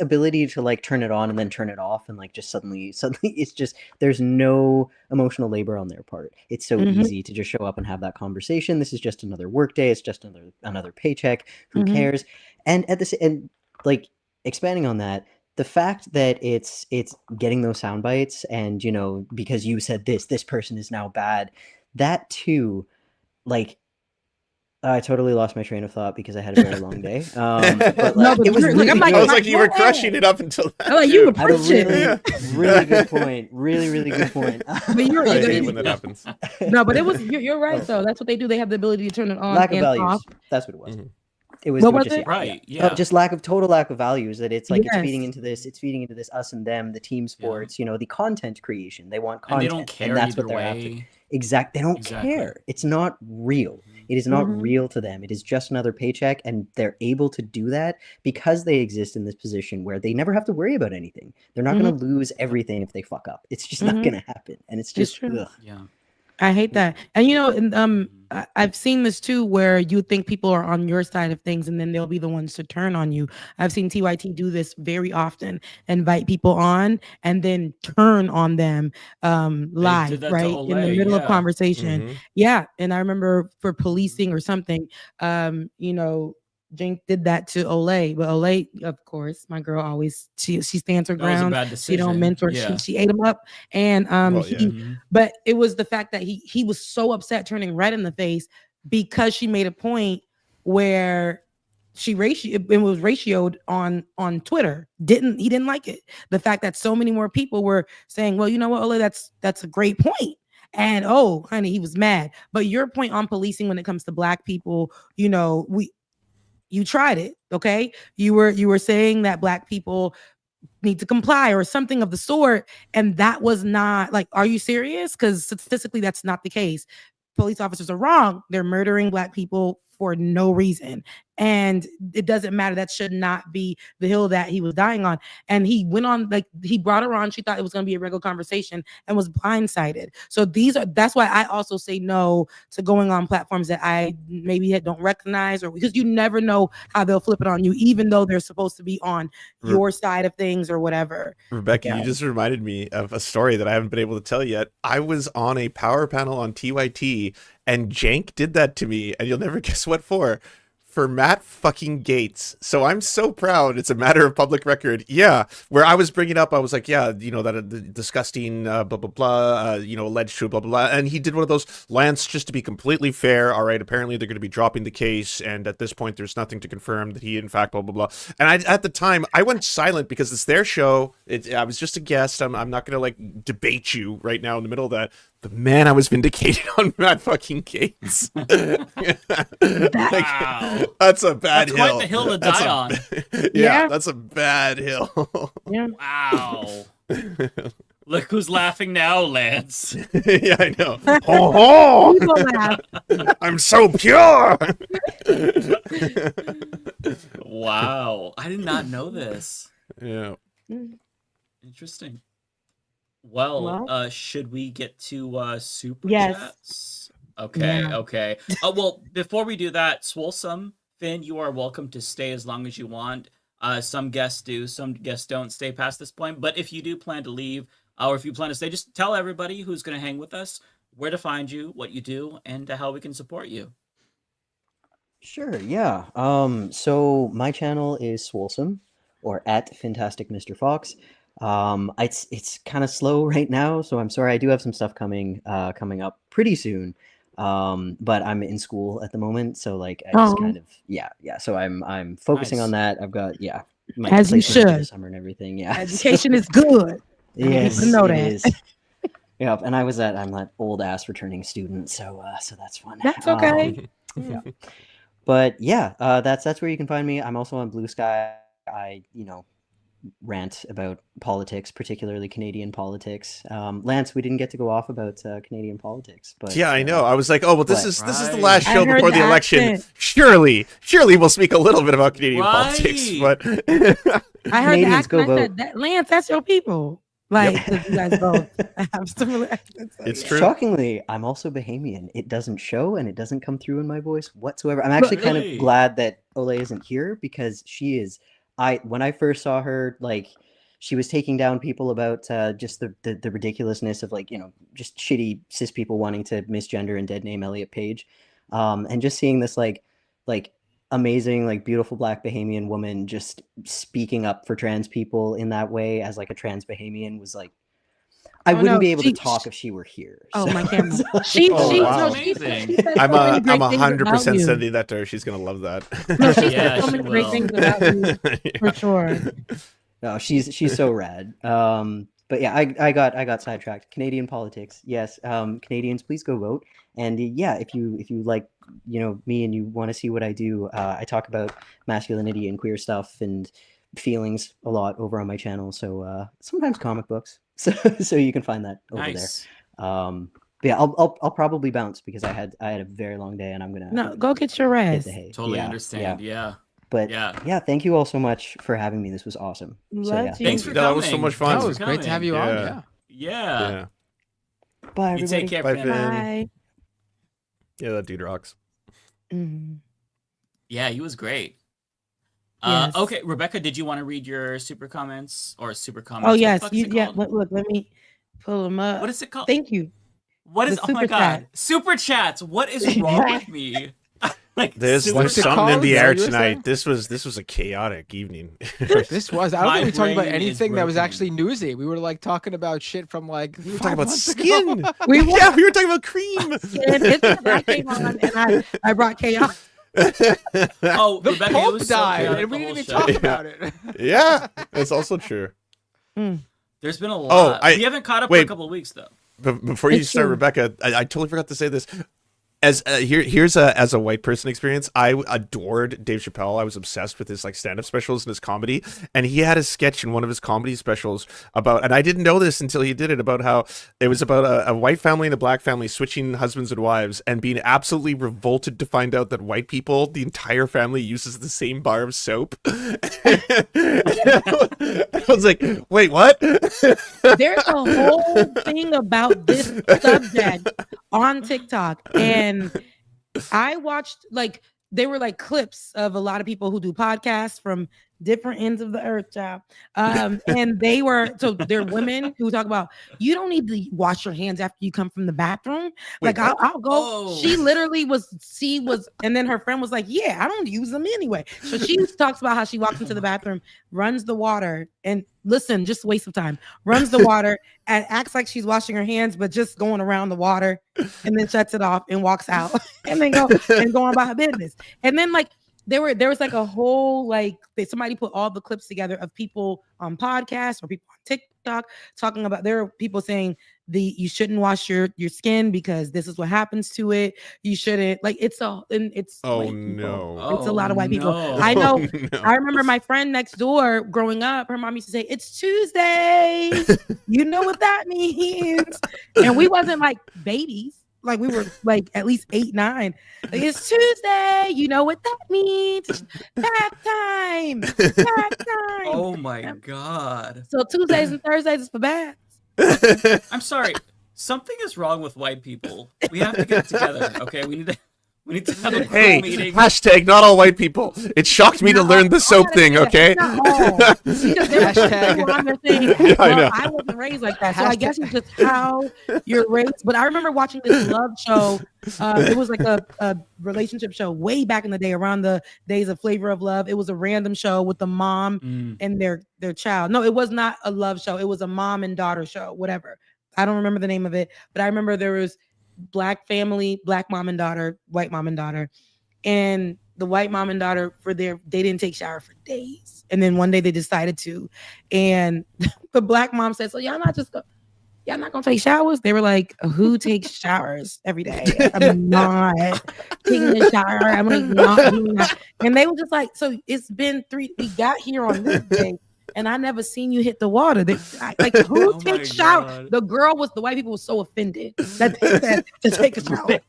ability to like turn it on and then turn it off and like just suddenly it's just there's no emotional labor on their part. It's so easy to just show up and have that conversation. This is just another work day. It's just another paycheck. Who cares? And like expanding on that, the fact that it's getting those sound bites, and because you said this person is now bad, that too, like, I totally lost my train of thought because I had a very long day. But like, it was really I was like, you were crushing it up until that. Oh, you were had a pushing. really good point. Really good point. But you're I hate when that happens. No, but it was you're right though. That's what they do. They have the ability to turn it on Lack of and values. off. That's what it was. Mhm. It was What was just, it? Right, yeah. yeah. Just total lack of values. That it's like it's feeding Yes. into this. It's feeding into this us and them, the team sports. The content creation. They want And content, they don't care that's what either they're after. way. They don't Exactly. care. It's not real. It is not real to them. It is just another paycheck, and they're able to do that because they exist in this position where they never have to worry about anything. They're not going to lose everything if they fuck up. It's just not going to happen, and it's just true. ugh. Yeah. I hate that. And I've seen this too, where you think people are on your side of things, and then they'll be the ones to turn on you. I've seen TYT do this very often, invite people on, and then turn on them live, that to right in the Olay, middle of yeah. conversation. Yeah, and I remember for policing or something, Jink did that to Olay, but Olay, of course, my girl always she stands her That was a ground. bad She don't decision. mentor. Yeah. She ate him up, and Well, he. yeah. But it was the fact that he was so upset, turning red in the face because she made a point where it was ratioed on Twitter. He didn't like it. The fact that so many more people were saying, well, you know what, Ola, that's a great point. And oh, honey, he was mad. But your point on policing when it comes to Black people, you tried it, okay? You were saying that Black people need to comply or something of the sort, and that was not like, are you serious? Because statistically, that's not the case. Police officers are wrong. They're murdering Black people for no reason, and it doesn't matter. That should not be the hill that he was dying on. And he went on, like, he brought her on. She thought it was going to be a regular conversation and was blindsided. So that's why I also say no to going on platforms that I maybe don't recognize, or because you never know how they'll flip it on you, even though they're supposed to be on your side of things or whatever. Rebecca, you just reminded me of a story that I haven't been able to tell yet. I was on a power panel on TYT, and Jank did that to me, and you'll never guess what for Matt fucking Gates. So I'm so proud. It's a matter of public record. Yeah, where I was bringing up, I was like, yeah, that the disgusting blah blah blah, alleged to blah blah blah, and he did one of those, Lance, just to be completely fair, all right, apparently they're going to be dropping the case, and at this point there's nothing to confirm that he in fact blah blah blah. And at the time I went silent because it's their show. I was just a guest. I'm not going to like debate you right now in the middle of that. But man, I was vindicated on Matt fucking Gates. Wow. That's a bad That's hill. quite the hill to die on. Yeah, that's a bad hill. Yeah. Wow. Look who's laughing now, Lance. Yeah, I know. Ho ho! I'm so pure. Wow. I did not know this. Yeah. Interesting. Well, should we get to super Yes. chats? Okay, Yeah. okay. Well, before we do that, Swolesome, Finn, you are welcome to stay as long as you want. Some guests do, some guests don't stay past this point. But if you do plan to leave, or if you plan to stay, just tell everybody who's going to hang with us where to find you, what you do, and how we can support you. Sure, yeah. So my channel is Swolesome, or at Fantastic Mr. Fox. It's kind of slow right now, so I'm sorry. I do have some stuff coming up pretty soon. But I'm in school at the moment, so like I just kind of yeah. So I'm focusing on that. I've got my As you placement for the should. summer and everything. Yeah, Education is good. Yes, know it that. is. Yeah, and I'm that old ass returning student, so that's fun. That's okay. Yeah. But yeah, that's where you can find me. I'm also on Blue Sky. I rant about politics, particularly Canadian politics. Lance, we didn't get to go off about Canadian politics, but yeah, I know. I was like, oh well, this is the last I show heard before the the election. accent. Surely we'll speak a little bit about Canadian politics. But I heard Canadians the go accent. I vote. said, that, Lance, that's your people. Like, 'cause you guys both have similar accents. So, it's yeah. true. Shockingly, I'm also Bahamian. It doesn't show and it doesn't come through in my voice whatsoever. I'm actually kind Really? of glad that Olay isn't here because she is. When I first saw her, like, she was taking down people about just the ridiculousness of just shitty cis people wanting to misgender and dead name Elliot Page, and just seeing this like amazing, like beautiful Black Bahamian woman just speaking up for trans people in that way as like a trans Bahamian was like, I wouldn't be able to talk if she were here. Oh, so- my camera. so- She wow. she said I'm so many great I'm things about 100% you. sending that to her. She's gonna love that. No, she Yeah, said so she many great will. things about you, for sure. No, she's so rad. But yeah, I got sidetracked. Canadian politics, yes. Canadians, please go vote. And yeah, if you like, you know, me and you want to see what I do, I talk about masculinity and queer stuff and feelings a lot over on my channel. So sometimes comic books. So you can find that over Nice. there. But yeah, I'll probably bounce because I had a very long day and I'm gonna No, go get your hit rest. the hay. Totally Yeah, understand. Yeah. But Yeah. yeah, thank you all so much for having me. This was awesome. So Love yeah, you. Thanks for That coming. was so much fun. No, it was great to have you on. Yeah. Yeah. bye You everybody. take care, Bye, Finn. Finn. Bye. Yeah, that dude rocks. Mhm. Yeah, he was great. Yes. Okay, Rebecca, did you want to read your super comments or super comments? Oh What the yes, fuck is it yeah. called? Look, let me pull them up. What is it called? Thank you. What is? The Oh my super god, chat. super chats. What is wrong with me? Like There's super something in called? the Is that air what you were tonight. This was a chaotic evening. This was. I don't My think we talked about brain is anything that was broken. actually newsy. We were like talking about shit from like We were talking about 5 months skin. ago. We were. Yeah, we were talking about cream. And it's because I came on and I brought chaos. Oh, The Rebecca, it Pope was so died, chaotic and we the didn't whole even show. talk about it. Yeah, that's also true. There's been a lot. We haven't caught up for a couple of weeks though. Before you start, Rebecca, I totally forgot to say this. As here's as a white person experience, I adored Dave Chappelle. I was obsessed with his like stand-up specials and his comedy, and he had a sketch in one of his comedy specials about, and I didn't know this until he did it, about how it was about a white family and a black family switching husbands and wives and being absolutely revolted to find out that white people, the entire family, uses the same bar of soap. I was like, wait, what? There's a whole thing about this subject on TikTok, and I watched like they were like clips of a lot of people who do podcasts from different ends of the earth, child. And they're women who talk about you don't need to wash your hands after you come from the bathroom. Wait, like I'll go. Oh. She literally was, and then her friend was like, yeah, I don't use them anyway. So she talks about how she walks into the bathroom, runs the water, and listen, just a waste of time. Runs the water and acts like she's washing her hands, but just going around the water, and then shuts it off and walks out, and then go on about her business. And then like there was like a whole like somebody put all the clips together of people on podcasts or people on TikTok talking about, there are people saying you shouldn't wash your skin because this is what happens to it. You shouldn't, like it's Oh no. It's a lot of white people. no. I know. No. I remember my friend next door growing up, her mom used to say, "It's Tuesday." You know what that means. And we wasn't like babies. Like we were like at least 8, 9. Like, it's Tuesday. You know what that means. Back time. Back time. Oh my god. So Tuesdays and Thursdays is for baths. I'm sorry. Something is wrong with white people. We have to get it together. Okay, we need to have a Hey, meeting. hashtag not all white people. It shocked me to learn the soap thing, okay? Because there were people on their thing. Yeah, I know. I wasn't raised like that. So I guess it's just how you're raised. But I remember watching this love show. It was like a relationship show way back in the day, around the days of Flavor of Love. It was a random show with the mom and their child. No, it was not a love show. It was a mom and daughter show, whatever. I don't remember the name of it, but I remember there was black family, black mom and daughter, white mom and daughter. And the white mom and daughter they didn't take shower for days. And then one day they decided to. And the black mom said, so y'all not gonna take showers? They were like, who takes showers every day? I'm not taking a shower. I'm like, not doing that. And they were just like, so it's been 3, we got here on this day, and I never seen you hit the water. Who takes shower? The white people were so offended that they said to take a shower.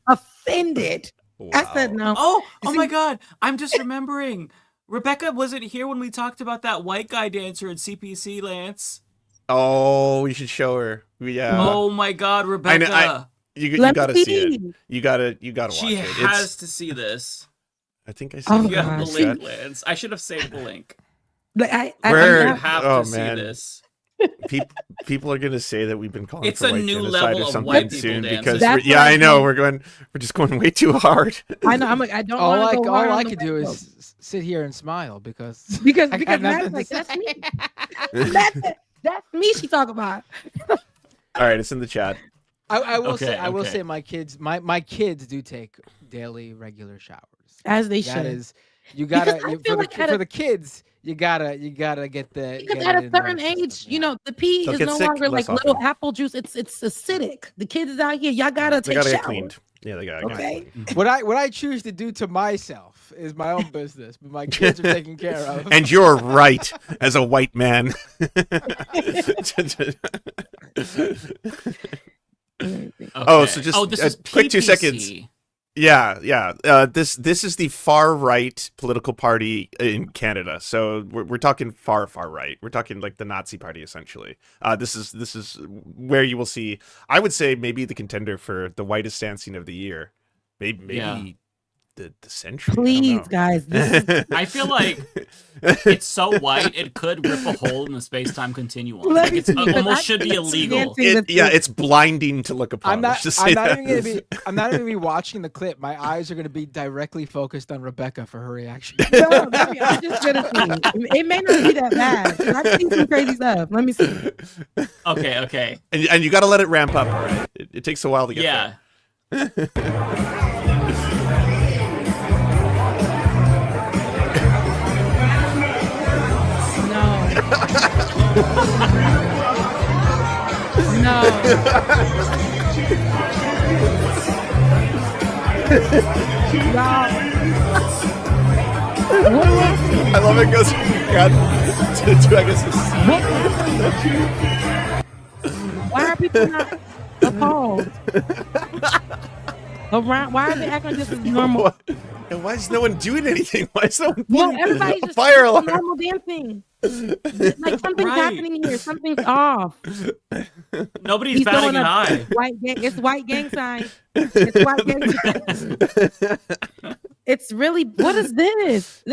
Offended. Wow. I said no. Oh my god. I'm just remembering. Rebecca wasn't here when we talked about that white guy dancer in CPC, Lance. Oh, we should show her. Yeah. Oh my god, Rebecca. You gotta see it. You gotta watch She it. has to see this. I think I Oh, said you have the link, Lance. I should have saved the link. But I you Where? have Oh to see man. this. People are gonna say that we've been calling It's for a white new genocide level or of something white people soon dancing. because That's yeah, what I I know think. we're just going way too hard. I know. I'm like, I don't all want to go hard I on the could white do folks. is sit here and smile because because I got Matt's nothing to like, that's say. me. That's me. She talk about. All right, it's in the chat. I will Okay, say I will okay. say my kids do take daily regular showers. As they That should. is, you Because gotta I feel like for the kids. You gotta get the Because get at it a in their certain system, age, yeah. you know, the pee They'll is get no sick longer less like little often. apple juice. It's acidic. The kids is out here. Y'all gotta They take gotta get showers. cleaned. Yeah, they gotta get Okay. cleaned. What I choose to do to myself is my own business, but my kids are taken care of. And you're right as a white man. Oh, so just this is quick 2 seconds. PPC. Yeah. This is the far right political party in Canada. So we're talking far right. We're talking like the Nazi party essentially. This is where you will see. I would say maybe the contender for the whitest dancing of the year. Maybe Yeah. the century. Please, guys. This is, I feel like it's so white it could rip a hole in the space-time continuum. Let Like me it's see, 'cause almost I should be think illegal. It's blinding to look upon. I'm not. Let's just say that. Even gonna be watching the clip. My eyes are gonna be directly focused on Rebecca for her reaction. no, I'm just gonna see. It may not be that bad. 'Cause I've seen some crazy stuff. Let me see. Okay. And you got to let it ramp up. All right? It takes a while to get there. No. I love it goes from God to I guess a C. Why are people not appalled? Why are they acting just as normal? And why is no one doing anything? Why is no one No, putting everybody's a just fire doing alarm? normal dancing. Like something's happening here. Something's off. Nobody's He's batting throwing an a eye. White gang. It's white gang sign. It's white gang sign. It's really. What is this?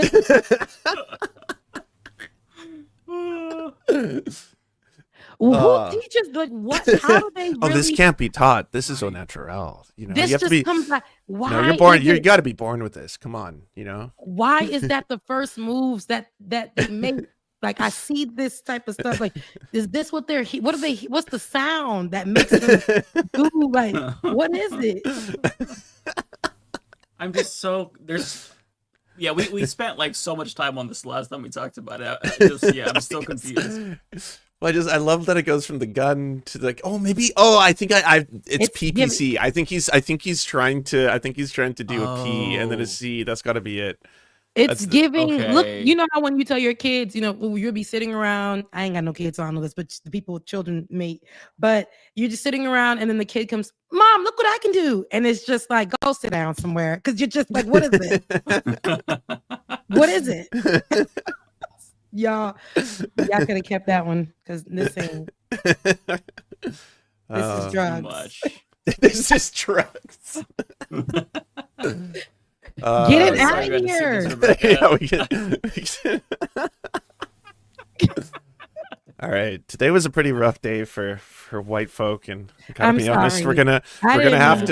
Who teaches like what? How do they? Really, Oh, this can't be taught. This is au naturel. You know, This you have just to be. comes like. Why? No, you're born. is You it- got to be born with this. Come on, you know. Why is that the first moves that they make? Like I see this type of stuff. Like, is this what they're? What are they? What's the sound that makes them do? Like, what is it? I'm just so there's. Yeah, we spent like so much time on this last time we talked about it. I'm still confused. Well, I love that it goes from the gun to like, oh, maybe, I think it's PPC. I think he's trying to do a P and then a C. That's got to be it. It's giving. okay. Look, you know how when you tell your kids, you know, you'll be sitting around. I ain't got no kids, so I don't know this, but the people with children mate. But you're just sitting around, and then the kid comes, "Mom, look what I can do," and it's just like, go sit down somewhere, because you're just like, what is it? What is it? Y'all could have kept that one because this ain't. This is drugs. Much. This is drugs. Get him out of here. Yeah, we can. All right, today was a pretty rough day for white folk, and I gotta be honest, we're gonna have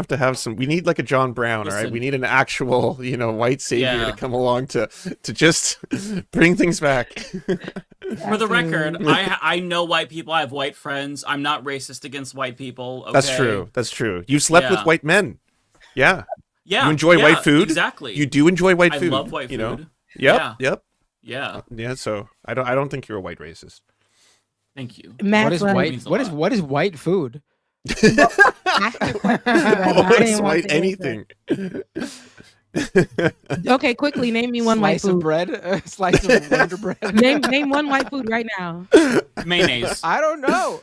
to have some. We need like a John Brown, all right. We need an actual, white savior to come along to just bring things back. For the record, I know white people. I have white friends. I'm not racist against white people. Okay? That's true. That's true. You slept with white men. Yeah. Yeah. You enjoy white food. Exactly. You do enjoy white food. I love white food. Yep. Yeah. Yep. Yeah. Yeah. So I don't think you're a white racist. Thank you. What is white? What is white food? What is white anything? Okay, quickly name me one white Slice food. of bread, a slice of Wonder Bread. Name one white food right now. Mayonnaise. I don't know.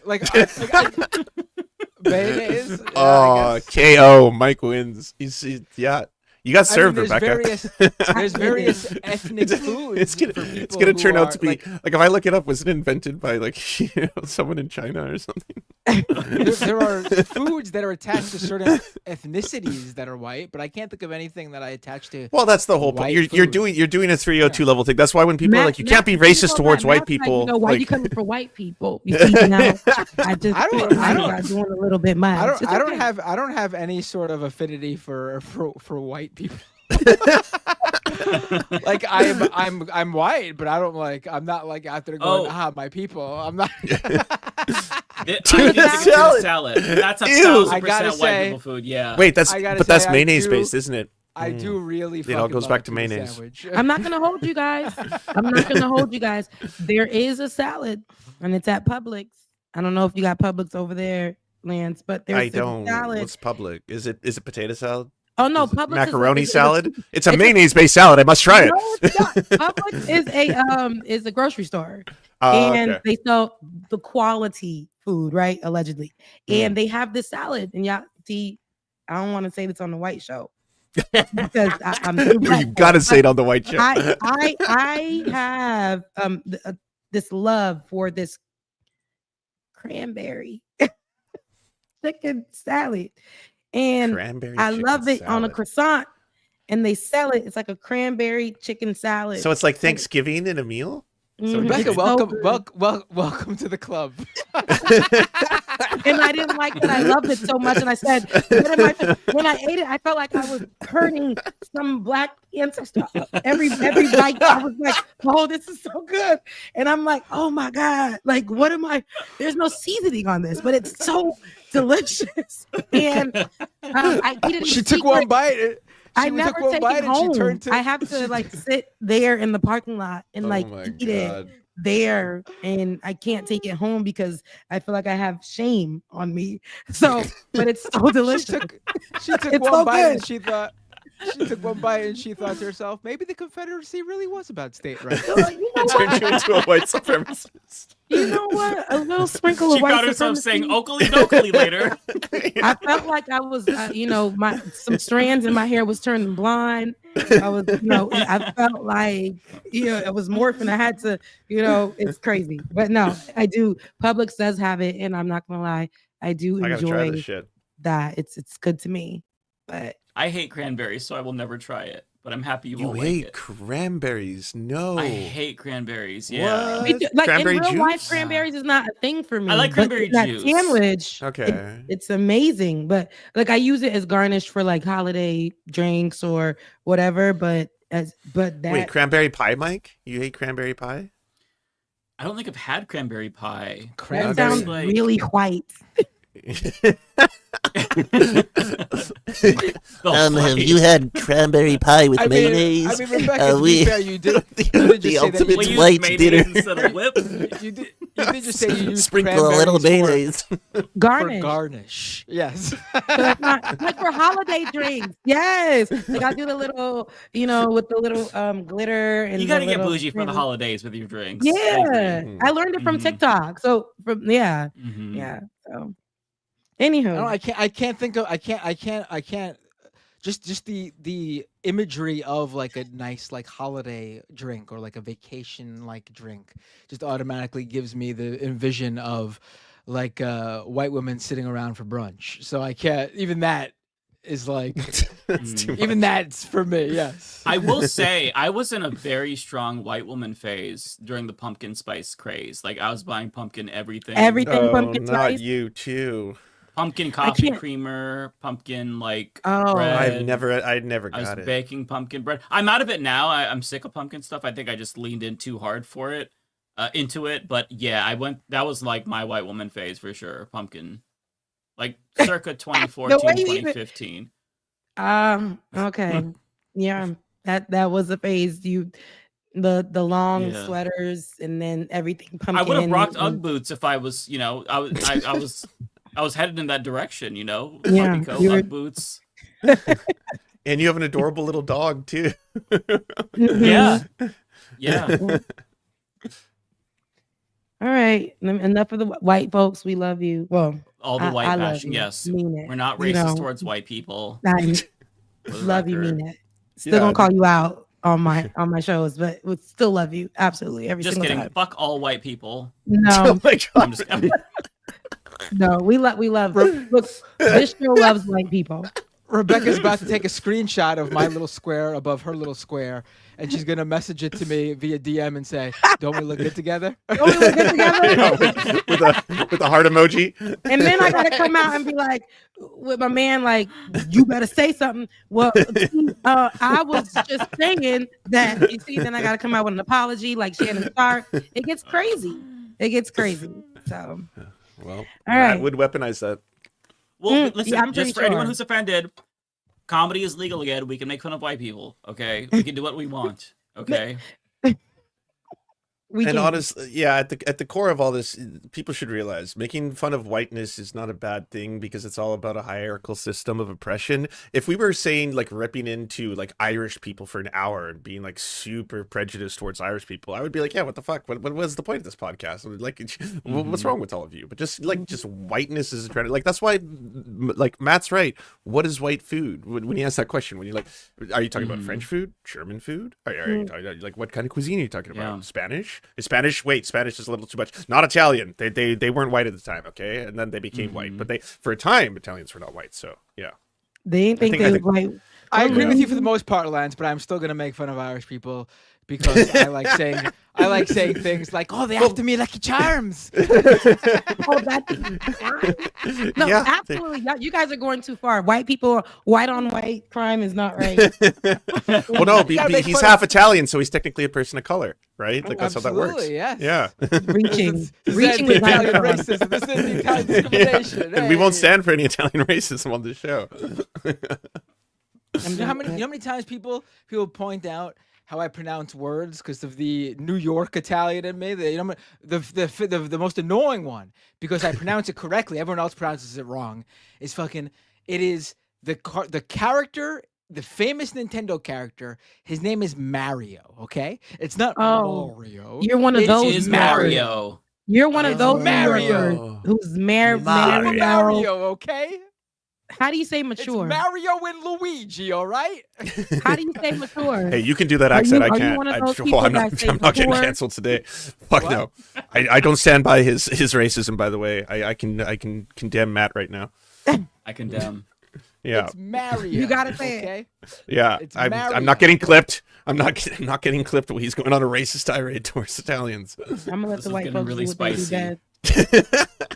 Mayonnaise. Oh, KO. Mike wins. He's You got served, there's Rebecca. There's various ethnic foods. It's gonna turn out to be like if I look it up, was it invented by like someone in China or something? There are foods that are attached to certain ethnicities that are white, but I can't think of anything that I attach to. Well, that's the whole point. You're doing a 302 level thing. That's why when people are like, you can't be racist towards white people. Why like, you coming for white people? You see now, I don't doing a little bit much. I don't have any sort of affinity for white people. Like I'm white, but I'm not like out there going, my people. I'm not. Salad. That's 1,000% white people food. Yeah. Wait, that's mayonnaise based, isn't it? I do really. It all goes back to mayonnaise. I'm not gonna hold you guys. There is a salad, and it's at Publix. I don't know if you got Publix over there, Lance, but there's a salad. What's Publix? Is it potato salad? Oh no, Publix macaroni salad. It's a mayonnaise-based salad. I must try it. No, it's not. Publix is a grocery store, and they sell the quality food, right? Allegedly, and they have this salad. And y'all see, I don't want to say this on the White Show because I'm. You got to say it on the White Show. I have this love for this cranberry chicken salad. And I love it on a croissant, and they sell it. It's like a cranberry chicken salad. So it's like Thanksgiving in a meal. So Rebecca, welcome to the club. And I didn't like that. I loved it so much, and I said, when I ate it, I felt like I was hurting some black ancestor. Every bite, I was like, "Oh, this is so good," and I'm like, "Oh my god! Like, what am I? There's no seasoning on this, but it's so delicious." And I eat it. She took one bite. I never take it home. I have to like sit there in the parking lot and eat it there, and I can't take it home because I feel like I have shame on me. So, but it's so delicious. She took one bite and she thought. She took one bite and she thought to herself, maybe the Confederacy really was about state rights. Turned you into a white supremacist. You know what? A little sprinkle of white supremacy. She caught herself saying "Oakley dokley" later. I felt like I was, some strands in my hair was turning blind. I was, I felt like, it was morphing. I had to, it's crazy. But no, I do. Publix does have it, and I'm not gonna lie, I do enjoy that. It's good to me, but. I hate cranberries, so I will never try it. But I'm happy you won't hate like it. cranberries. No. I hate cranberries. Yeah. Like cranberry in real juice? life, cranberries is not a thing for me. I like cranberry juice. That sandwich. Okay. It's amazing. But like I use it as garnish for like holiday drinks or whatever. But Wait, cranberry pie, Mike? You hate cranberry pie? I don't think I've had cranberry pie. That sounds really white. Have you had cranberry pie with mayonnaise? I mean, Rebecca, to be fair, you did the ultimate white dinner. You did just say you used sprinkle a little mayonnaise. Garnish. For garnish. Yes. So that's not like for holiday drinks. Yes. Like I do the little, with the little glitter and you gotta get bougie for the holidays with your drinks. Yeah. I learned it from TikTok. So So anywho, I can't think of just the imagery of like a nice like holiday drink or like a vacation like drink just automatically gives me the envision of like white women sitting around for brunch. So I can't, even that is like even that's for me. Yes. I will say I was in a very strong white woman phase during the pumpkin spice craze. Like I was buying pumpkin everything. Pumpkin not spice. You too. Pumpkin coffee creamer, pumpkin bread. I never got it. I was baking pumpkin bread. I'm out of it now. I'm sick of pumpkin stuff. I think I just leaned in too hard for it, into it. But yeah, that was like my white woman phase for sure. Pumpkin, like circa 2014, 2015. Okay, yeah, that was a phase. The long sweaters and then everything pumpkin. I would have rocked UGG boots if I was, I was headed in that direction, Yeah, UGG boots. And you have an adorable little dog too. Yeah. All right, enough of the white folks. We love you. Well, all the white bashing. Yes, we're not racist towards white people. Love you, mean it. Still gonna call you out on my shows, but would still love you absolutely every Just single kidding. time. Fuck all white people. No, Oh my God. I'm just kidding. no, we love. Look, this show loves white people. Rebecca's about to take a screenshot of my little square above her little square, and she's gonna message it to me via DM and say, "Don't we look good together?" Don't we look good together? with a heart emoji. And then I gotta come out and be like, with my man, like, you better say something. Well, I was just saying that. You see, then I gotta come out with an apology, like Shannon Sharp. It gets crazy. It gets crazy. So, well, all Matt right. would weaponize that. Well, listen, yeah, I'm just for pretty anyone sure. who's offended, comedy is legal again. We can make fun of white people, okay? We can do what we want, okay? And honestly, yeah, at the core of all this, people should realize making fun of whiteness is not a bad thing because it's all about a hierarchical system of oppression. If we were saying like ripping into like Irish people for an hour and being like super prejudiced towards Irish people, I would be like, yeah, what the fuck? What was the point of this podcast? Like, what's wrong with all of you? But just whiteness is a trend. Like that's why, like Matt's right. What is white food? When you ask that question, when you're like, are you talking about French food, German food? Are you talking, like what kind of cuisine are you talking about? Spanish? Is Spanish? Wait, Spanish is a little too much. Not Italian. They weren't white at the time, okay? And then they became white. But for a time, Italians were not white. So yeah, They didn't think they were white. I agree with you for the most part, Lance, but I'm still gonna make fun of Irish people because I like saying things like, "Oh, they after me Lucky Charms." No, Yeah. absolutely. You guys are going too far. White people, white on white crime is not right. Well, no, he's half Italian, so he's technically a person of color, right? Like that's how that works. Absolutely, yes. Yeah. Reaching This with is Italian my racism. This is the Italian discrimination. And we won't stand for any Italian racism on this show. You know how many times people point out how I pronounce words because of the New York Italian in me? The most annoying one, because I pronounce it correctly, everyone else pronounces it wrong, is fucking. It is the character, the famous Nintendo character. His name is Mario. Okay, it's not Mario. You're one of those. It is Mario. You're one of those Mario. Who's Mario. Okay. How do you say mature? It's Mario and Luigi, all right? How do you say mature? Hey, you can do that accent. I can't. I'm not getting mature? canceled today. Fuck no. I don't stand by his racism. By the way, I can condemn Matt right now. I condemn. Yeah. It's Mario. You gotta say okay? Yeah. I'm not getting clipped. I'm not getting clipped when he's going on a racist tirade towards Italians. I'm gonna let the white folks really do what spicy. they do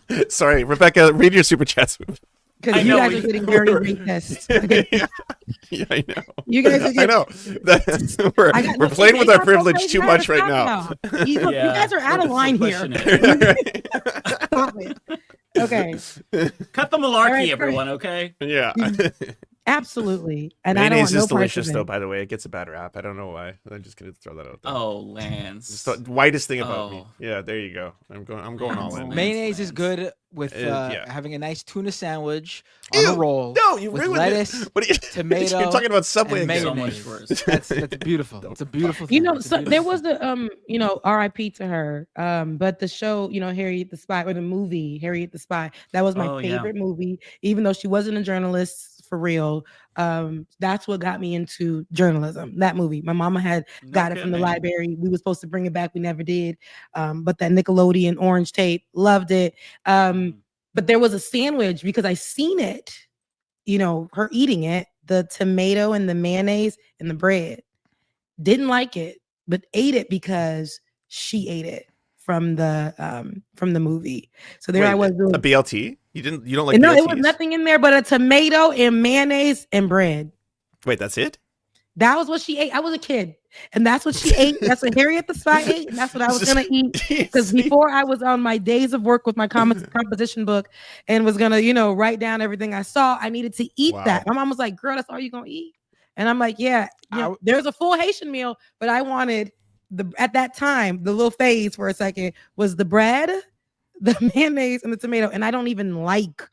best. Sorry, Rebecca. Read your super chats. Because you guys are getting very racist. Yeah, I know. You guys are getting... we're playing with our privilege too much right now. You guys are out of line here. Stop it. Okay. Cut the malarkey, everyone, okay? Yeah. Absolutely. And mayonnaise I don't want no is delicious, parts of though, it. by the way. It gets a bad rap. I don't know why. I'm just going to throw that out there. Oh, Lance. It's the whitest thing about me. Yeah, there you go. I'm going all in. Mayonnaise is good with yeah. having a nice tuna sandwich on a roll. No, you with ruined lettuce, it. What are you, tomato. You're talking about Subway and again. So mayonnaise. much worse. That's beautiful. It's a beautiful thing. You know, It's a so beautiful there was the R.I.P. to her. But the show, Harriet the Spy, or the movie Harriet the Spy, that was my favorite movie. Even though she wasn't a journalist for real, that's what got me into journalism. That movie, my mama had got it from the library. We were supposed to bring it back, we never did. But that Nickelodeon orange tape, loved it. But there was a sandwich because I seen it, her eating it, the tomato and the mayonnaise and the bread. Didn't like it, but ate it because she ate it from the movie. So there I was doing a BLT. You don't like no, BLTs? it was nothing in there but a tomato and mayonnaise and bread. Wait, that's it? That was what she ate. I was a kid, and that's what she ate. That's what Harriet the Spy ate, and that's what I was gonna eat. Because before I was on my days of work with my composition book, and was gonna, write down everything I saw, I needed to eat that. My mom was like, "Girl, that's all you gonna eat?" And I'm like, "Yeah." There's a full Haitian meal, but I wanted at that time, the little phase for a second was the bread, the mayonnaise, and the tomato. And I don't even like,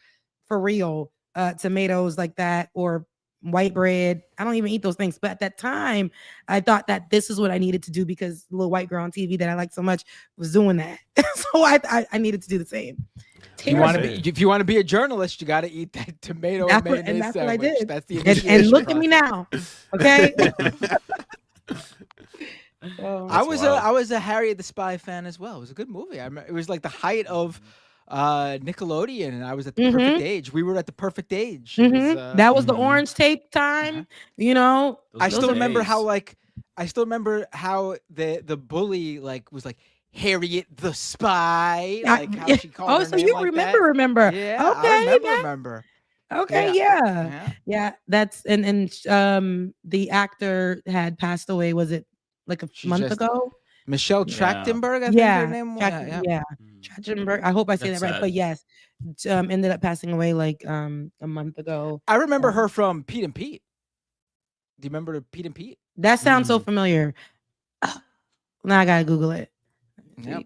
for real, tomatoes like that or white bread. I don't even eat those things. But at that time, I thought that this is what I needed to do because the little white girl on TV that I like so much was doing that. So I needed to do the same. If you want to be a journalist, you got to eat that tomato and mayonnaise and that's sandwich. what I did. That's the and look at me now, okay? I was a Harriet the Spy fan as well. It was a good movie. It was like the height of Nickelodeon, and I was at the perfect age. We were at the perfect age. That was the orange tape time. You know, I still remember how the bully like was like Harriet the Spy, like how she called her so name you like remember? Yeah, Okay, I remember. Okay, yeah. That's and the actor had passed away. Was it like a month ago? Michelle Trachtenberg, I think her name was. Trachtenberg. I hope I say that right. But yes, ended up passing away like a month ago. I remember her from Pete and Pete. Do you remember Pete and Pete? That sounds so familiar. Now I gotta Google it. Yep.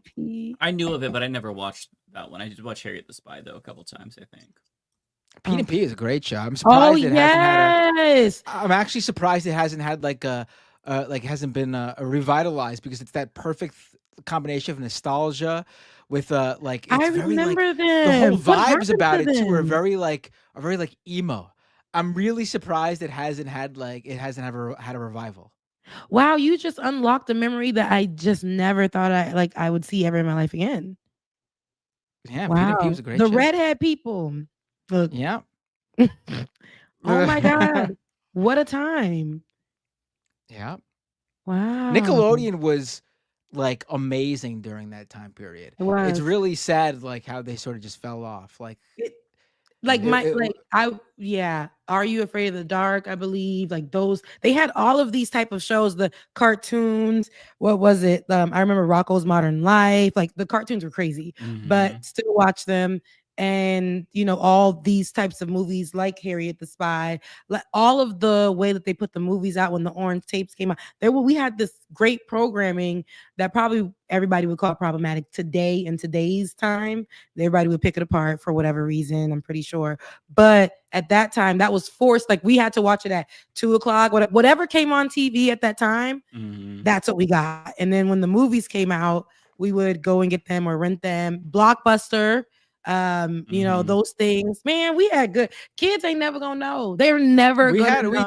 I knew of it, but I never watched that one. I did watch Harriet the Spy though a couple times, I think. Pete and Pete is a great show. I'm surprised it hasn't had I'm actually surprised it hasn't had like hasn't been revitalized, because it's that perfect combination of nostalgia with like it's I very remember like them. the whole What vibes about it happened to too are them? very like emo. I'm really surprised it hasn't had a revival. Wow, you just unlocked a memory that I just never thought I would see ever in my life again. Yeah, wow. Pete and Pete was a great the show. redhead people. Look. Yeah. Oh my God. What a time. Yeah. Wow. Nickelodeon was like amazing during that time period. It was. It's really sad like how they sort of just fell off. Like Are You Afraid of the Dark? I believe like those, they had all of these type of shows, the cartoons. What was it? I remember Rocko's Modern Life. Like the cartoons were crazy, but still watch them. And all these types of movies like Harriet the Spy, like all of the way that they put the movies out when the orange tapes came out. We had this great programming that probably everybody would call problematic today in today's time. Everybody would pick it apart for whatever reason, I'm pretty sure. But at that time, that was forced. Like we had to watch it at 2:00, whatever came on TV at that time. That's what we got. And then when the movies came out, we would go and get them or rent them. Blockbuster. Those things, man, we had good kids. Ain't never gonna know. They're never we gonna know. we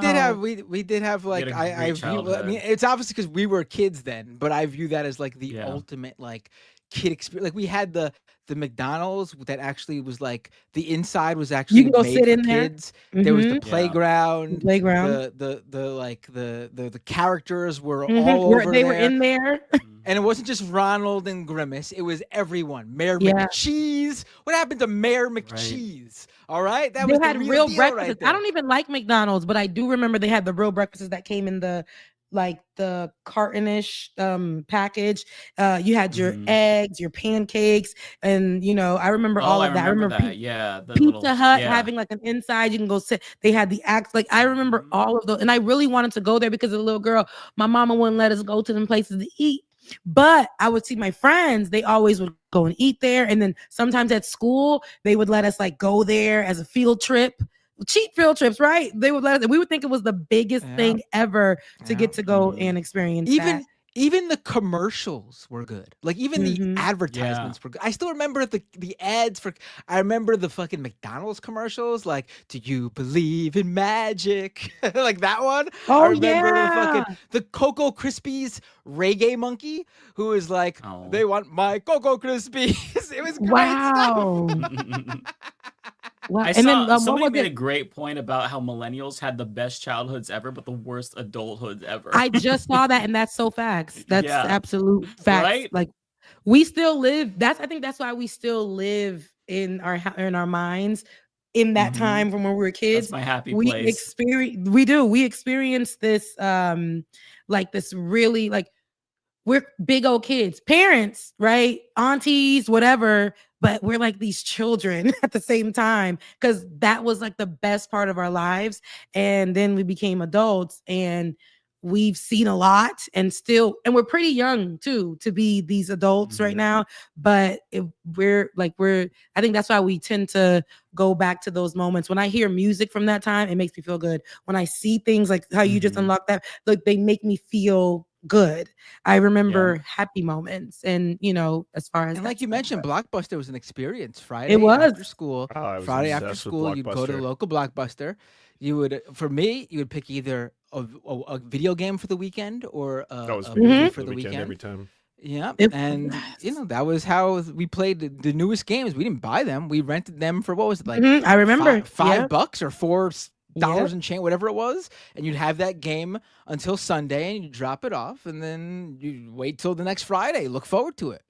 did have like I mean, it's obviously because we were kids then, but I view that as like the ultimate like kid experience. Like we had the McDonald's that actually was like the inside was actually you can go made sit for in there. kids. There was the playground. The characters were all over they there. were in there. And it wasn't just Ronald and Grimace. It was everyone. Mayor McCheese. What happened to Mayor McCheese? All right. That they was had the real deal breakfasts. right there. I don't even like McDonald's, but I do remember they had the real breakfasts that came in the cartonish package. You had your eggs, your pancakes, and I remember all of that. I remember that. Pizza Hut having like an inside. You can go sit. They had the acts. Like I remember all of those, and I really wanted to go there because as a little girl, my mama wouldn't let us go to them places to eat. But I would see my friends, they always would go and eat there. And then sometimes at school, they would let us like go there as a field trip. Cheap field trips, right? They would let us, we would think it was the biggest thing ever to get to go and experience that. Even the commercials were good. Like even the advertisements were good. I still remember the ads for. I remember the fucking McDonald's commercials. Like, do you believe in magic? Like that one. Oh, I remember the Cocoa Krispies reggae monkey who is like, they want my Cocoa Krispies. It was great stuff. Wow. I saw somebody made a great point about how millennials had the best childhoods ever, but the worst adulthoods ever. I just saw that, and that's so facts. That's absolute facts. Right? Like we still live. I think that's why we still live in our minds in that time from when we were kids. That's my happy we place. We experience this like this really like we're big old kids, parents, right? Aunties, whatever. But we're like these children at the same time because that was like the best part of our lives. And then we became adults and we've seen a lot and we're pretty young too to be these adults right now. But I think that's why we tend to go back to those moments. When I hear music from that time, it makes me feel good. When I see things like how you just unlocked that, look, they make me feel good. I remember happy moments, and as far as and like you mentioned, Blockbuster was an experience. It was. After school. I was Friday after obsessed with school, you'd go to the Blockbuster. local Blockbuster. You would, for me, you would pick either a video game for the weekend or a movie for the weekend every time. Yeah, and that was how we played the newest games. We didn't buy them; we rented them for what was it like? I remember $5 or $4 and change, whatever it was. And you'd have that game until Sunday, and you drop it off, and then you wait till the next Friday. Look forward to it.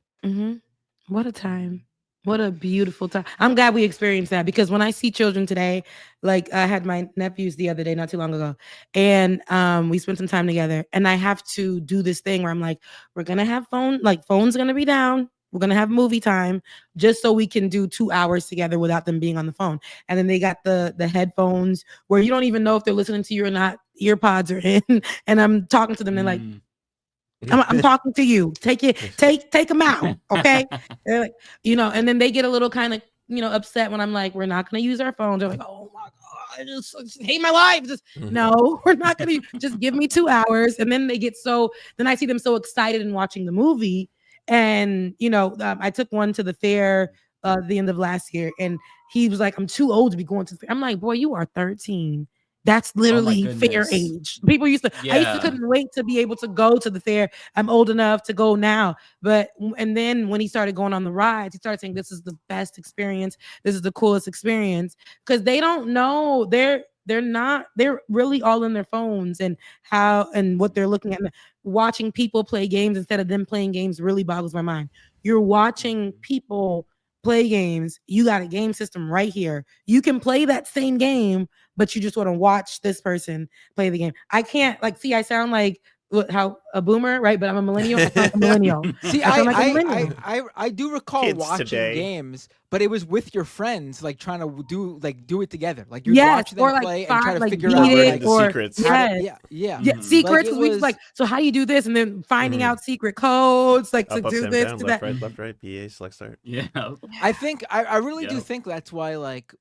What a time! What a beautiful time. I'm glad we experienced that, because when I see children today, like I had my nephews the other day, not too long ago, and we spent some time together, and I have to do this thing where I'm like, we're going to have phone's going to be down. We're going to have movie time just so we can do 2 hours together without them being on the phone. And then they got the headphones where you don't even know if they're listening to you or not. Earpods are in, and I'm talking to them. They're like, I'm talking to you. Take them out, okay? Like, and then they get a little kind of upset when I'm like, we're not gonna use our phones. They're like, oh my god, I just hate my life. No, we're not gonna. Just give me 2 hours, and then they get then I see them so excited in watching the movie, and I took one to the fair the end of last year, and he was like, I'm too old to be going to the fair. I'm like, boy, you are 13. That's literally fair age. People used to, I used to couldn't wait to be able to go to the fair. I'm old enough to go now. And then when he started going on the rides, he started saying, this is the best experience. This is the coolest experience. Because they don't know, they're really all in their phones, and what they're looking at. Watching people play games instead of them playing games really boggles my mind. You're watching people play games. You got a game system right here. You can play that same game, but you just want to watch this person play the game. I can't I sound like how a boomer, right? But I'm a millennial. I sound like a millennial. See, I do recall Kids watching today. games, but it was with your friends, like trying to do it together. Like you're watching them play and trying to figure out the secrets. Secrets. So how do you do this? And then finding out secret codes, like Up, to do down, this, down, to left, that. right, left, right, BA, select start. Yeah. I think I really do think that's why like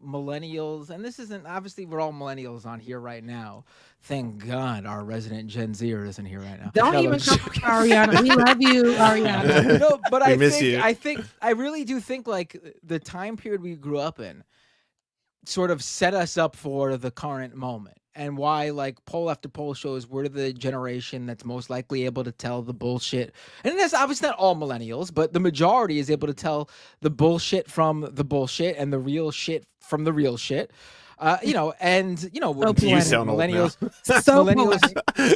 millennials, and this isn't, obviously we're all millennials on here right now. Thank God our resident Gen Zer isn't here right now. Don't even come for Ariana. We love you, Ariana. No, but We miss you. I really do think like the time period we grew up in sort of set us up for the current moment. And why, like, poll after poll shows we're the generation that's most likely able to tell the bullshit. And that's obviously not all millennials, but the majority is able to tell the bullshit from the bullshit and the real shit from the real shit. You sound old millennials. So millennials,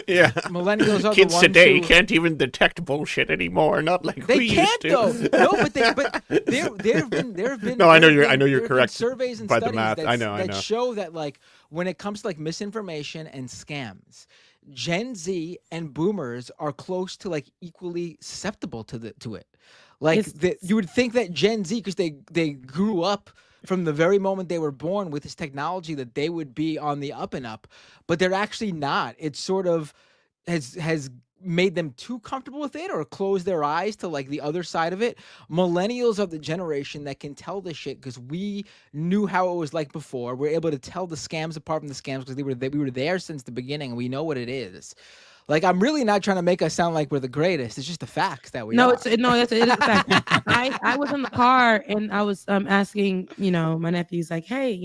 Yeah. millennials are Kids the ones today who, can't even detect bullshit anymore. Not like they we can't used to. though. No, but there have been. No, I know there have you're been correct surveys and by the studies math. that I know. show that like when it comes to like misinformation and scams, Gen Z and Boomers are close to like equally susceptible to it. Like you would think that Gen Z, because they grew up from the very moment they were born with this technology, that they would be on the up and up, but they're actually not. It sort of has made them too comfortable with it or closed their eyes to like the other side of it. Millennials are the generation that can tell this shit because we knew how it was like before. We're able to tell the scams apart from the scams because we were there since the beginning and we know what it is. Like, I'm really not trying to make us sound like we're the greatest. It's just the facts that we are. It is a fact. I was in the car and I was asking, my nephew's like, hey,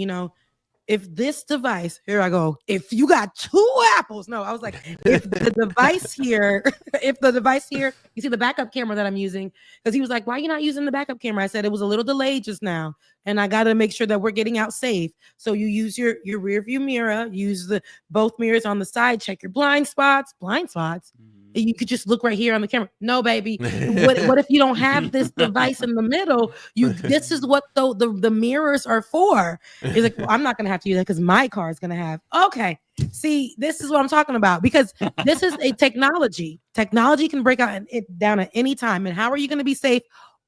if this device, here I go, if you got 2 apples, no, I was like, if the device here, you see the backup camera that I'm using, because he was like, why are you not using the backup camera? I said, it was a little delayed just now, and I got to make sure that we're getting out safe. So you use your rear view mirror, use both mirrors on the side, check your blind spots. You could just look right here on the camera. No, baby. What if you don't have this device in the middle? This is what the mirrors are for. He's like, well, I'm not gonna have to use that because my car is gonna have. Okay, see, this is what I'm talking about, because this is a technology. Technology can break out down at any time. And how are you gonna be safe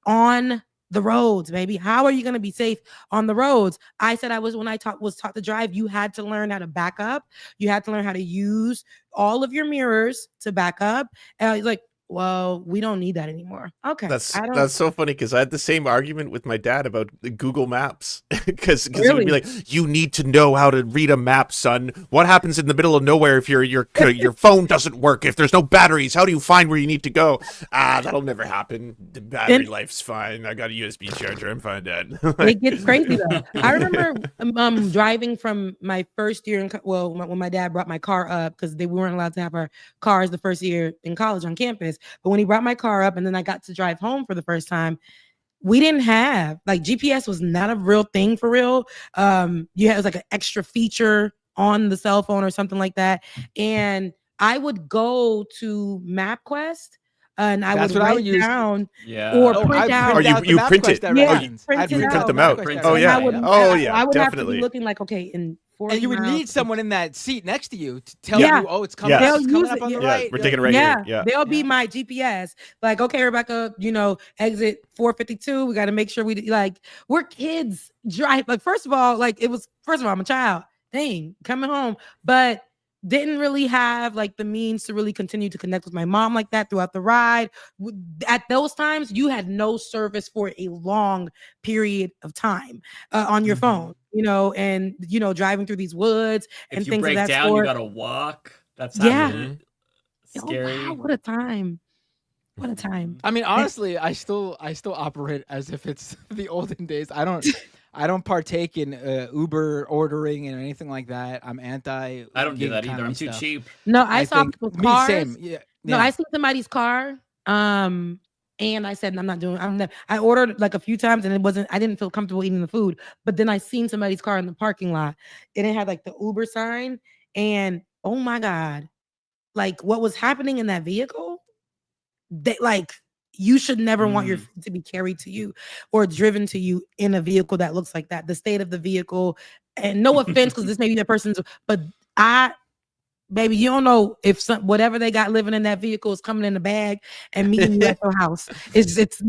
on the roads, baby? How are you going to be safe on the roads? I said when I was taught to drive, you had to learn how to back up. You had to learn how to use all of your mirrors to back up. Like, well, we don't need that anymore. Okay. That's so funny because I had the same argument with my dad about Google Maps because he would be like, "You need to know how to read a map, son. What happens in the middle of nowhere if your phone doesn't work? If there's no batteries, how do you find where you need to go? That'll never happen. The battery life's fine. I got a USB charger. I'm fine, Dad." It gets crazy though. I remember driving from my first year when my dad brought my car up because we weren't allowed to have our cars the first year in college on campus. But when he brought my car up and then I got to drive home for the first time, we didn't have GPS was not a real thing for real. You had like an extra feature on the cell phone or something like that. And I would go to MapQuest and I would write down or print out. Or you print it. Yeah, you print them out. Oh yeah. I would have to be looking like, okay, in 40 and you would miles. need someone in that seat next to you to tell you, oh, it's coming, They'll it's coming use up it, on the right. We're taking it right here. Yeah. They'll be my GPS. Like, okay, Rebecca, exit 452. We got to make sure we're kids drive. Like, first of all, I'm a child. Dang, coming home. But didn't really have the means to really continue to connect with my mom like that throughout the ride. At those times, you had no service for a long period of time on your phone, and driving through these woods and things of that sort. If you break down, you gotta walk. That's scary. Oh, wow, what a time. What a time. I mean, honestly, I still operate as if it's the olden days. I don't partake in Uber ordering and anything like that. I'm anti. I don't do that either. I'm too cheap. No, I saw people's cars. Same. Yeah. No, I seen somebody's car. And I said, I ordered a few times and I didn't feel comfortable eating the food. But then I seen somebody's car in the parking lot and it had the Uber sign. And oh my God, what was happening in that vehicle? You should never want your food to be carried to you or driven to you in a vehicle that looks like that. The state of the vehicle, and no offense, because this may be the person's, but baby, you don't know if whatever they got living in that vehicle is coming in a bag and meeting you at your house. It's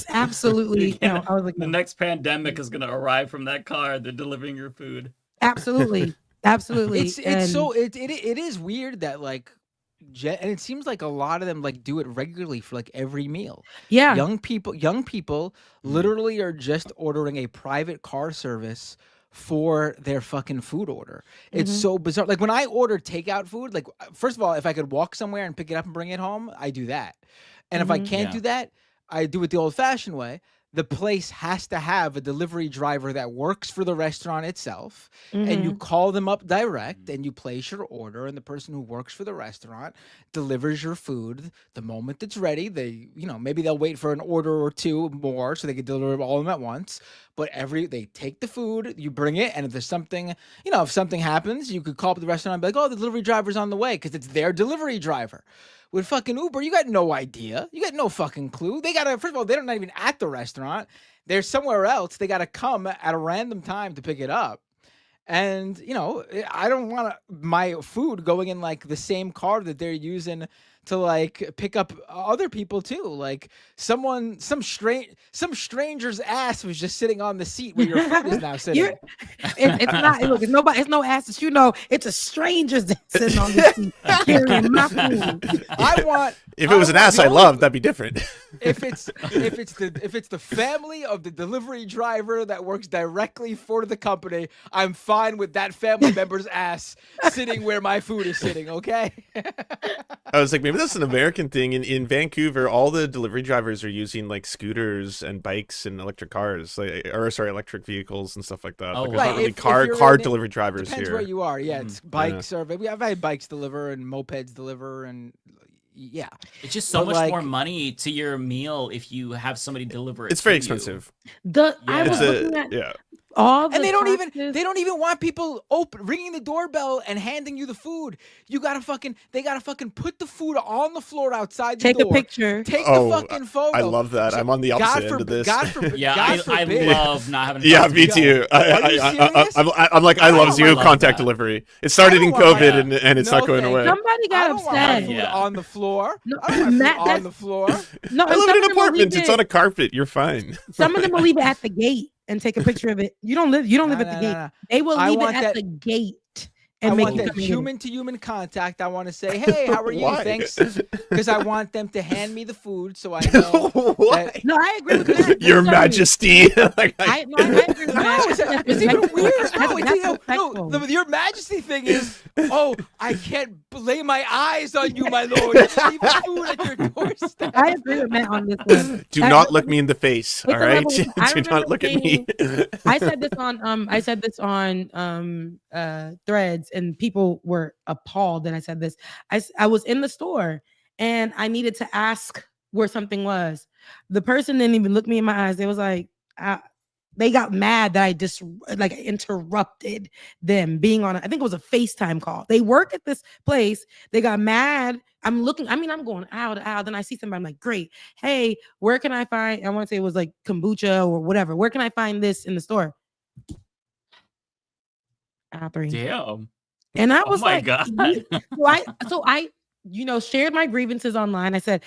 absolutely, I was like, the next pandemic is going to arrive from that car. They're delivering your food. Absolutely. Absolutely. It is weird that and it seems like a lot of them do it regularly for every meal. Yeah. Young people literally are just ordering a private car service for their fucking food order. It's so bizarre. When I order takeout food, first of all, if I could walk somewhere and pick it up and bring it home, I do that. And if I can't do that, I do it the old fashioned way. The place has to have a delivery driver that works for the restaurant itself, and you call them up direct and you place your order, and the person who works for the restaurant delivers your food the moment it's ready. They, maybe they'll wait for an order or two more so they can deliver all of them at once. But they take the food, you bring it, and if there's something, if something happens, you could call up the restaurant and be like, "Oh, the delivery driver's on the way," because it's their delivery driver. With fucking Uber, you got no idea. You got no fucking clue. First of all, they're not even at the restaurant. They're somewhere else. They got to come at a random time to pick it up. And, I don't want my food going in the same car that they're using to pick up other people too. Some stranger's ass was just sitting on the seat where your food is now sitting. It's not. Look, it's no ass that it's a stranger sitting on the seat carrying my food. If it was an ass I loved, that'd be different. If it's the family of the delivery driver that works directly for the company, I'm fine with that family member's ass sitting where my food is sitting. Okay. I was like, maybe that's an American thing. In Vancouver, all the delivery drivers are using scooters and bikes and electric cars, electric vehicles and stuff like that. Oh, there's not really car delivery drivers depends here. Where you are. Yeah, it's bikes or I've had bikes deliver and mopeds deliver and. Yeah, it's just so much more money to your meal if you have somebody deliver it. It's very expensive. I was looking at all the and they don't even want people ringing the doorbell and handing you the food. They gotta fucking put the food on the floor outside the door. Take a picture. Take the fucking photo. I love that. I'm on the opposite end of this. I love not having. Yeah, me too. I'm like, I love zero contact delivery. It started in COVID and it's not going away. Somebody got upset. Food on the floor. No, on the floor. No, I live in an apartment. It's on a carpet. You're fine. Some of them will leave it at the gate and take a picture of it. You don't live at the gate. They will leave it at the gate and I make want you that come and get it. human-to-human contact. I want to say, "Hey, how are you? Why? Thanks," because I want them to hand me the food, so I know. Why? No, I agree with that. Your That's Majesty. Like, I agree with that. It's even weird. No, That's no, respectful. your Majesty thing is, oh, I can't lay my eyes on you, my lord. Just leave the food at your doorstep. I agree with Matt on this one. Do not look me in the face, all It's a right? level- I Do not remember look at me. I said this on threads, and people were appalled that I said this. I was in the store and I needed to ask where something was. The person didn't even look me in my eyes. They was like, they got mad that I just like interrupted them being on I think it was a FaceTime call. They work at this place. They got mad. I'm going aisle to aisle. Then I see somebody. I'm like, great. Hey, where can I find? I want to say it was like kombucha or whatever. Where can I find this in the store? Aisle 3. Damn. And I was like, God. so I shared my grievances online. I said,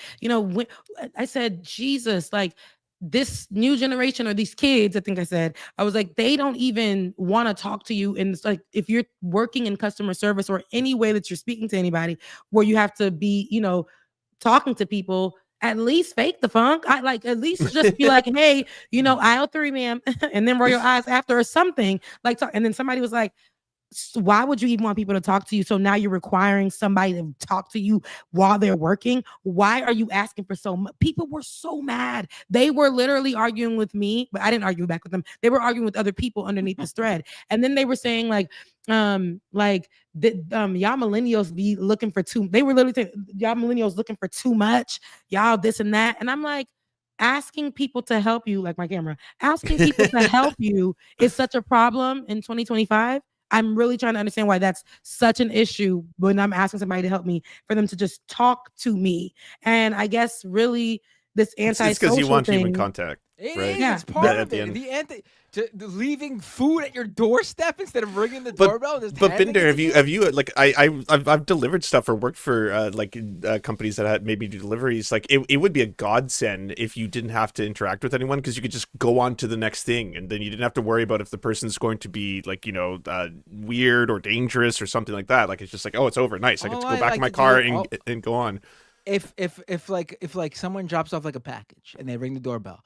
Jesus, like this new generation or these kids, I think I said, I was like, they don't even want to talk to you. And it's like, if you're working in customer service or any way that you're speaking to anybody where you have to be, talking to people, at least fake the funk. At least just be like, hey, aisle 3, ma'am, and then roll your eyes after or something like, and then somebody was like, why would you even want people to talk to you? So now you're requiring somebody to talk to you while they're working. Why are you asking for so much? People were so mad. They were literally arguing with me, but I didn't argue back with them. They were arguing with other people underneath this thread. And then they were saying y'all millennials be looking for they were literally saying, y'all millennials looking for too much. Y'all this and that. And I'm like, asking people to help you, like my camera, asking people to help you is such a problem in 2025. I'm really trying to understand why that's such an issue when I'm asking somebody to help me, for them to just talk to me. And I guess really this anti-social It's because you want thing, human contact. Right? It's part of it. The leaving food at your doorstep instead of ringing the doorbell. But Binder, have you like I've delivered stuff or worked for companies that had maybe do deliveries. Like it would be a godsend if you didn't have to interact with anyone, because you could just go on to the next thing, and then you didn't have to worry about if the person's going to be weird or dangerous or something like that. Like it's just like, oh, it's over, nice. I get to go back in my car and go on. If someone drops off like a package and they ring the doorbell,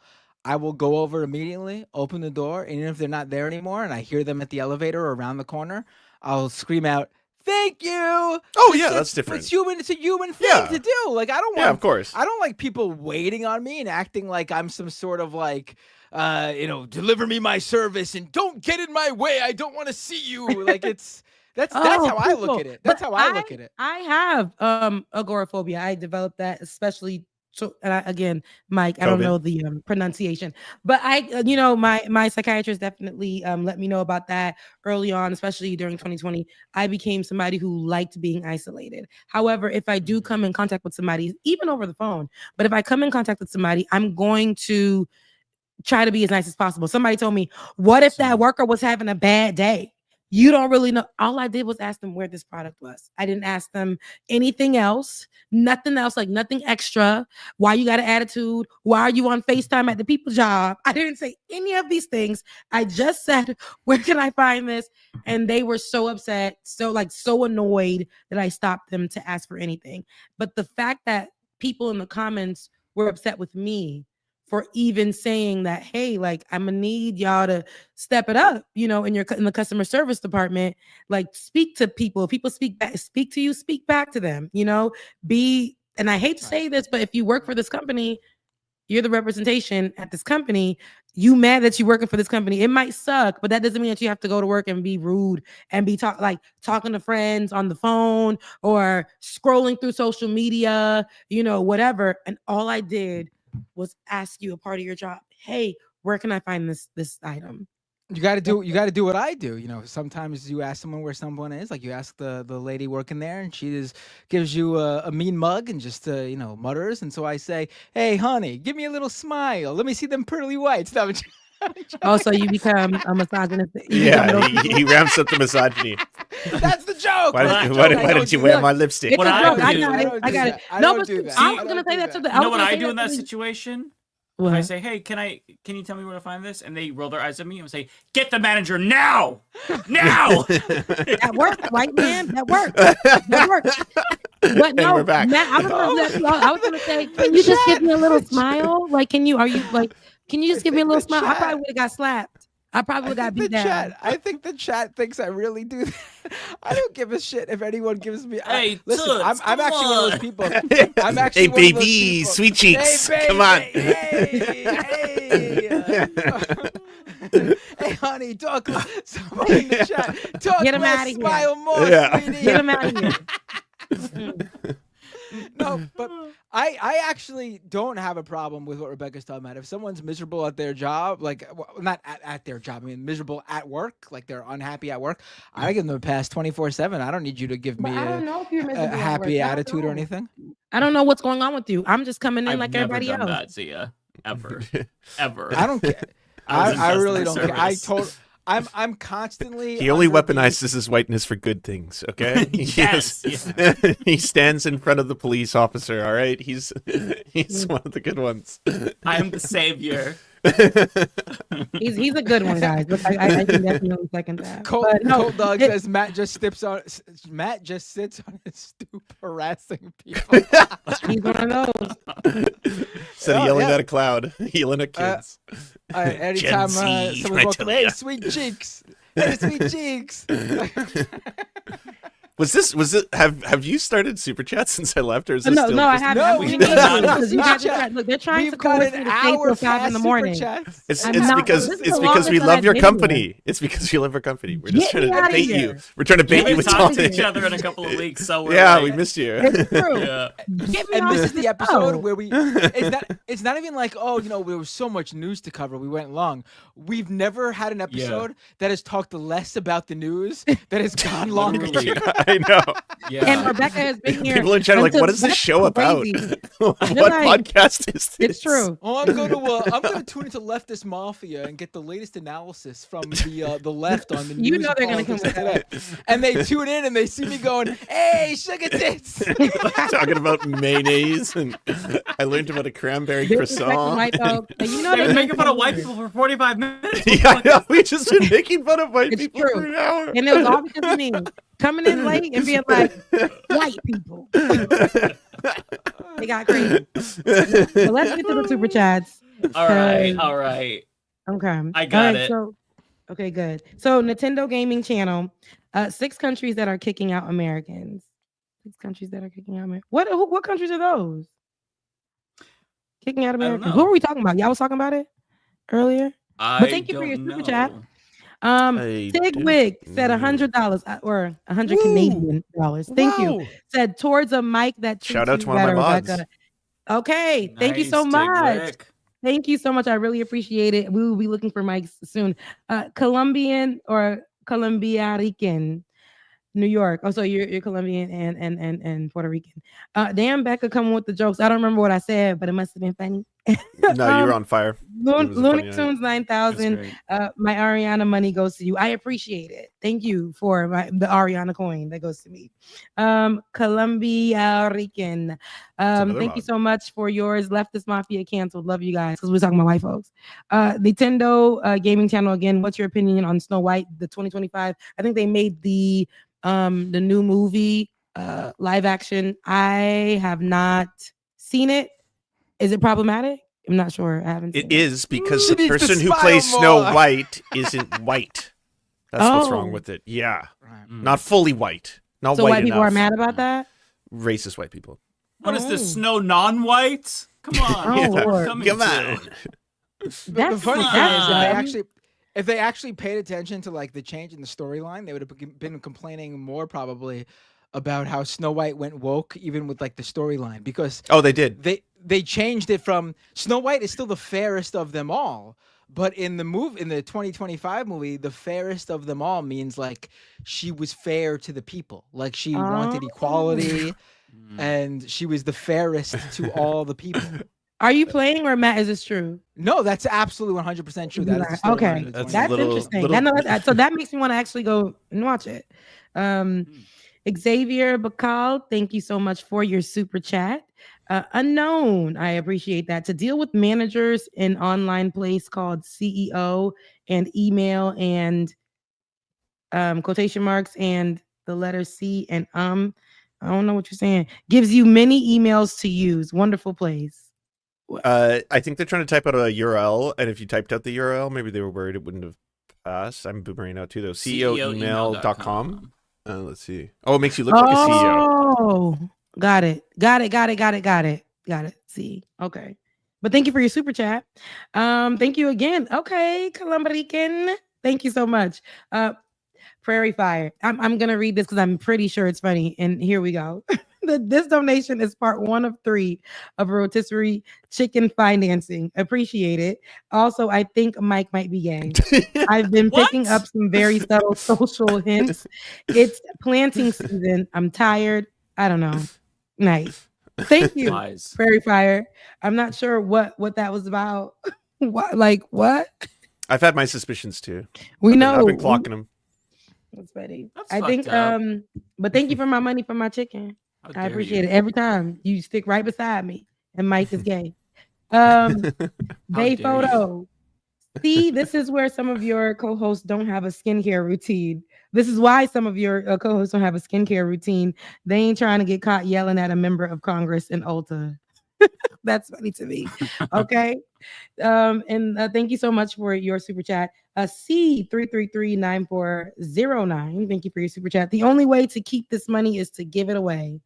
I will go over immediately, open the door, and even if they're not there anymore and I hear them at the elevator or around the corner, I'll scream out, "Thank you!" Oh, yeah, that's different. It's a human thing to do. Like, I don't want... Yeah, of course. I don't like people waiting on me and acting like I'm some sort of deliver me my service and don't get in my way. I don't want to see you. Like, it's... That's how I look at it. That's how I look at it. I have agoraphobia. I developed that especially. So, and again, Mike, I don't know the pronunciation, but my psychiatrist definitely let me know about that early on, especially during 2020. I became somebody who liked being isolated. However, if I do come in contact with somebody, even over the phone, but if I come in contact with somebody, I'm going to try to be as nice as possible. Somebody told me, what if that worker was having a bad day? You don't really know. All I did was ask them where this product was. I didn't ask them anything else, nothing else, like nothing extra. Why you got an attitude? Why are you on FaceTime at the people's job? I didn't say any of these things. I just said, where can I find this? And they were so upset, so annoyed that I stopped them to ask for anything. But the fact that people in the comments were upset with me for even saying that, hey, like, I'm gonna need y'all to step it up, in the customer service department, like, speak to people. If people speak to you, speak back to them, and I hate to say this, but if you work for this company, you're the representation at this company, you mad that you're working for this company. It might suck, but that doesn't mean that you have to go to work and be rude and be talking to friends on the phone or scrolling through social media, whatever. And all I did was ask you a part of your job. Hey, where can I find this item? You got to do what I do. Sometimes you ask someone where someone is, like you ask the lady working there, and she just gives you a mean mug and just mutters. And so I say, "Hey, honey, give me a little smile. Let me see them pearly whites." Also, you become a misogynist. Yeah, he ramps up the misogyny. That's the joke. Why didn't you wear my lipstick? I got it. No, but I was gonna say that to the. You know what I do in that situation? If I say, "Hey, can you tell me where to find this?" and they roll their eyes at me and say, "Get the manager now, now." That worked, white man. That worked. That worked. But no, we're back. Matt, I was gonna say, can you just give me a little smile? Like, can you just give me a little smile? I probably would have got slapped. I probably would have got beat down. I think the chat thinks I really do that. I don't give a shit if anyone gives me. Hey, listen, Toots, I'm actually one of those people. I'm actually Hey, one of those baby, people. sweet cheeks. Hey, Come on. Hey, honey, talk. Somebody in the chat. Talk Get him less, outta here. smile more, sweetie. Get him out of here. No, but I actually don't have a problem with what Rebecca's talking about. If someone's miserable at their job, like not at their job, I mean miserable at work, like they're unhappy at work, I give them a pass 24/7. I don't need you to give me I don't know if you're a miserable at happy work. I don't attitude or know. anything. I don't know what's going on with you. I'm just coming in I've like never everybody done else. that, Zia. Ever, ever. I don't care. I was in I really customer don't care. service. I'm constantly. He only under weaponizes his whiteness for good things, okay? Yes, He stands in front of the police officer, all right? He's one of the good ones. I am the savior. He's a good one, guys. Look, I can definitely second that. Cold Dog says Matt just sits on his stoop harassing people. He's one of those. Instead of yelling at a cloud, yelling at kids. Anytime someone walks away, hey, sweet cheeks. Hey, sweet cheeks. Was it have you started super chat since I left, or is this No, still I just- haven't. No, we we need need to to because you super guys chat. look, they're trying We've to got convince an me to stay hour till 5 in past the super morning. chats. It's I'm not- because this is it's the because we longest love I've your been company. here. It's because we love our company. We're just Get trying me to outta bait here. you. We're trying to We bait you haven't with talked to each something. other in a couple of weeks, so we're Yeah, like, we missed you. It's true. Yeah. Get me And off this is the the episode show. where it's not even like, oh, there was so much news to cover, we went long. We've never had an episode that has talked less about the news that has gone longer. Literally. I know. Yeah. And Rebecca has been here. People in chat are like, until- "What is this that's show about? crazy. What like, podcast is this?" It's true. Oh, I'm gonna tune into Leftist Mafia and get the latest analysis from the left on the news. You know they're gonna politics come with today. And they tune in and they see me going, "Hey, sugar tits." Talking about mayonnaise, and I learned about a cranberry croissant. White folks. And you know They're they're making fun of white people for 45 minutes. Yeah, I know. We just been making fun of white It's people true. for an hour. And it was all because of me coming in late and being like, white people. They got crazy. So let's get to the super chats. All right. Okay. I got it. So, okay, good. So Nintendo Gaming Channel, 6 countries that are kicking out Americans. 6 countries that are kicking out Americans. What countries are those? Kicking out Americans. Who are we talking about? Y'all was talking about it earlier? But thank you for your super chat. Sigwig said $100 or 100 Canadian dollars. Thank you. Said towards a mic that treats Shout out you to one of my better, mods. Rebecca. Okay, thank you so Nice, much. Tigwick. Thank you so much. I really appreciate it. We will be looking for mics soon. Colombian or Colombia Rican, New York. Oh, so you're Colombian and Puerto Rican. Damn, Becca coming with the jokes. I don't remember what I said, but it must have been funny. No, you were on fire. Looney Tunes 9000. My Ariana money goes to you. I appreciate it. Thank you for the Ariana coin that goes to me. Colombia Rican. Thank you so much for yours. Leftist Mafia canceled. Love you guys because we're talking about white folks. Nintendo Gaming Channel again. What's your opinion on Snow White, the 2025? I think they made the new movie live action. I have not seen it. Is it problematic? I'm not sure. I haven't seen It is because She the needs to person who smile plays more. Snow White isn't white. That's what's Oh. wrong with it. Yeah, not fully white. Not So white white people are enough. mad about that? Racist white people. What is this, snow non-white? Come on. Oh, Lord. Come on. The That's funny thing is, dumb. if they actually paid attention to like the change in the storyline, they would have been complaining more probably about how Snow White went woke, even with like the storyline, because Oh, they did. they changed it from Snow White is still the fairest of them all, but in the 2025 movie, the fairest of them all means like she was fair to the people, like she wanted equality, and she was the fairest to all the people. Are you playing or Matt? Is this true? No, that's absolutely 100% true. That is the storyline Okay, of the that's interesting. So that makes me want to actually go and watch it. Xavier Bacall, thank you so much for your super chat. Unknown. I appreciate that. To deal with managers in online place called CEO and email and quotation marks and the letter C and I don't know what you're saying. Gives you many emails to use. Wonderful place. I think they're trying to type out a URL, and if you typed out the URL, maybe they were worried it wouldn't have passed. I'm boomering out too, though. CEOemail.com. Let's see. Oh, it makes you look like a CEO. Oh, got it. See, okay. But thank you for your super chat. Thank you again. Okay, Colombican. Thank you so much. Prairie Fire. I'm gonna read this because I'm pretty sure it's funny. And here we go. This donation is part 1 of 3 of rotisserie chicken financing. Appreciate it. Also, I think Mike might be gay. I've been picking up some very subtle social hints. It's planting season. I'm tired. I don't know. Nice. Thank you, Prairie Fire. I'm not sure what that was about. What? I've had my suspicions too. We know. I've been clocking them. That's funny. That's I think but thank you for my money for my chicken. I appreciate it. Every time you stick right beside me, and Mike is gay. Bay photo. See, this is where some of your co-hosts don't have a skincare routine. This is why some of your co-hosts don't have a skincare routine. They ain't trying to get caught yelling at a member of Congress in Ulta. That's funny to me. Okay. And thank you so much for your super chat. C3339409. Thank you for your super chat. The only way to keep this money is to give it away.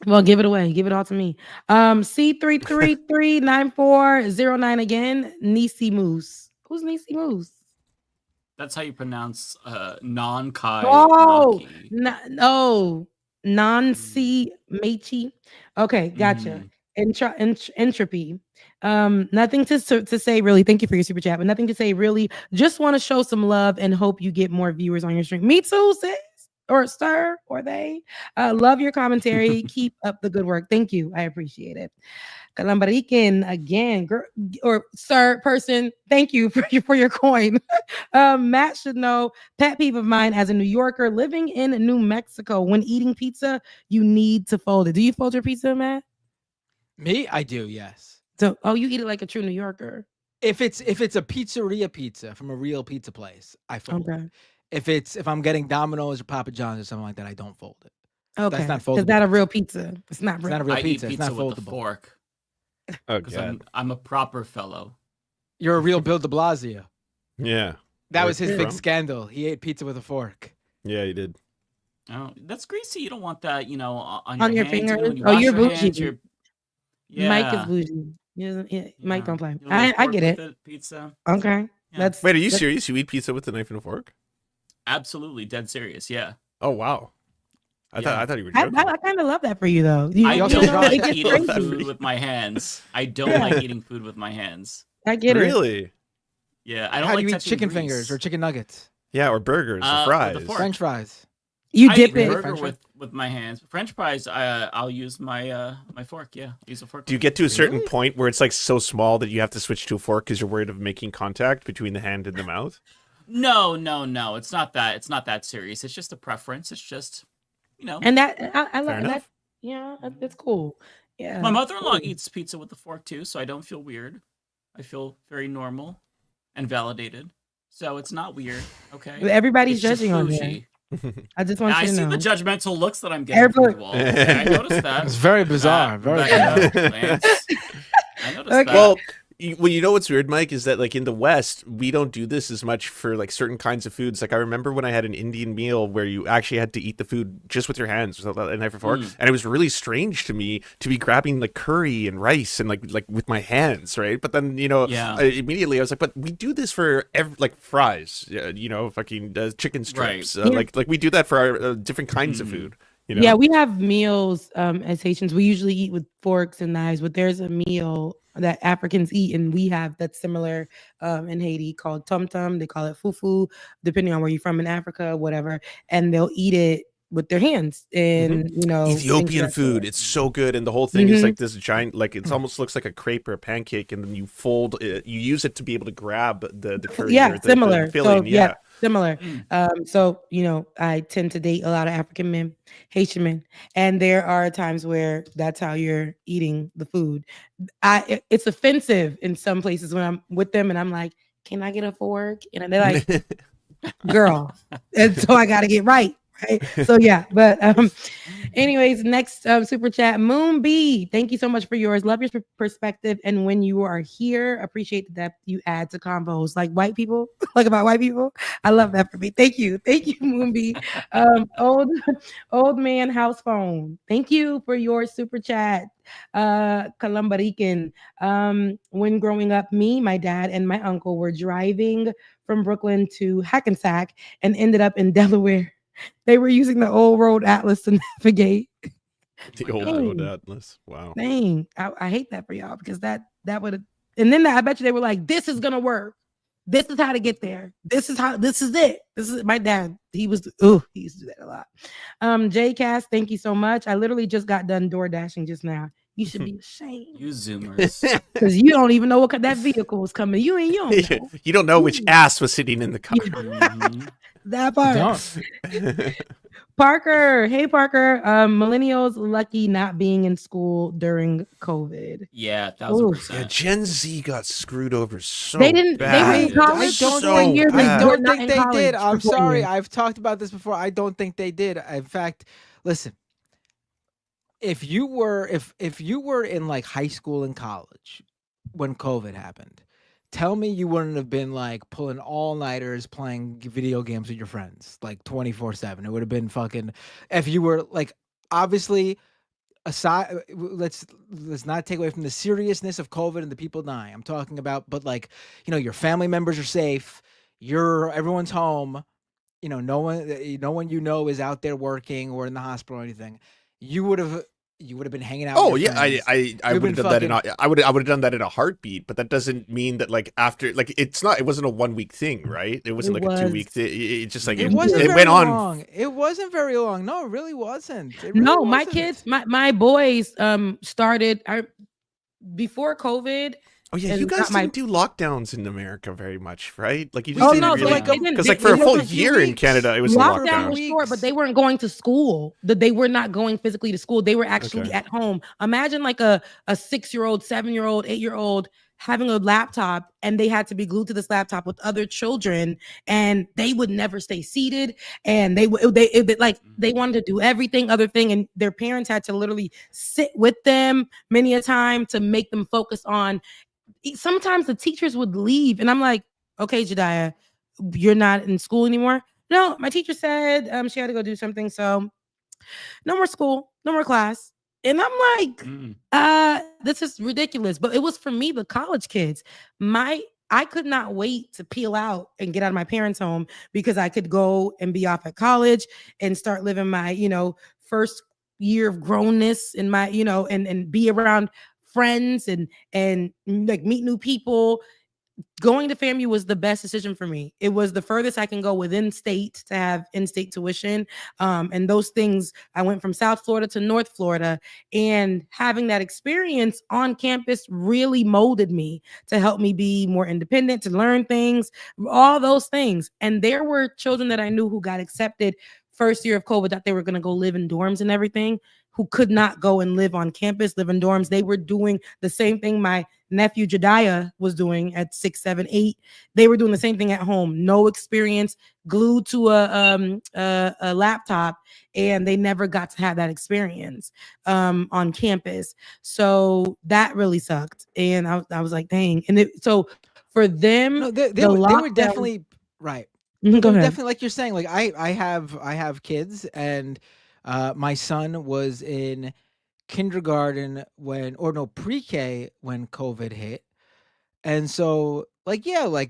Well, give it away. Give it all to me. C3339409 again. Nisi Moose. Who's Nisi Moose? That's how you pronounce non-Kai. Oh, no. Non-C Mechi. Okay, gotcha. Entropy. Nothing to say really. Thank you for your super chat, but nothing to say really. Just want to show some love and hope you get more viewers on your stream. Me too, sis. Or sir, or they. Love your commentary. Keep up the good work. Thank you. I appreciate it. Calambarican again, girl, or sir, person. Thank you for your coin. Matt should know. Pet peeve of mine as a New Yorker living in New Mexico. When eating pizza, you need to fold it. Do you fold your pizza, Matt? Me, I do. Yes. So, you eat it like a true New Yorker. If it's a pizzeria pizza from a real pizza place, I fold it. If I'm getting Domino's or Papa John's or something like that, I don't fold it. Okay, that's not foldable. Is that a real pizza? It's not real. It's not a real pizza. I eat It's not pizza with a foldable. fork. Oh, God. I'm a proper fellow. You're a real Bill de Blasio. Yeah. That was his big scandal. He ate pizza with a fork. Yeah, he did. Oh, that's greasy. You don't want that, on your hands, fingers. You're bougie. Yeah. Mike is bougie. Mike don't play. I get it. Pizza. Okay. Yeah. Wait, are you serious? You eat pizza with a knife and a fork? Absolutely, dead serious. Yeah. Oh wow. I thought you were joking. I kind of love that for you though. I don't like eating food with my hands. I don't like eating food with my hands. I get it. Really? Yeah, I don't How like do you eat touching chicken grease. fingers or chicken nuggets? Yeah, or burgers, or fries, French fries. You I dip eat it burger with my hands. French fries, I'll use my my fork. Yeah, I'll use a fork. Do you get to a certain point where it's like so small that you have to switch to a fork because you're worried of making contact between the hand and the mouth? No. It's not that. It's not that serious. It's just a preference. It's just, And that I love that. Yeah, it's cool. Yeah. My mother-in-law eats pizza with a fork too, so I don't feel weird. I feel very normal and validated. So it's not weird. Okay. Everybody's It's just judging on bougie. here. I just want you to know. I see the judgmental looks that I'm getting from you all. Okay, I noticed that. It's very bizarre. Very bizarre. I noticed that. Well, you know what's weird, Mike, is that like in the West, we don't do this as much for like certain kinds of foods. Like I remember when I had an Indian meal where you actually had to eat the food just with your hands, with a knife and fork, and it was really strange to me to be grabbing like curry and rice and like with my hands, right? But then immediately I was like, but we do this for like fries, fucking chicken strips, like we do that for our different kinds of food. Yeah, we have meals as Haitians. We usually eat with forks and knives, but there's a meal that Africans eat, and we have that's similar in Haiti called tum tum. They call it fufu, depending on where you're from in Africa, whatever. And they'll eat it with their hands. And Ethiopian food, it's so good, and the whole thing is like this giant, like it almost looks like a crepe or a pancake, and then you fold it. You use it to be able to grab the curry. Yeah, or the similar. filling. So, Similar. So, I tend to date a lot of African men, Haitian men, and there are times where that's how you're eating the food. It's offensive in some places when I'm with them and I'm like, can I get a fork? And they're like, girl. And so I got to get right. So yeah, but anyways, next super chat, Moon B, thank you so much for yours. Love your perspective, and when you are here, appreciate the depth you add to combos like white people, like about white people. I love that for me. Thank you, Moon B. Old man house phone, thank you for your super chat. Columbarican. When growing up, me, my dad, and my uncle were driving from Brooklyn to Hackensack and ended up in Delaware. They were using the old road atlas to navigate. The old road atlas. Wow. Dang. I hate that for y'all because that would have, and then I bet you they were like, this is gonna work. This is how to get there. This is it. This is my dad. He used to do that a lot. JCast, thank you so much. I literally just got done door dashing just now. You should be ashamed. You Zoomers. Because you don't even know what that vehicle was coming. You don't know. You don't know which ass was sitting in the car. That part. Parker. Hey, Parker. Millennials lucky not being in school during COVID. Yeah, 1000%. Yeah, Gen Z got screwed over so They didn't. bad. They were in college. I don't think they did. I'm sorry. I've talked about this before. I don't think they did. In fact, listen. If you were in like high school and college when COVID happened, tell me you wouldn't have been like pulling all-nighters playing video games with your friends like 24/7. It would have been fucking, if you were like, obviously aside, let's not take away from the seriousness of COVID and the people dying. I'm talking about, but like, your family members are safe, everyone's home, no one is out there working or in the hospital or anything. You would have been hanging out. Oh with your yeah, friends. I would have done that I would have done that in a heartbeat. But that doesn't mean that like after, like, it wasn't a 1 week thing, right? It wasn't like a 2 week thing. It just like it went on. It wasn't very long. No, it really wasn't. My kids, my boys started before COVID. Oh yeah, you guys didn't do lockdowns in America very much, right? Like you just didn't really, because like for a full year in Canada, it was a lockdown. Was short, but they weren't going to school. They were not going physically to school. They were actually at home. Imagine like a 6-year-old, 7-year-old, 8-year-old having a laptop, and they had to be glued to this laptop with other children, and they would never stay seated, and they wanted to do other thing, and their parents had to literally sit with them many a time to make them focus on. Sometimes the teachers would leave, and I'm like, okay, Jediah, you're not in school anymore? No, my teacher said she had to go do something, so no more school, no more class. And I'm like, this is ridiculous. But it was for me, the college kids. I could not wait to peel out and get out of my parents' home because I could go and be off at college and start living my, first year of grownness in my, and be around friends and like meet new people. Going to FAMU was the best decision for me. It was the furthest I can go within state to have in-state tuition. And those things, I went from South Florida to North Florida, and having that experience on campus really molded me to help me be more independent, to learn things, all those things. And there were children that I knew who got accepted first year of COVID, that they were going to go live in dorms and everything, who could not go and live on campus, live in dorms. They were doing the same thing my nephew Jediah was doing at 6, 7, 8. They were doing the same thing at home. No experience, glued to a laptop, and they never got to have that experience on campus. So that really sucked. And I was like, dang. And so for them, they were definitely right. Go ahead. Definitely, like you're saying, like I have kids, and my son was in kindergarten pre-K when COVID hit. And so like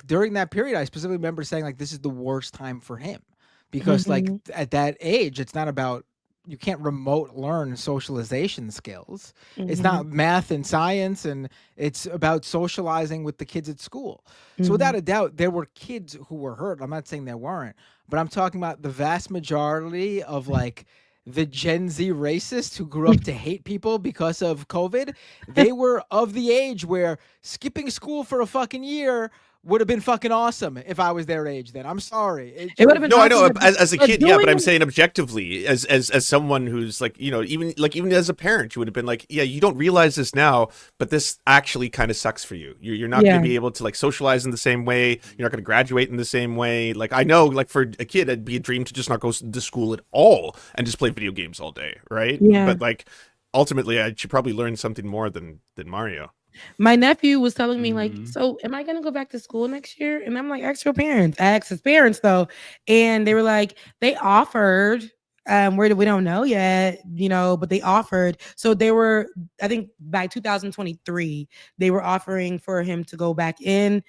during that period, I specifically remember saying like, this is the worst time for him because like at that age, it's not about, you can't remote learn socialization skills. It's not math and science, and it's about socializing with the kids at school. So without a doubt, there were kids who were hurt. I'm not saying there weren't, but I'm talking about the vast majority of like the Gen Z racists who grew up to hate people because of COVID. They were of the age where skipping school for a fucking year would have been fucking awesome if I was their age then. I'm sorry. It would have been No, I know awesome as a kid, yeah, but I'm doing- saying objectively, as someone who's like, you know, even as a parent, you would have been like, yeah, you don't realize this now, but this actually kind of sucks for you. You're not going to be able to like socialize in the same way. You're not going to graduate in the same way. Like I know, like for a kid, it'd be a dream to just not go to school at all and just play video games all day, right? Yeah. But like ultimately, I should probably learn something more than Mario. My nephew was telling me like, so am I gonna go back to school next year? And I'm like, ask your parents. I asked his parents though, and they were like, they offered. We don't know yet, you know, but they offered. So they were, I think by 2023, they were offering for him to go back in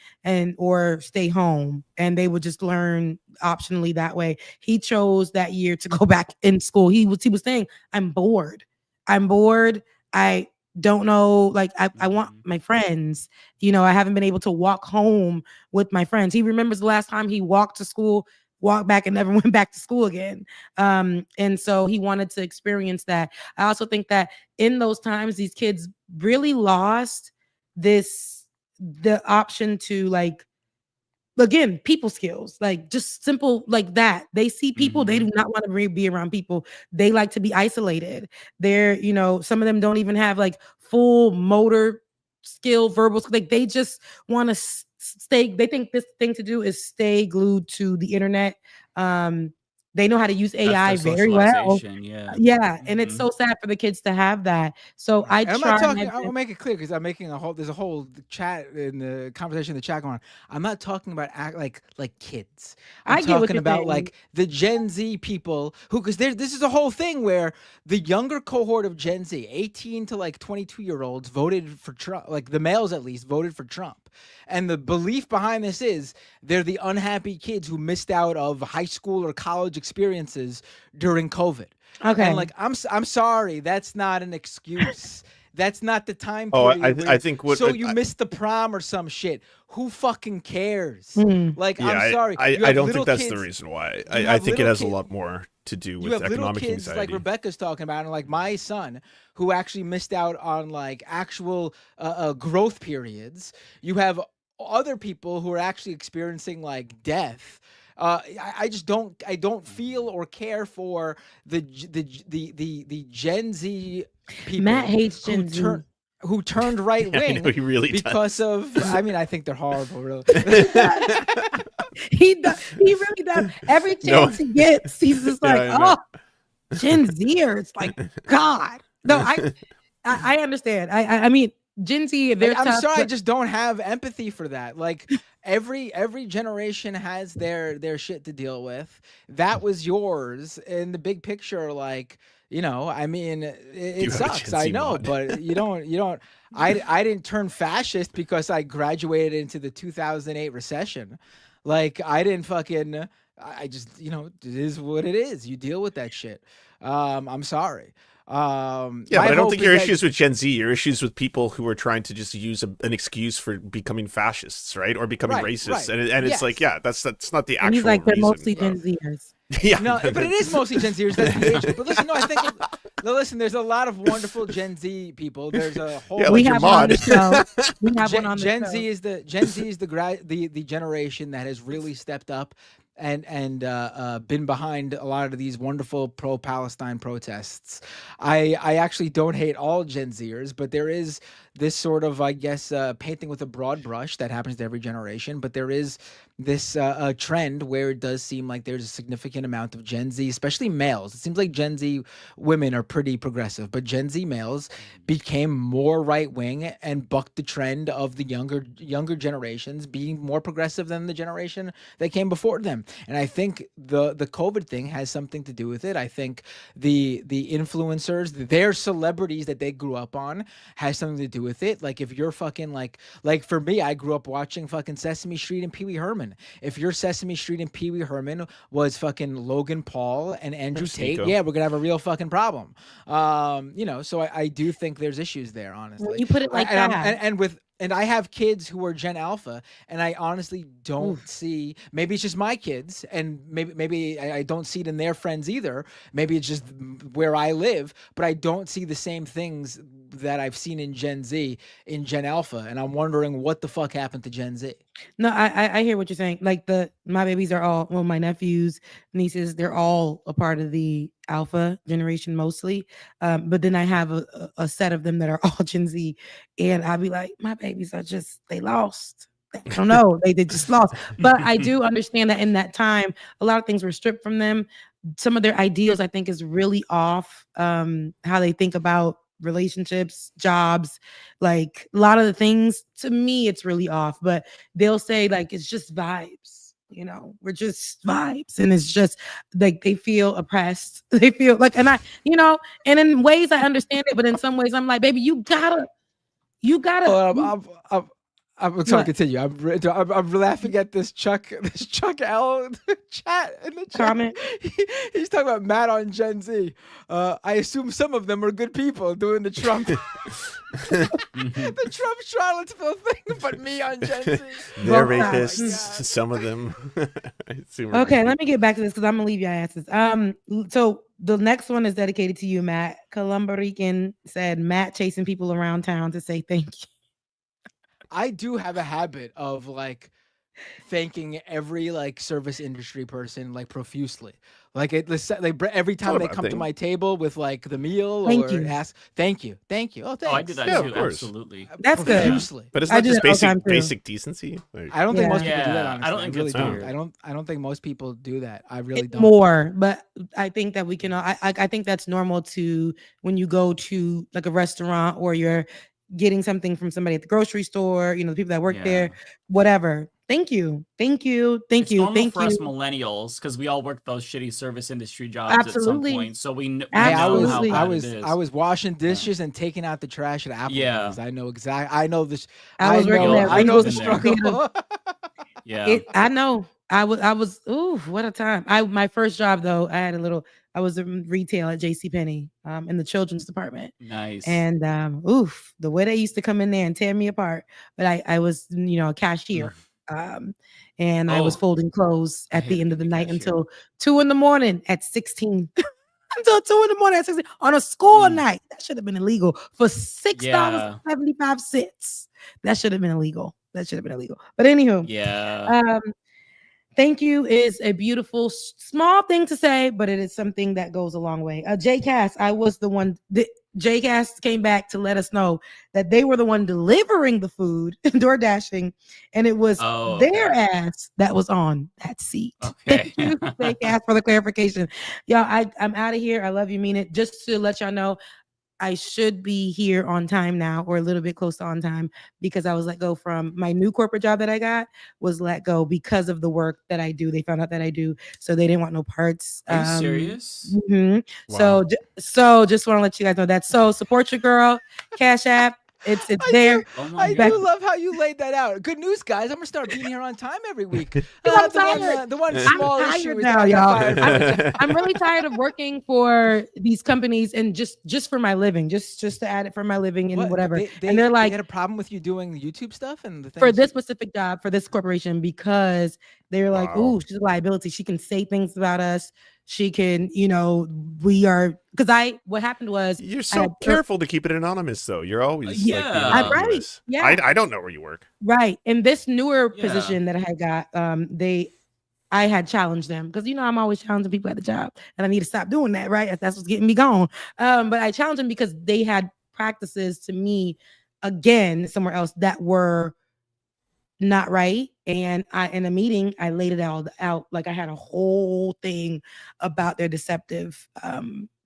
or stay home, and they would just learn optionally that way. He chose that year to go back in school. He was saying, I'm bored. I don't know, like I want my friends, you know. I haven't been able to walk home with my friends. He remembers the last time he walked to school, walked back, and never went back to school again. And so he wanted to experience that. I also think that in those times, these kids really lost the option to, like, again, people skills, like just simple like that. They see people, they do not want to be around people. They like to be isolated. They're, you know, some of them don't even have like full motor skill, verbal, like they just want to stay. They think this thing to do is stay glued to the internet. They know how to use AI very well. Yeah. And it's so sad for the kids to have that. So I'm not talking, I'll make it clear because I'm making there's a whole chat in the conversation in the chat going on. I'm not talking about like kids. I'm talking about like the Gen Z people who, because this is a whole thing where the younger cohort of Gen Z, 18 to like 22-year-olds voted for Trump, like the males at least voted for Trump. And the belief behind this is they're the unhappy kids who missed out of high school or college experiences during COVID. Okay. And like, I'm sorry, that's not an excuse. That's not the time Oh, period. I think what so you missed the prom or some shit. Who fucking cares? Like, yeah, I'm sorry. I don't think that's the reason why. I think it has a lot more to do with economic kids anxiety. Like Rebecca's talking about, and like my son, who actually missed out on like actual growth periods. You have other people who are actually experiencing like death. I just don't feel or care for the Gen Z people. Matt hates Gen Z. Who turned right wing I know he really because does. of, I mean, I think they're horrible, really. He really does. Every chance he gets, he's just like, Gen Zers, like, God. No, I understand. I mean, Gen Z, I'm sorry, I just don't have empathy for that. Like every generation has their shit to deal with. That was yours in the big picture. Like, you know, I mean, it sucks. I know, but you don't. I didn't turn fascist because I graduated into the 2008 recession. Like I didn't fucking. I just, you know, it is what it is. You deal with that shit. I'm sorry. Yeah, but I don't think your issues with Gen Z. Your issues with people who are trying to just use an excuse for becoming fascists, right, or becoming racist, and it's like, yeah, that's not the actual. And he's like, they're reason. mostly Gen Zers. Yeah, no, but it is mostly Gen Zers. That's the age. But listen, no, I think. Listen, there's a lot of wonderful Gen Z people. There's a whole. Yeah, like your mod. We have one on the Gen show. Z is the the generation that has really stepped up and been behind a lot of these wonderful pro-Palestine protests. I actually don't hate all Gen Zers, but there is this sort of, I guess, painting with a broad brush that happens to every generation. But there is this trend where it does seem like there's a significant amount of Gen Z, especially males. It seems like Gen Z women are pretty progressive, but Gen Z males became more right-wing and bucked the trend of the younger generations being more progressive than the generation that came before them. And I think the COVID thing has something to do with it. I think the influencers, their celebrities that they grew up on has something to do with it. Like if you're fucking like for me, I grew up watching fucking Sesame Street and Pee Wee Herman. If your Sesame Street and Pee Wee Herman was fucking Logan Paul and Andrew Tate, yeah, we're gonna have a real fucking problem. You know, so I do think there's issues there, honestly. Well, you put it like that. And I have kids who are Gen Alpha, and I honestly don't see. Maybe it's just my kids, and maybe I don't see it in their friends either. Maybe it's just where I live, but I don't see the same things that I've seen in Gen Z, in Gen Alpha, and I'm wondering what the fuck happened to Gen Z. No, I hear what you're saying. Like my babies are all, well, my nephews, nieces, they're all a part of the Alpha generation mostly. But then I have a set of them that are all Gen Z, and I'll be like, my babies are just, they lost. I don't know, they just lost. But I do understand that in that time, a lot of things were stripped from them. Some of their ideals, I think, is really off. How they think about relationships, jobs, like a lot of the things, to me, it's really off. But they'll say like it's just vibes, we're just vibes, and it's just like they feel oppressed. They feel like, and and in ways I understand it, but in some ways I'm like, baby, you gotta. I'm sorry to continue. I'm laughing at this Chuck L chat in the chat. Comment. He's talking about Matt on Gen Z. I assume some of them are good people doing the Trump the Trump Charlottesville thing, but me on Gen Z. They're rapists. Some of them. Okay, let me get back to this because I'm gonna leave your asses. So the next one is dedicated to you, Matt. Columba Rican said Matt chasing people around town to say thank you. I do have a habit of like thanking every like service industry person like profusely. Like every time they come to my table with like the meal ask thank you. Oh, thanks. Oh, I did that too. Absolutely. That's good. Profusely. But it's not just basic decency. Like, I don't think most people do that. Honestly. I don't think really it's do. weird. I don't think most people do that. I really don't. More, but I think that we can. I think that's normal to when you go to like a restaurant or you're getting something from somebody at the grocery store, the people that work there, whatever. Thank you. It's normal for us millennials because we all work those shitty service industry jobs at some point, so we know how bad it is. I was washing dishes and taking out the trash at Applebee's. Yeah. I know exactly. I know this. I know the struggle. Yeah. I know. I was. Ooh, what a time! My first job though, I was in retail at JCPenney, in the children's department. Nice. And the way they used to come in there and tear me apart. But I was, a cashier. And I was folding clothes at the end of the night until 2 a.m. at 16. Until 2 a.m. at 16 on a school night. That should have been illegal for $6.75. That should have been illegal. But anywho, thank you is a beautiful, small thing to say, but it is something that goes a long way. JCast, I was the one. JCast came back to let us know that they were the one delivering the food, door-dashing, and it was their ass that was on that seat. Okay. Thank you, JCast, for the clarification. Y'all, I'm out of here. I love you, mean it. Just to let y'all know, I should be here on time now, or a little bit close to on time, because I was let go from my new corporate job that I got was let go because of the work that I do. They found out that I do, so they didn't want no parts. Are you serious? Mm-hmm. Wow. So just want to let you guys know that. So support your girl, Cash App. It's there. I do love how you laid that out. Good news, guys. I'm gonna start being here on time every week. The one small issue is now, y'all. I'm really tired of working for these companies and just for my living, just to add it for my living and whatever. And they're like, they had a problem with you doing the YouTube stuff and the things? For this specific job for this corporation, because they're like, ooh, she's a liability. She can say things about us. She can, we are, because what happened was. You're so careful to keep it anonymous, though. You're always right. Yeah. I don't know where you work. Right. In this newer position that I had got, I had challenged them because, I'm always challenging people at the job and I need to stop doing that. Right. That's what's getting me gone. But I challenged them because they had practices to me again, somewhere else that were not right. And in a meeting, I laid it all out. Like I had a whole thing about their deceptive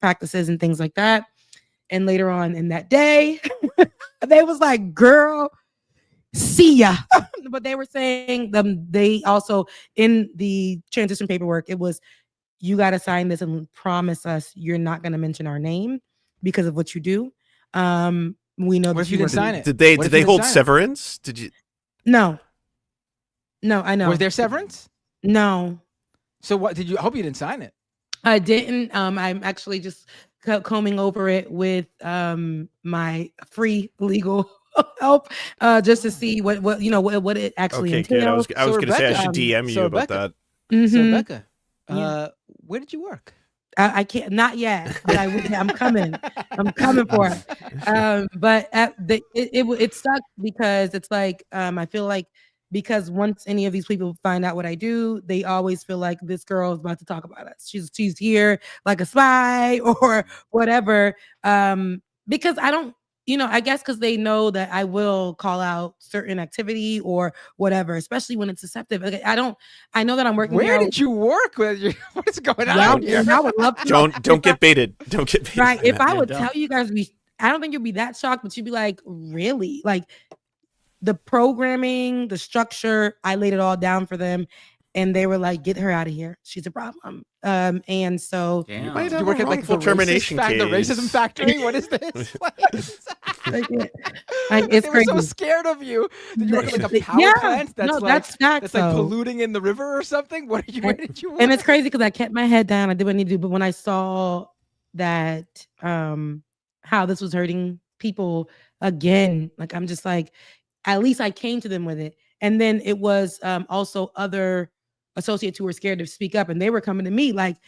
practices and things like that. And later on in that day, they was like, girl, see ya. But they were saying they also, in the transition paperwork, it was, you got to sign this and promise us you're not going to mention our name because of what you do. We know that you didn't sign it. Did they hold severance? Did you? No, I know. Was there severance? No. So what did you? I hope you didn't sign it. I didn't. I'm actually just combing over it with my free legal help, just to see what it actually entails. Good. I was going to say I should DM you about that. Mm-hmm. So Becca, where did you work? I can't, not yet, but I'm coming. I'm coming for it. But it sucked because it's like, I feel like because once any of these people find out what I do, they always feel like this girl is about to talk about us. She's here like a spy or whatever. Because I don't, I guess because they know that I will call out certain activity or whatever, especially when it's deceptive. Like, I know that I'm working. Where did you work with you? What is going on here? I would love to don't get baited. Don't get baited. Right. If I would tell you guys, I don't think you'd be that shocked, but you'd be like, really? Like the programming, the structure, I laid it all down for them. And they were like, get her out of here. She's a problem. And so You work at like the termination the racism factory. What is this? It's they were crazy. so scared of you. Did you work at like a power plant that's facts, like though. polluting in the river or something? Where did you work? And it's crazy because I kept my head down. I did what I need to do. But when I saw that how this was hurting people again, like I'm just like, at least I came to them with it. And then it was also other associates who were scared to speak up, and they were coming to me like,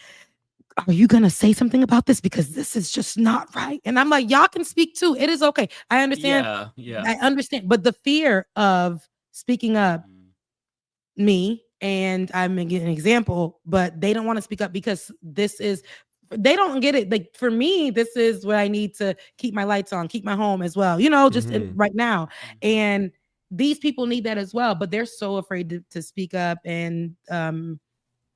are you gonna say something about this, because this is just not right? And I'm like, y'all can speak too, it is okay, I understand. I understand, but the fear of speaking up, me, and I'm gonna give an example, but they don't want to speak up because they don't get it. Like for me, this is what I need to keep my lights on, keep my home as well, just right now. And these people need that as well, but they're so afraid to speak up. And so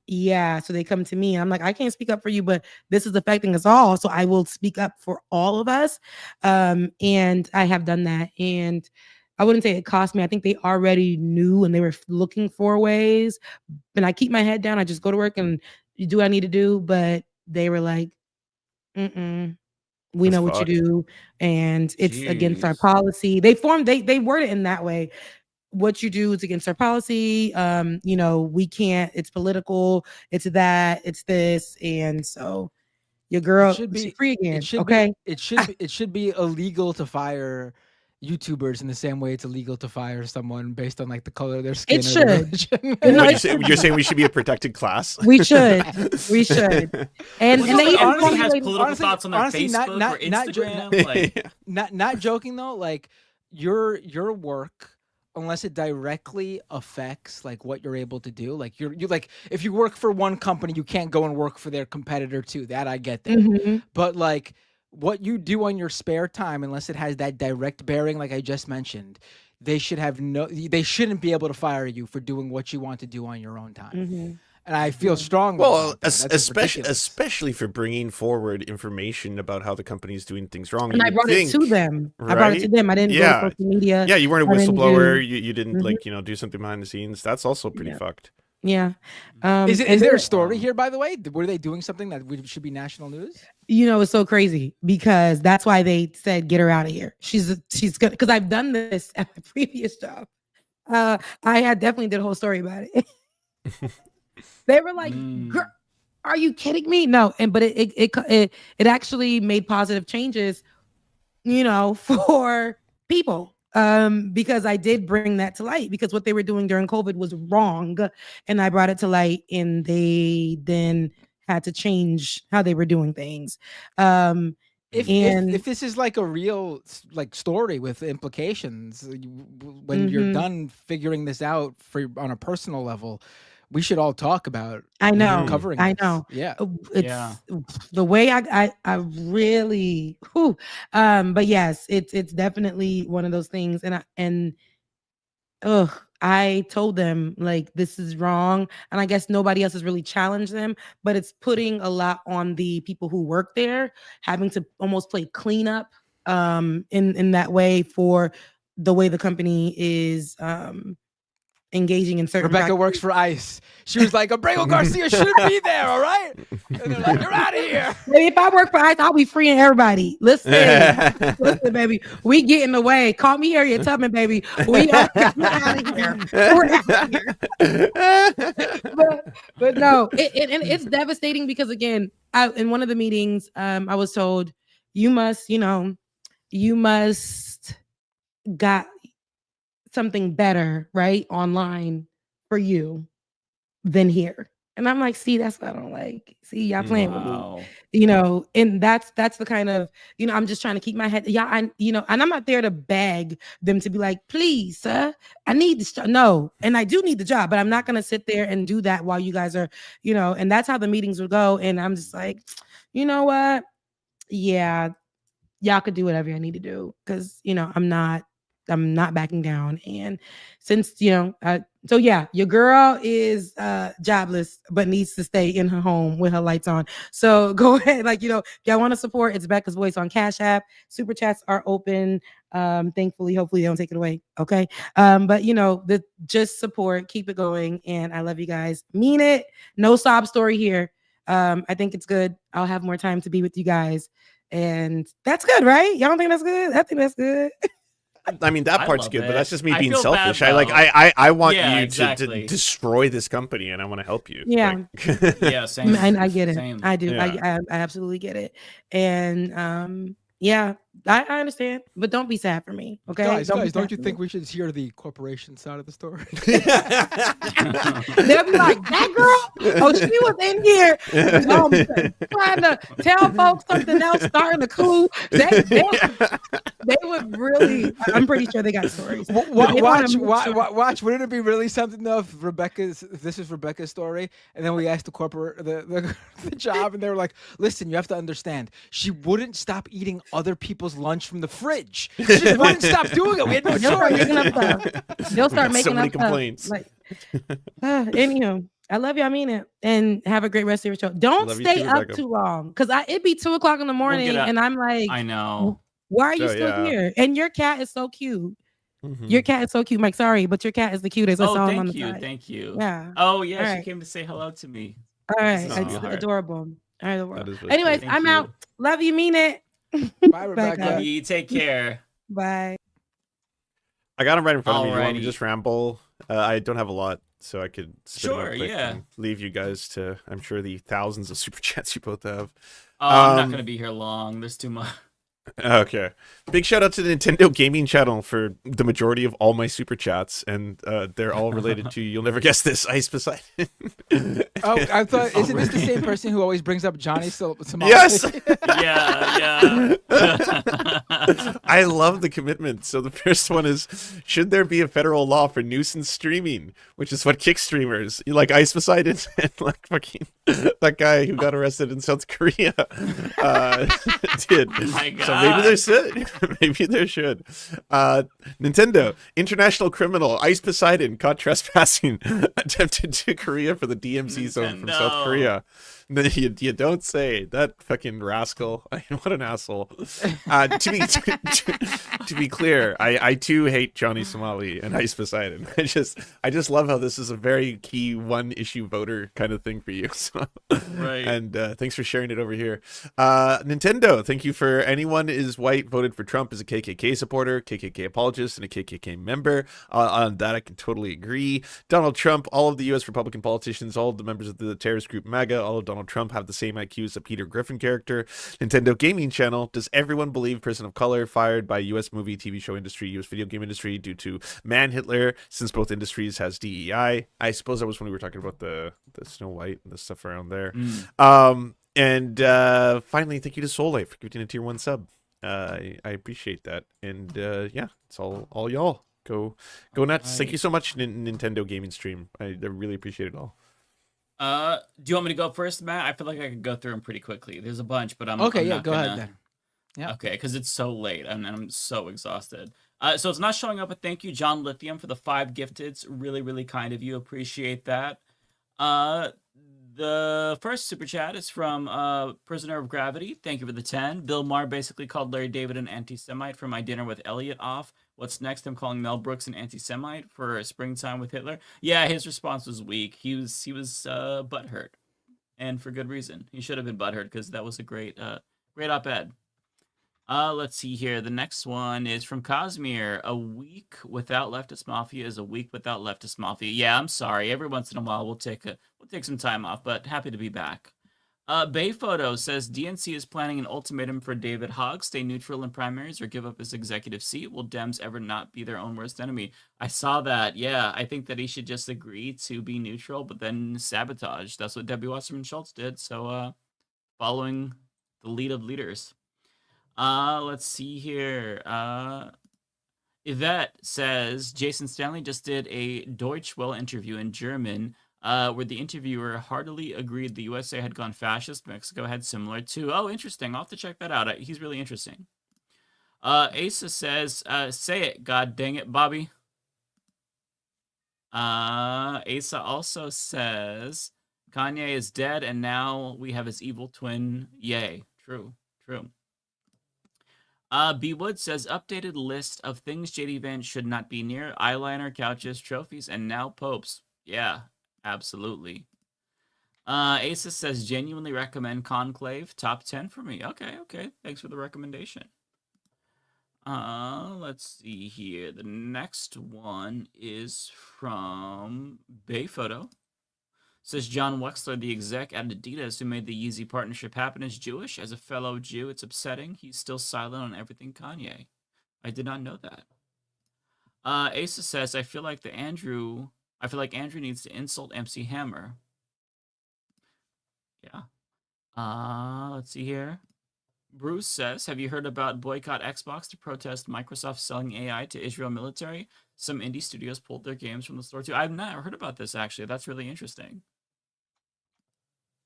they come to me and I'm like, I can't speak up for you, but this is affecting us all, so I will speak up for all of us. And I have done that, and I wouldn't say it cost me. I think they already knew and they were looking for ways, and I keep my head down. I just go to work and do what I need to do, but they were like, we know what you do, and it's against our policy. They word it in that way. What you do is against our policy. We can't, it's political, it's that, it's this. And so your girl should be free again. It should be illegal to fire YouTubers in the same way it's illegal to fire someone based on like the color of their skin. It should. You're saying we should be a protected class? We should. And they honestly has political thoughts on their Facebook or Instagram. Not joking though, like your work, unless it directly affects like what you're able to do, like you're like, if you work for one company, you can't go and work for their competitor too. That I get that. But like what you do on your spare time, unless it has that direct bearing, like I just mentioned, they shouldn't be able to fire you for doing what you want to do on your own time. And I feel strongly. Well, especially for bringing forward information about how the company is doing things wrong. And I brought it to them. Right? I brought it to them. I didn't go to social media. Yeah, you weren't a whistleblower. You didn't do something behind the scenes. That's also pretty fucked. Yeah. Is there a story here, by the way? Were they doing something that should be national news? It's so crazy because that's why they said, get her out of here. She's good. Because I've done this at the previous job. I had definitely did a whole story about it. They were like, girl, are you kidding me? No. But it actually made positive changes, for people. Because I did bring that to light, because what they were doing during COVID was wrong, and I brought it to light, and they then had to change how they were doing things. If this is like a real like story with implications, when you're done figuring this out on a personal level, we should all talk about. I know, covering. I this. know. Yeah, it's the way I really. But yes, it's definitely one of those things, and I told them like this is wrong, and I guess nobody else has really challenged them, but it's putting a lot on the people who work there, having to almost play cleanup in that way for the way the company is engaging in certain Rebecca works for ICE. She was like, Abrego Garcia shouldn't be there, all right? And they're like, you're out of here. Maybe if I work for ICE, I'll be freeing everybody. Listen, baby, we getting away. Call me Harriet Tubman, baby. We are out of here. We're out of here. But no, it's devastating because again, in one of the meetings, I was told, you must got something better, right, online for you than here. And I'm like, see, that's what I don't like. See, y'all playing with me, you know, and that's the kind of, you know, I'm just trying to keep my head, you know, and I'm not there to beg them to be like, please, sir, I need this. No, and I do need the job, but I'm not going to sit there and do that while you guys are, you know, and that's how the meetings would go. And I'm just like, you know what? Yeah, y'all could do whatever you need to do. Cause you know, I'm not backing down. And since, you know, so yeah, your girl is jobless, but needs to stay in her home with her lights on. So go ahead. Like, you know, if y'all want to support, it's Becca's Voice on Cash App. Super chats are open. Thankfully, hopefully they don't take it away. Okay. But you know, just support, keep it going. And I love you guys. Mean it. No sob story here. I think it's good. I'll have more time to be with you guys. And that's good, right? Y'all don't think that's good? I think that's good. I mean, that part's good, but that's just me being selfish. I want you to destroy this company, and I want to help you. Yeah, yeah, same. I get it. Same. I do. Yeah. I absolutely get it. And yeah, I understand, but don't be sad for me, okay? Guys, don't you think we should hear the corporation side of the story? They'll be like, that girl, oh, she was in here trying to tell folks something else, starting a clue. They would really, I'm pretty sure they got stories. Watch. Wouldn't it be really something though if this is Rebecca's story, and then we asked the job, and they were like, listen, you have to understand, she wouldn't stop eating other people's lunch from the fridge. She just wouldn't stop doing it. We had no choice. They'll start making so many up complaints. Stuff. Like, anywho, I love you. I mean it. And have a great rest of your show. Don't stay up too long, because it'd be 2:00 in the morning, and I'm like, I know. Why are you still here? And your cat is so cute. Mm-hmm. Your cat is so cute, Mike. Sorry, but your cat is the cutest. I saw him on the side. Thank you. Yeah. Oh yeah, All she right. came to say hello to me. All right, it's adorable. All right, the world. Really Anyways, cool. I'm out. Love you, mean it. Bye, Rebecca. Love you. Take care. Bye. I got him right in front of me. You want me Alrighty. to just ramble? I don't have a lot, so I could spit Sure, it out quick yeah. and leave you guys to, I'm sure, the thousands of super chats you both have. I'm not gonna be here long. There's too much. Okay. Big shout out to the Nintendo Gaming channel for the majority of all my super chats, and they're all related to, you'll never guess this, Ice Poseidon. Oh, I thought, isn't this the same person who always brings up Johnny Somali? Yes! Yeah. I love the commitment. So the first one is, should there be a federal law for nuisance streaming? Which is what kick streamers, like Ice Poseidon and like fucking that guy who got arrested in South Korea did. My God. So maybe there should. Maybe there should. Nintendo, international criminal, Ice Poseidon caught trespassing, attempted to Korea for the DMZ zone from South Korea. You don't say. That fucking rascal. What an asshole. To be clear, I too hate Johnny Somali and Ice Poseidon. I just love how this is a very key one issue voter kind of thing for you. So, right. And thanks for sharing it over here. Nintendo, thank you for anyone is white voted for Trump as a KKK supporter, KKK apologist, and a KKK member. On that, I can totally agree. Donald Trump, all of the U.S. Republican politicians, all of the members of the terrorist group MAGA, all of Donald Trump have the same IQ as a Peter Griffin character. Nintendo Gaming Channel, does everyone believe person of color fired by U.S. movie, TV show industry, U.S. video game industry due to man Hitler, since both industries has DEI? I suppose that was when we were talking about the Snow White and the stuff around there. And finally, thank you to Soul Light for giving a tier 1 sub. I appreciate that. And yeah, it's all y'all. Go nuts. Thank you so much, Nintendo Gaming Stream. I really appreciate it all. Do you want me to go first, Matt? I feel like I could go through them pretty quickly. There's a bunch, but I'm okay. I'm Yeah, not go gonna... ahead then. Yeah. Okay, because it's so late and I'm so exhausted. So it's not showing up, but thank you, John Lithium, for the 5 gifteds. Really, really kind of you. Appreciate that. The first super chat is from Prisoner of Gravity. Thank you for the 10. Bill Maher basically called Larry David an anti-Semite for my dinner with Elliot off. What's next? I'm calling Mel Brooks an anti-Semite for Springtime with Hitler. Yeah, his response was weak. He was butthurt, and for good reason. He should have been butthurt because that was a great op-ed. Let's see here. The next one is from Cosmere. A week without Leftist Mafia is a week without Leftist Mafia. Yeah, I'm sorry. Every once in a while we'll take some time off, but happy to be back. Bay Photo says DNC is planning an ultimatum for David Hogg: stay neutral in primaries or give up his executive seat. Will Dems ever not be their own worst enemy? I saw that. Yeah, I think that he should just agree to be neutral, but then sabotage. That's what Debbie Wasserman Schultz did. So, following the lead of leaders. Let's see here. Yvette says Jason Stanley just did a Deutsche Welle interview in German, where the interviewer heartily agreed the USA had gone fascist, Mexico had similar too. Oh, interesting. I'll have to check that out. He's really interesting. Asa says, say it, god dang it, Bobby. Asa also says Kanye is dead and now we have his evil twin. Yay. True. B. Wood says updated list of things JD Vance should not be near: eyeliner, couches, trophies, and now popes. Yeah, absolutely. Asa says genuinely recommend Conclave, top 10 for me. Okay. Thanks for the recommendation. Let's see here. The next one is from Bay Photo. Says John Wexler, the exec at Adidas who made the Yeezy partnership happen, is Jewish. As a fellow Jew, it's upsetting. He's still silent on everything Kanye. I did not know that. Asa says, I feel like Andrew needs to insult MC Hammer. Yeah. Let's see here. Bruce says, have you heard about boycott Xbox to protest Microsoft selling AI to Israel military? Some indie studios pulled their games from the store too. I've not heard about this, actually. That's really interesting.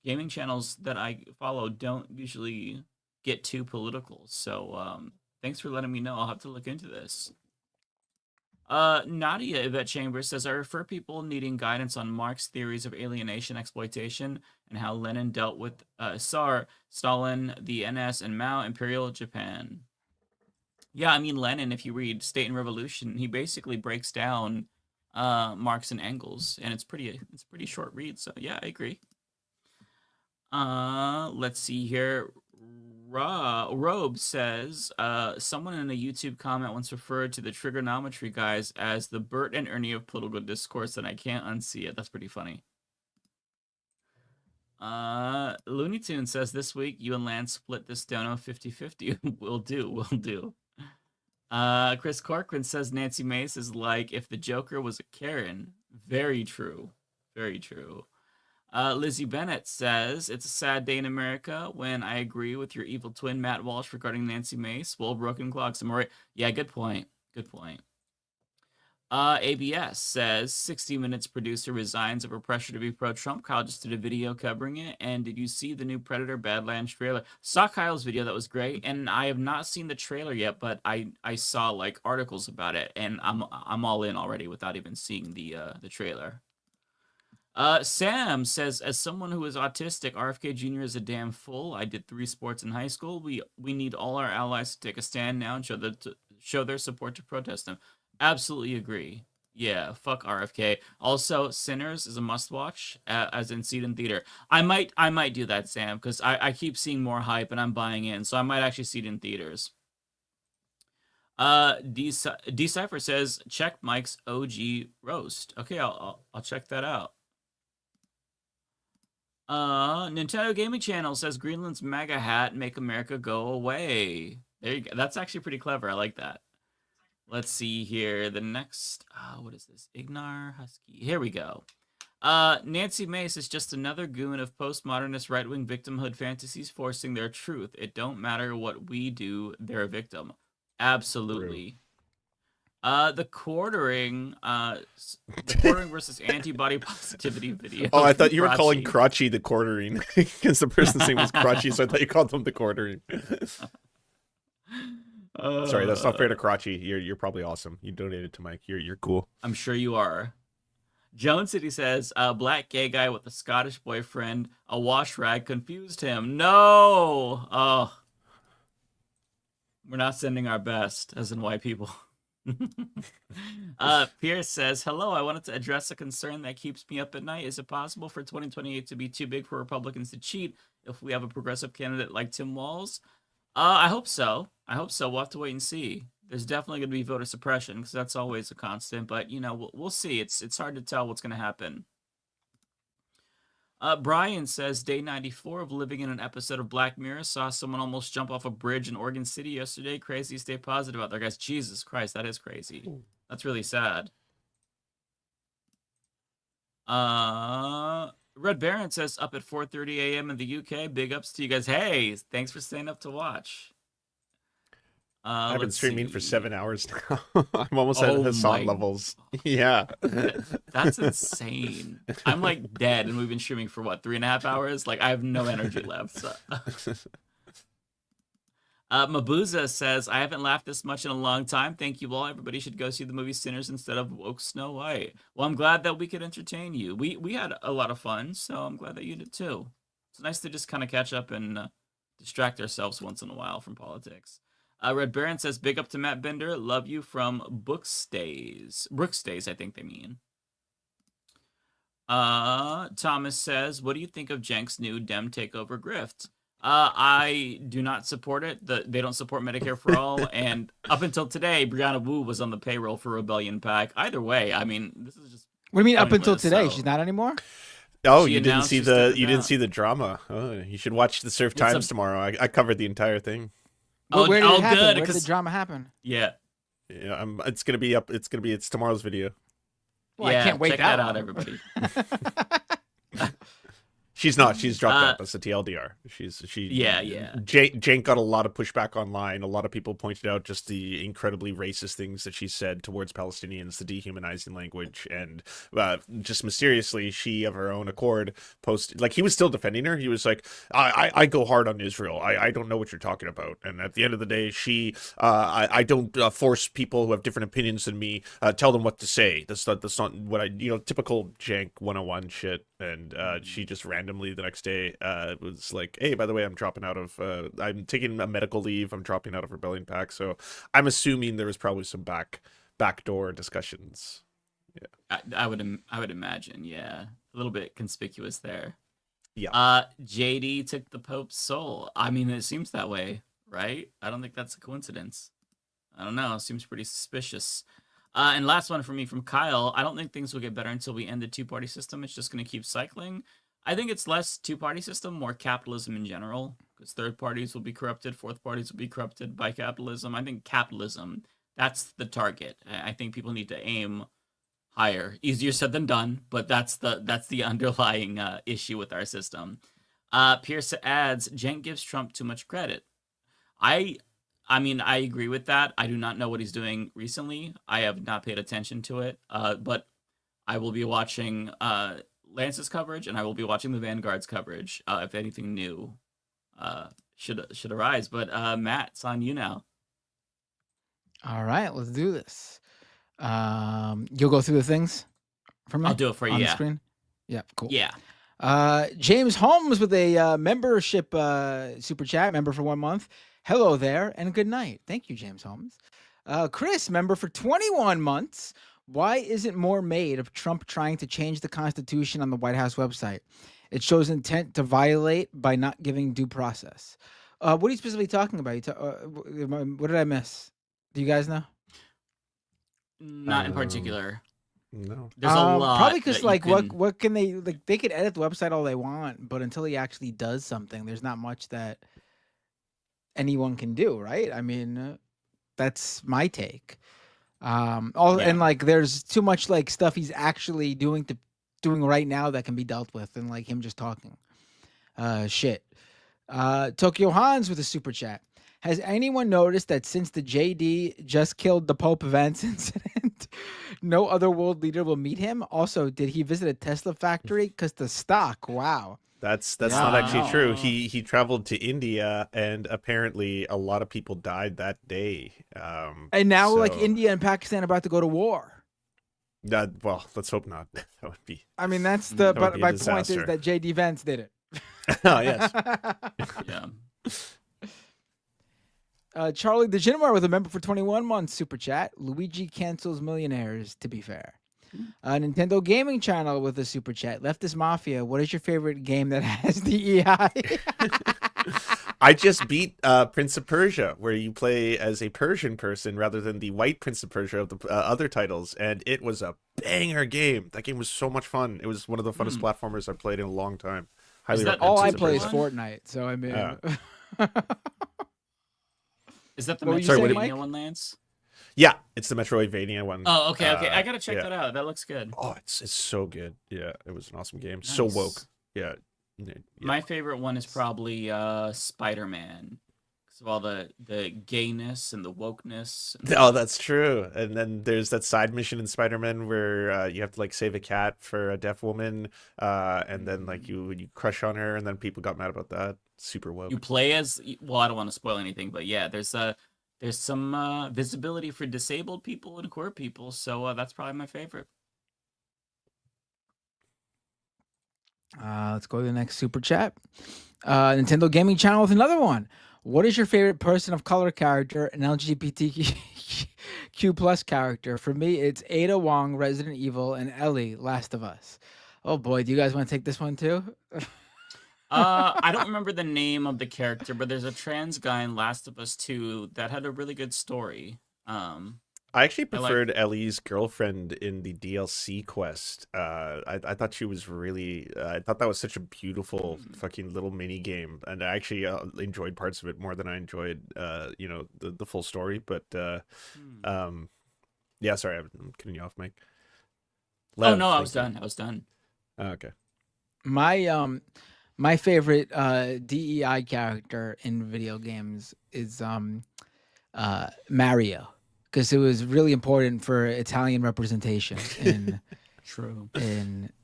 Gaming channels that I follow don't usually get too political. So thanks for letting me know. I'll have to look into this. Nadia Yvette Chambers says, I refer people needing guidance on Marx's theories of alienation, exploitation, and how Lenin dealt with Tsar, Stalin, the NS, and Mao, Imperial Japan. Yeah, I mean, Lenin, if you read State and Revolution, he basically breaks down Marx and Engels, and it's a pretty short read, so yeah, I agree. Let's see here. Robe says, someone in a YouTube comment once referred to the trigonometry guys as the Bert and Ernie of political discourse, and I can't unsee it. That's pretty funny. Looney Tunes says, this week, you and Lance split this dono 50-50. Will do. Chris Corcoran says Nancy Mace is like if the Joker was a Karen. Very true. Lizzie Bennett says, it's a sad day in America when I agree with your evil twin Matt Walsh regarding Nancy Mace. Well, broken clocks. Yeah, good point. ABS says 60 Minutes producer resigns over pressure to be pro-Trump. Kyle just did a video covering it. And did you see the new Predator Badlands trailer? Saw Kyle's video. That was great. And I have not seen the trailer yet, but I saw like articles about it, and I'm all in already without even seeing the trailer. Sam says, as someone who is autistic, RFK Jr. is a damn fool. I did 3 sports in high school. We need all our allies to take a stand now and show their support to protest them. Absolutely agree. Yeah, fuck RFK. Also, Sinners is a must-watch, as in seat in theater. I might do that, Sam, because I keep seeing more hype and I'm buying in, so I might actually see it in theaters. Decipher says, check Mike's OG roast. Okay, I'll check that out. Nintendo Gaming Channel says Greenland's MAGA hat make America go away. There you go. That's actually pretty clever. I like that. Let's see here. The next, what is this? Ignar Husky. Here we go. Nancy Mace is just another goon of postmodernist right-wing victimhood fantasies forcing their truth. It don't matter what we do, they're a victim. Absolutely. The quartering versus antibody positivity video. Oh, I thought you were calling Crotchy the quartering because the person's name was Crotchy, so I thought you called them the quartering. Sorry, that's not fair to Crotchy. You're probably awesome. You donated to Mike. You're cool. I'm sure you are. Jones City says a black gay guy with a Scottish boyfriend, a wash rag confused him. No. Oh. We're not sending our best, as in white people. Pierce says, hello, I wanted to address a concern that keeps me up at night. Is it possible for 2028 to be too big for Republicans to cheat if we have a progressive candidate like Tim Walz? I hope so. We'll have to wait and see. There's definitely going to be voter suppression because that's always a constant, but you know, we'll see. It's hard to tell what's going to happen. Brian says, day 94 of living in an episode of Black Mirror. Saw someone almost jump off a bridge in Oregon City yesterday. Crazy. Stay positive out there, guys. Jesus Christ, that is crazy. That's really sad. Red Baron says, up at 4:30 a.m. in the UK. Big ups to you guys. Hey, thanks for staying up to watch. I've been streaming for 7 hours now. I'm almost at Hassan levels. Yeah. That's insane. I'm like dead, and we've been streaming for what, 3.5 hours? Like, I have no energy left. So. Mabuza says, I haven't laughed this much in a long time. Thank you all. Everybody should go see the movie Sinners instead of Woke Snow White. Well, I'm glad that we could entertain you. We had a lot of fun, so I'm glad that you did too. It's nice to just kind of catch up and distract ourselves once in a while from politics. Red Baron says, big up to Matt Bender. Love you from Brookstays, I think they mean. Thomas says, what do you think of Jenk's new Dem takeover grift? I do not support it. They don't support Medicare for all. And up until today, Brianna Wu was on the payroll for Rebellion PAC. Either way, I mean, this is just... What do you mean up until today? She's not anymore? Oh, you didn't see the drama. Oh, you should watch the Surf Times tomorrow. I covered the entire thing. Where did it happen? Good, where did the drama happen? Yeah. It's gonna be up. It's tomorrow's video. Well, I can't wait check that out, everybody. She's not. She's dropped out. That's the TLDR. Jane got a lot of pushback online. A lot of people pointed out just the incredibly racist things that she said towards Palestinians, the dehumanizing language, and just mysteriously, she of her own accord posted. Like, he was still defending her. He was like, "I go hard on Israel. I don't know what you're talking about." And at the end of the day, I don't force people who have different opinions than me. Tell them what to say. That's not what I typical Jank 101 shit. And she just randomly the next day was like, hey, by the way, I'm dropping out of I'm taking a medical leave. I'm dropping out of Rebellion PAC. So I'm assuming there was probably some backdoor discussions. Yeah, I would imagine. Yeah, a little bit conspicuous there. Yeah. JD took the Pope's soul. I mean, it seems that way, right? I don't think that's a coincidence. I don't know. It seems pretty suspicious. And last one for me from Kyle. I don't think things will get better until we end the two-party system. It's just going to keep cycling. I think it's less two-party system, more capitalism in general, because third parties will be corrupted, fourth parties will be corrupted by capitalism. I think capitalism, that's the target. I think people need to aim higher. Easier said than done, but that's the underlying issue with our system. Pierce adds, Jen gives Trump too much credit. I mean, I agree with that. I do not know what he's doing recently. I have not paid attention to it, but I will be watching Lance's coverage, and I will be watching the Vanguard's coverage if anything new should arise. But Matt, it's on you now. All right, let's do this. You'll go through the things for me? I'll do it for you, on the yeah. screen? Yeah, cool. Yeah. James Holmes with a membership super chat, member for 1 month. Hello there and good night. Thank you, James Holmes. Chris, member for 21 months. Why isn't more made of Trump trying to change the Constitution on the White House website? It shows intent to violate by not giving due process. What are you specifically talking about? What did I miss? Do you guys know? Not in particular. No. There's a lot. Probably because what can they they could edit the website all they want, but until he actually does something, there's not much that anyone can do, right? I mean, that's my take. And there's too much stuff he's actually doing right now that can be dealt with, and him just talking shit. Tokyo Hans with a super chat. Has anyone noticed that since the JD just killed the Pope Vance incident, no other world leader will meet him? Also, did he visit a Tesla factory? Because the stock, wow. That's not actually true. He traveled to India, and apparently a lot of people died that day. And now, India and Pakistan are about to go to war. Well, let's hope not. That would be. I mean, that's the. But my point is that JD Vance did it. Oh yes. Yeah. Charlie DeGenmar with a member for 21 months super chat. Luigi cancels millionaires, to be fair. Nintendo Gaming Channel with a super chat. Leftist Mafia, what is your favorite game that has the EI? I just beat Prince of Persia, where you play as a Persian person rather than the white Prince of Persia of the other titles, and it was a banger game. That game was so much fun. It was one of the funnest platformers I've played in a long time. Highly recommend all I Prince of play is Persia. Fortnite, so I mean. Is that the What were you saying, Metroidvania Mike? one, Lance? Yeah, it's the Metroidvania one. Oh, okay. I gotta check yeah. that out. That looks good. Oh, it's so good. Yeah, it was an awesome game. Nice. So woke. Yeah. My favorite one is probably Spider-Man. Because of all the gayness and the wokeness. And Oh, that's true. And then there's that side mission in Spider-Man where you have to like save a cat for a deaf woman, and then like you crush on her, and then people got mad about that. Super woke. You play as, well, I don't want to spoil anything, but yeah, there's some visibility for disabled people and queer people, so that's probably my favorite. Let's go to the next super chat. Nintendo Gaming Channel with another one. What is your favorite person of color character and LGBTQ plus character? For me, it's Ada Wong, Resident Evil, and Ellie, Last of Us. Oh boy, do you guys want to take this one too? I don't remember the name of the character, but there's a trans guy in Last of Us 2 that had a really good story. I actually preferred Ellie's girlfriend in the DLC quest. I thought she was really. I thought that was such a beautiful fucking little mini game, and I actually enjoyed parts of it more than I enjoyed, the full story. But yeah, sorry, I'm cutting you off, Mike. Oh no, I was done. Oh, okay. My favorite DEI character in video games is Mario, because it was really important for Italian representation in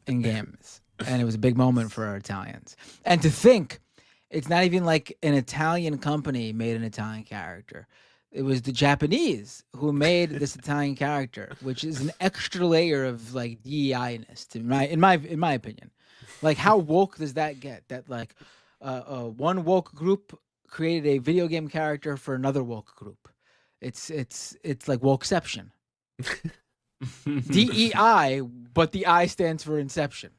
in games, and it was a big moment for our Italians. And to think, it's not even like an Italian company made an Italian character. It was the Japanese who made this Italian character, which is an extra layer of like DEI-ness in my opinion. Like, how woke does that get? That like one woke group created a video game character for another woke group. It's like wokeception. DEI, but the I stands for Inception.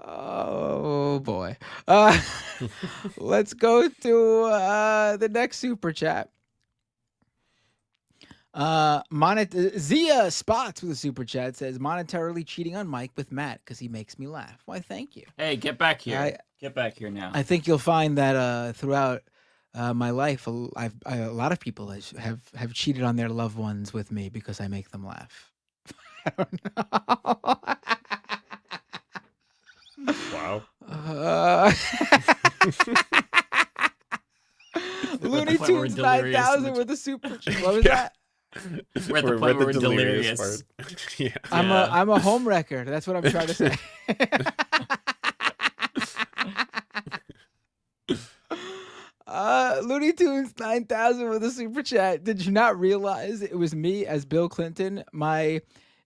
Oh boy. Let's go to the next super chat. Zia Spots with a super chat says, monetarily cheating on Mike with Matt because he makes me laugh. Why, thank you. Hey, get back here. Get back here now. I think you'll find that throughout my life, a lot of people have cheated on their loved ones with me because I make them laugh. I don't know. Wow. Looney Tunes 9000 with a super chat. What was that? We're at the point where we're delirious. Yeah. I'm a home wrecker. That's what I'm trying to say. Looney Tunes 9000 with a super chat. Did you not realize it was me as Bill Clinton? My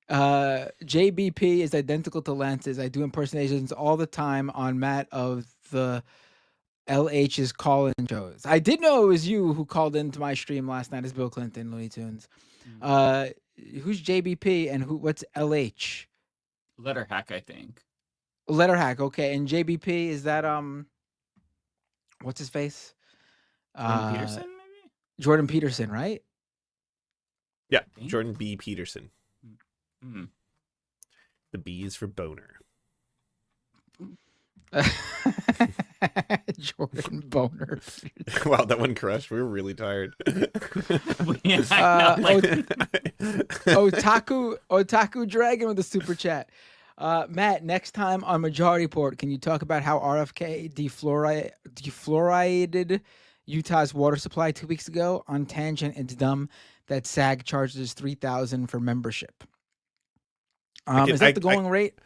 JBP is identical to Lance's. I do impersonations all the time on Matt of the LH's call-in shows. I did know it was you who called into my stream last night as Bill Clinton, Looney Tunes. Who's JBP and what's LH? Letter hack, I think. Letter hack, okay. And JBP, is that what's his face? Jordan Peterson, maybe? Jordan Peterson, right? Yeah, Jordan B. Peterson. Mm-hmm. The B is for boner. Jordan Boner. Wow, that one crushed. We were really tired. Otaku Dragon with a super chat. Matt, next time on Majority Report, can you talk about how RFK defluoridated Utah's water supply 2 weeks ago? On tangent, it's dumb that SAG charges $3,000 for membership. Is that the going rate?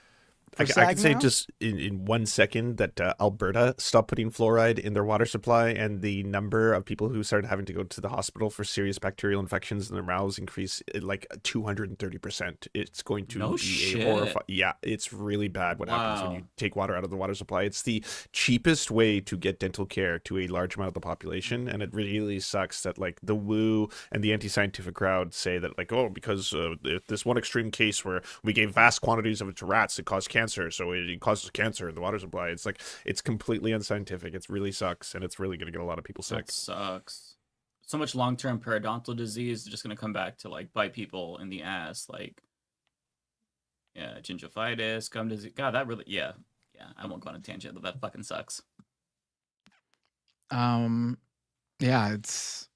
I can say just in 1 second that Alberta stopped putting fluoride in their water supply, and the number of people who started having to go to the hospital for serious bacterial infections in their mouths increased like 230%. It's going to be a horrifying. Yeah, it's really bad what happens when you take water out of the water supply. It's the cheapest way to get dental care to a large amount of the population, and it really sucks that like the woo and the anti-scientific crowd say that like, oh, because this one extreme case where we gave vast quantities of it to rats, it caused cancer. cancer, so it causes cancer in the water supply. It's like, it's completely unscientific. It really sucks, and it's really going to get a lot of people sick. That sucks. So much long-term periodontal disease is just going to come back to like bite people in the ass, like gingivitis, gum disease. God, that really, yeah. I won't go on a tangent, but that fucking sucks. Yeah, it's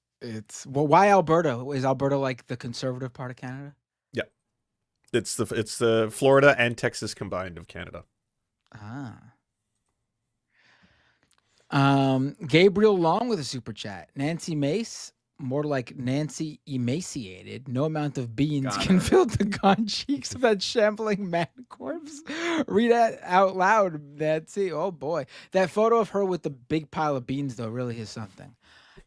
well, why Alberta? Is Alberta like the conservative part of Canada? Yeah, it's the Florida and Texas combined of Canada. Gabriel Long with a super chat. Nancy Mace, more like Nancy emaciated. No amount of beans can fill the gaunt cheeks of that shambling man corpse. Read that out loud, Nancy. Oh boy, that photo of her with the big pile of beans though really is something.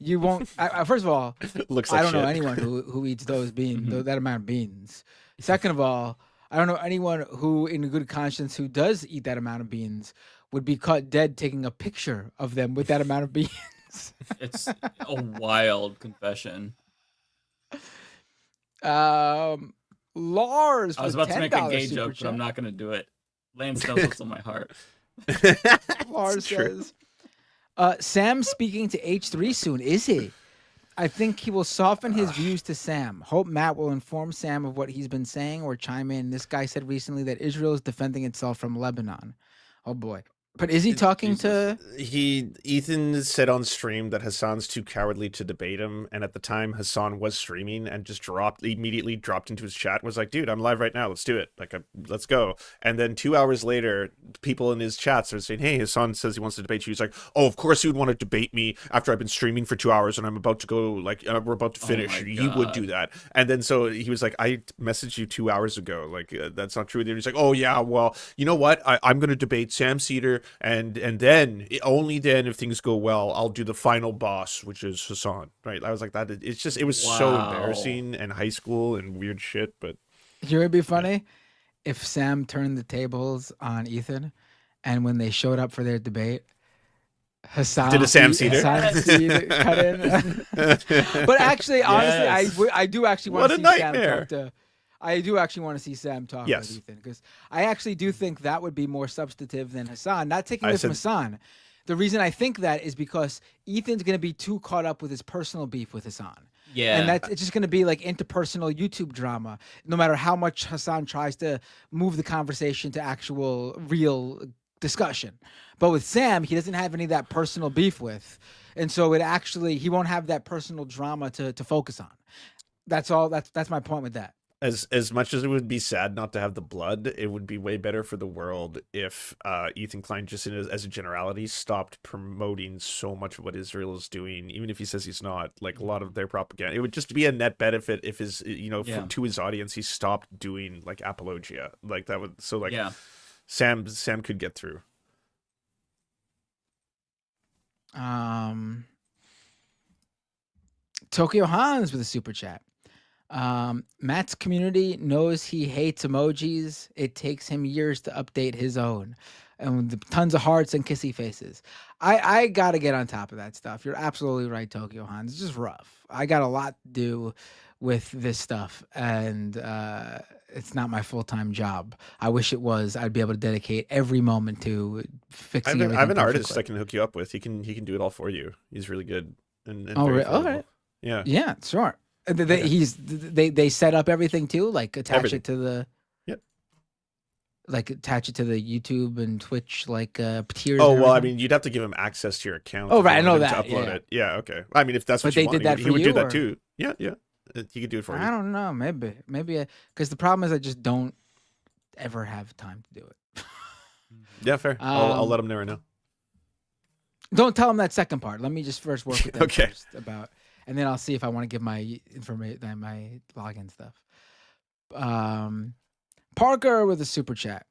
You won't. First of all, looks like I don't know shit. anyone who eats those beans, that amount of beans. Second of all, I don't know anyone who, in good conscience, who does eat that amount of beans would be caught dead taking a picture of them with that amount of beans. It's a wild confession. Lars, I was about to make a gay joke, but I'm not going to do it. Lance knows what's on my heart. Lars says, Sam speaking to H3 soon, is he? I think he will soften his views to Sam. Hope Matt will inform Sam of what he's been saying or chime in. This guy said recently that Israel is defending itself from Lebanon. Oh boy. But is he talking to... Ethan said on stream that Hassan's too cowardly to debate him, and at the time Hassan was streaming and just immediately dropped into his chat and was like, dude, I'm live right now, let's do it, like, let's go. And then 2 hours later, people in his chats are saying, hey, Hassan says he wants to debate you. He's like, oh, of course he would want to debate me after I've been streaming for 2 hours and I'm about to go, like, we're about to finish. He would do that. And then so he was like, I messaged you 2 hours ago, like, that's not true. And he's like, oh yeah, well, you know what, I'm going to debate Sam Cedar, and then only then, if things go well, I'll do the final boss, which is Hassan. Right? I was like, that. It's just, it was so embarrassing and high school and weird shit. But you know, it'd be funny if Sam turned the tables on Ethan, and when they showed up for their debate, Hassan did a Sam Cedar cut in. But actually, honestly, I do actually want to see Sam talk to. I do actually want to see Sam talk with Ethan, because I actually do think that would be more substantive than Hassan. Not taking away from Hassan. The reason I think that is because Ethan's going to be too caught up with his personal beef with Hassan. Yeah. And it's just going to be like interpersonal YouTube drama, no matter how much Hassan tries to move the conversation to actual real discussion. But with Sam, he doesn't have any of that personal beef with. And so he won't have that personal drama to focus on. That's all. That's my point with that. As much as it would be sad not to have the blood, it would be way better for the world if Ethan Klein, just as a generality, stopped promoting so much of what Israel is doing, even if he says he's not. Like a lot of their propaganda, it would just be a net benefit if his, to his audience, he stopped doing like apologia, like that would. So like, Sam could get through. Tokyo Hans with a super chat. Matt's community knows he hates emojis. It takes him years to update his own, and with tons of hearts and kissy faces. I gotta get on top of that stuff. You're absolutely right, Tokyo Hans. It's just rough. I got a lot to do with this stuff, and it's not my full-time job. I wish it was. I'd be able to dedicate every moment to fixing everything. I have an artist I can hook you up with. He can do it all for you. He's really good. And really? All right. Yeah, sure. They set up everything too, like attach it to the attach it to the YouTube and Twitch tiers. Oh well, I mean, you'd have to give him access to your account. Oh right, I know that. To upload it. Yeah, okay. I mean, if that's what you want, he would do that too. Yeah. He could do it for you. I don't know, maybe because the problem is I just don't ever have time to do it. Yeah, fair. I'll let him know right now. Don't tell him that second part. Let me just first work with him okay. First and then I'll see if I want to give my information, my login stuff. Parker with a super chat.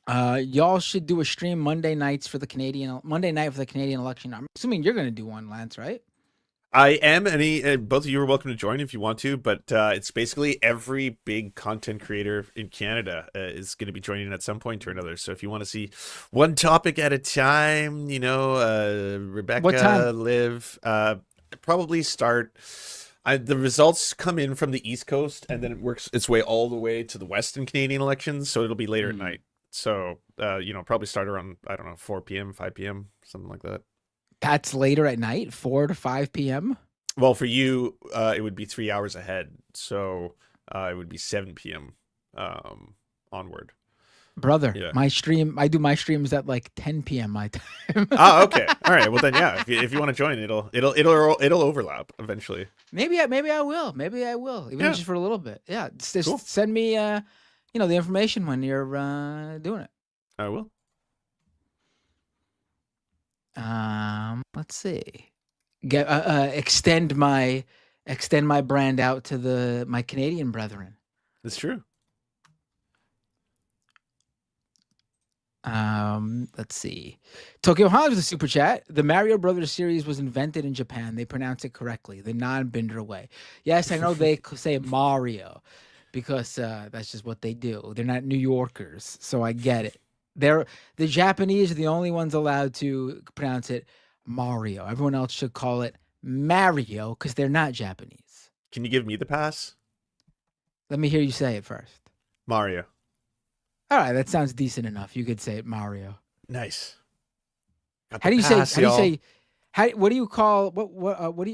Y'all should do a stream Monday night for the Canadian election. I'm assuming you're going to do one, Lance, right? I am, and both of you are welcome to join if you want to, but it's basically every big content creator in Canada is going to be joining at some point or another. So if you want to see one topic at a time, Rebecca, Liv, probably start. The results come in from the East Coast, and then it works its way all the way to the Western Canadian elections. So it'll be later at night. So probably start around 4 p.m., 5 p.m., something like that. That's later at night, 4 to 5 p.m. Well, for you, it would be 3 hours ahead. So it would be 7 p.m. Onward. Brother, yeah. my stream, I do my streams at like 10 p.m. my time. Oh, okay. All right. Well, then, yeah. If you want to join, it'll overlap eventually. Maybe I will. Maybe I will, even just for a little bit. Yeah, just Cool. send me, the information when you're doing it. I will. Let's see. Get extend my brand out to my Canadian brethren. That's true. Let's see. Tokyo Hans with a super chat. The Mario Brothers series was invented in Japan. They pronounce it correctly, the non-binder way. Yes, I know they say Mario because that's just what they do. They're not New Yorkers, so I get it. The Japanese are the only ones allowed to pronounce it Mario. Everyone else should call it Mario because they're not Japanese. Can you give me the pass? Let me hear you say it first. Mario. All right, that sounds decent enough. You could say it Mario. Nice. What do you call what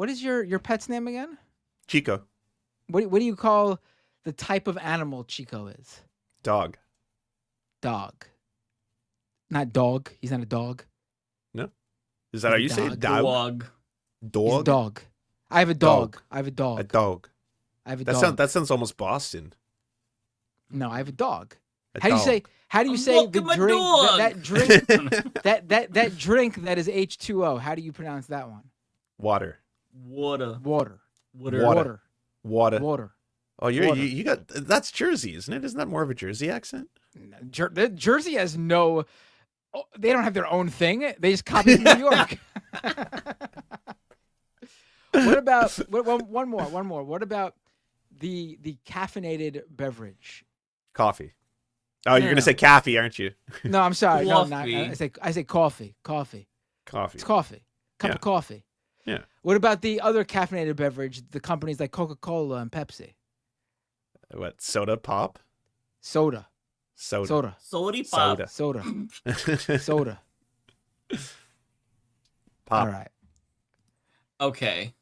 is your pet's name again? Chico. What do you call the type of animal Chico is? Dog. Dog. Not dog. He's not a dog. No. Is that how you say it? Dog. Dog. He's a dog. I have a dog. I have a dog. A dog. I have a dog. That sounds almost Boston. No, I have a dog. How do you say the drink that drink that is H2O? How do you pronounce that one? Water. Water. Oh, you got that's Jersey, isn't it? Isn't that more of a Jersey accent? Jersey has no. Oh, they don't have their own thing. They just copy New York. What about one more? What about the caffeinated beverage? Coffee. Oh, you're gonna say coffee, aren't you? No, I'm sorry. No, I'm not. I say coffee. Coffee. It's coffee. Cup of coffee. Yeah. What about the other caffeinated beverage? The companies like Coca-Cola and Pepsi. What? Soda pop? Soda. Sody pop. Soda. Pop. All right. Okay.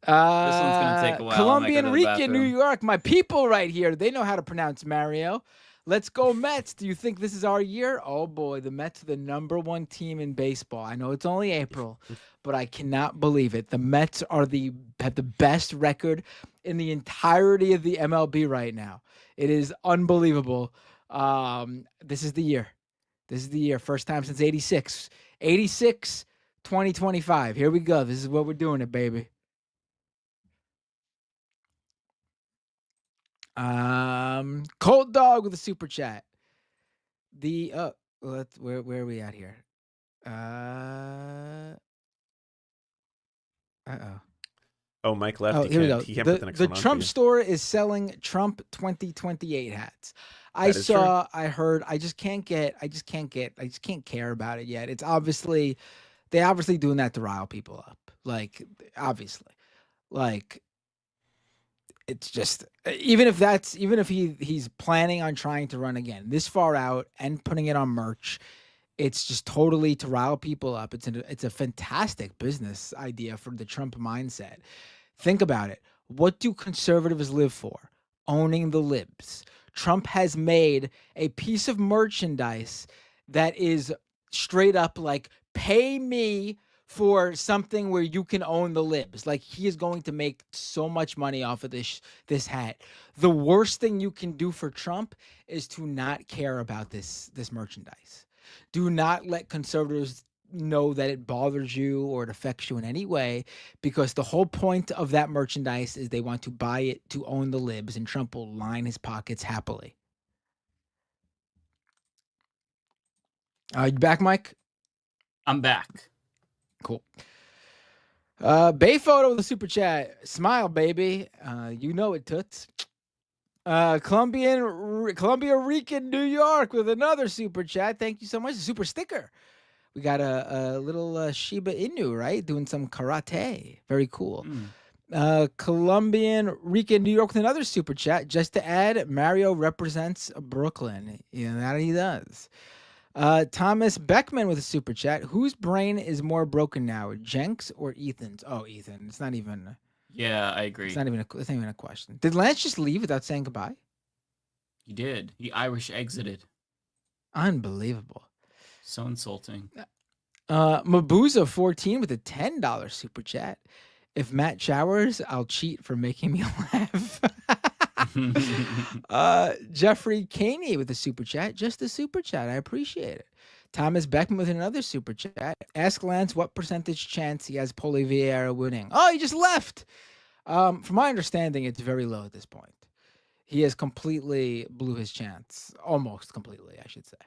This one's gonna take a while. Colombian Rican, New York, my people right here. They know how to pronounce Mario. Let's go Mets. Do you think this is our year? Oh boy, the Mets are the #1 team in baseball. I know it's only April, but I cannot believe it. The Mets have the best record in the entirety of the MLB right now. It is unbelievable. This is the year. First time since 86. 86, 2025. Here we go. This is what we're doing it, baby. Cold Dog with a super chat. Where are we at here? Oh, Mike left. Oh, here we go. He can't put the next one on Trump for you. store is selling Trump 2028 hats. I heard. I just can't care about it yet. It's they obviously doing that to rile people up. Like, obviously. Like, it's just even if he's planning on trying to run again this far out and putting it on merch, it's just totally to rile people up. It's a fantastic business idea for the Trump mindset. Think about it. What do conservatives live for? Owning the libs. Trump has made a piece of merchandise that is straight up like, pay me for something where you can own the libs. Like, he is going to make so much money off of this hat. The worst thing you can do for Trump is to not care about this merchandise. Do not let conservatives know that it bothers you or it affects you in any way, because the whole point of that merchandise is they want to buy it to own the libs, and Trump will line his pockets happily. You back, Mike? I'm back. Cool. Bay Photo with a super chat. Smile, baby. You know it, toots. Columbia Rican, New York with another super chat. Thank you so much. A super sticker We got a little Shiba Inu, right? Doing some karate. Very cool. Colombian Rica New York with another super chat. Just to add, Mario represents Brooklyn. Yeah, that he does. Thomas Beckman with a super chat. Whose brain is more broken now, Jenks or Ethan's? Oh, Ethan. It's not even. Yeah, I agree. It's not even a question. Did Lance just leave without saying goodbye? He did. He Irish exited. Unbelievable. So insulting. Mabuza 14 with a $10 super chat. If Matt showers, I'll cheat for making me laugh. Jeffrey Caney with a super chat. Just a super chat. I appreciate it. Thomas Beckman with another super chat. Ask Lance what percentage chance he has Poli Vieira winning. Oh, he just left. From my understanding, it's very low at this point. He has completely blew his chance. Almost completely, I should say.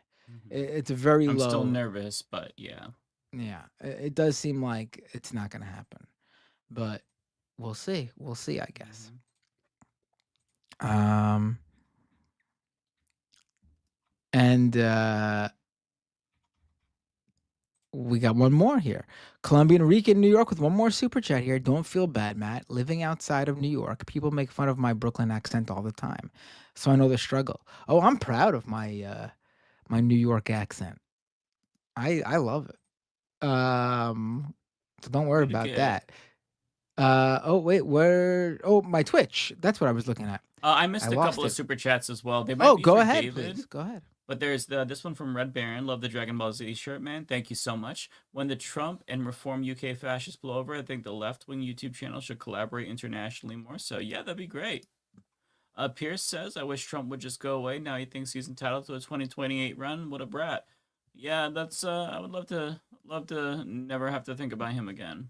It's a very I'm low. still nervous, but yeah. Yeah, it does seem like it's not going to happen. But we'll see. We'll see, I guess. And we got one more here. Colombian Rica in New York with one more super chat here. Don't feel bad, Matt. Living outside of New York, people make fun of my Brooklyn accent all the time. So I know the struggle. Oh, I'm proud of my my New York accent. I love it. So don't worry about that. Oh wait, my Twitch. That's what I was looking at. I missed a couple of super chats as well. They might be go for ahead, David, please. Go ahead. But there's this one from Red Baron. Love the Dragon Ball Z shirt, man. Thank you so much. When the Trump and Reform UK fascists blow over, I think the left-wing YouTube channel should collaborate internationally more. So yeah, that'd be great. Pierce says, I wish Trump would just go away. Now he thinks he's entitled to a 2028 run. What a brat. Yeah, that's I would love to never have to think about him again.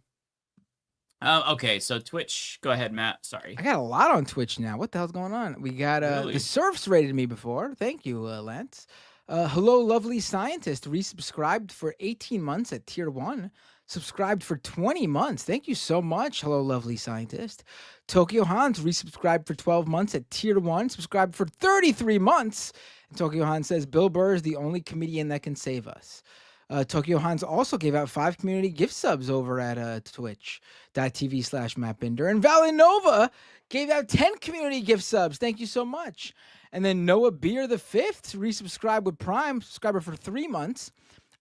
Okay, so Twitch. Go ahead, Matt. Sorry. I got a lot on Twitch now. What the hell's going on? We got Really? the Surfs rated me before. Thank you, Lance. Hello, lovely scientist. Resubscribed for 18 months at tier 1. Subscribed for 20 months. Thank you so much. Hello, lovely scientist. Tokyo Hans resubscribed for 12 months at tier 1. Subscribed for 33 months. And Tokyo Hans says Bill Burr is the only comedian that can save us. Tokyo Hans also gave out 5 community gift subs over at twitch.tv/MattBinder. And Valinova gave out 10 community gift subs. Thank you so much. And then Noah Beer the 5th resubscribed with Prime, subscriber for 3 months.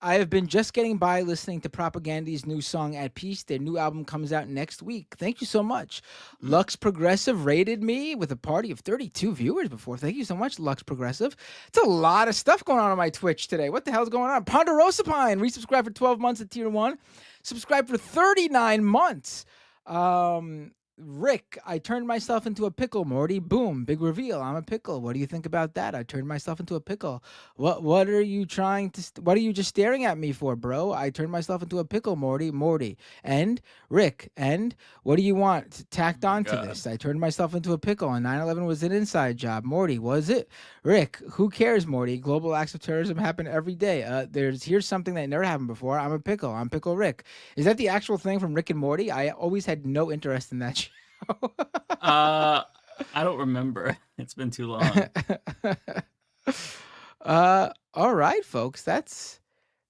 I have been just getting by listening to Propaganda's new song At Peace. Their new album comes out next week. Thank you so much. Lux Progressive rated me with a party of 32 viewers before. Thank you so much, Lux Progressive. It's a lot of stuff going on my Twitch today. What the hell's going on? Ponderosa Pine resubscribed for 12 months at tier 1. Subscribed for 39 months. Rick, I turned myself into a pickle, Morty. Boom, big reveal. I'm a pickle. What do you think about that? I turned myself into a pickle. What are you trying to what are you just staring at me for, bro? I turned myself into a pickle, Morty. And Rick, and what do you want tacked on to this? I turned myself into a pickle and 9/11 was an inside job. Morty, was it? Rick, who cares, Morty? Global acts of terrorism happen every day. Here's something that never happened before. I'm a pickle. I'm Pickle Rick. Is that the actual thing from Rick and Morty? I always had no interest in that show. I don't remember. It's been too long. All right, folks. That's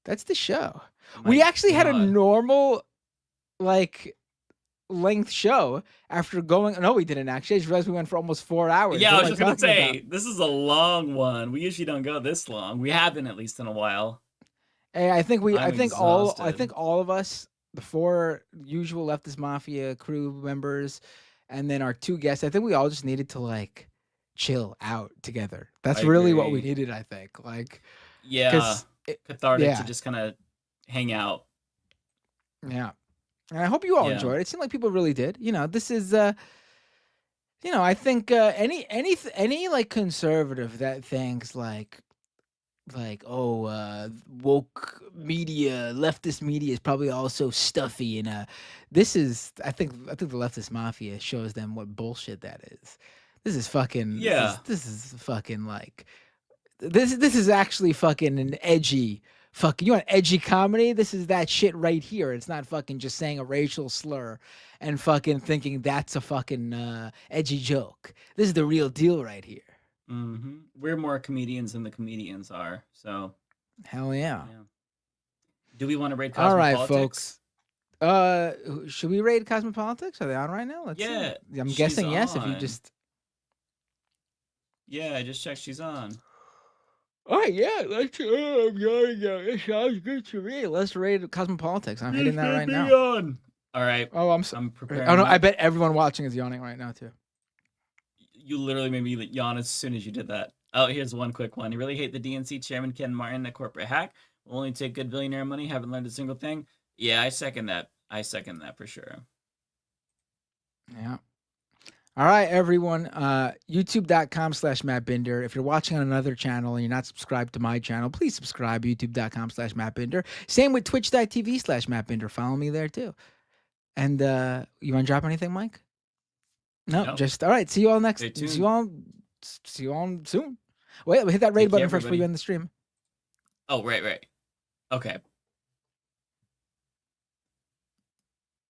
the show. We actually had a normal length show after going. No, we didn't actually. I just realized we went for almost 4 hours. Yeah, I was just gonna say this is a long one. We usually don't go this long. We haven't, at least in a while. Hey, I think all of us, the 4 usual Leftist Mafia crew members, and then our 2 guests, I think we all just needed to chill out together. That's really what we needed, I think. Yeah, cathartic to just kind of hang out. Yeah, and I hope you all enjoyed it. It seemed like people really did. This is I think any conservative that thinks woke media, leftist media is probably also stuffy, and this is I think the Leftist Mafia shows them what bullshit that is. This is fucking this is fucking this is actually fucking an edgy fucking, you want edgy comedy? This is that shit right here. It's not fucking just saying a racial slur and fucking thinking that's a fucking edgy joke. This is the real deal right here. We're more comedians than the comedians are, so hell yeah. Do we want to raid Cosmopolitics? All right, folks. Should we raid Cosmopolitics? Are they on right now? Let's see. I'm guessing yes. If you just. Yeah, I just checked. She's on. All right, yeah. Let's. It sounds good to me. Let's raid Cosmopolitics. I'm hitting that right now. On. All right. Oh, I'm preparing. Oh no, I bet everyone watching is yawning right now too. You literally made me yawn as soon as you did that. Oh, here's one quick one. You really hate the DNC chairman Ken Martin, a corporate hack. Will only take good billionaire money. Haven't learned a single thing. Yeah, I second that. I second that for sure. Yeah. All right, everyone. YouTube.com/MattBinder. If you're watching on another channel and you're not subscribed to my channel, please subscribe. YouTube.com/MattBinder. Same with Twitch.tv/MattBinder. Follow me there too. And you want to drop anything, Mike? No, just all right. See you all next. See you all soon. Wait, hit that raid button first before you end the stream. Oh, right. Okay.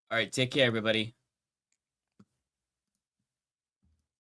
All right, take care, everybody.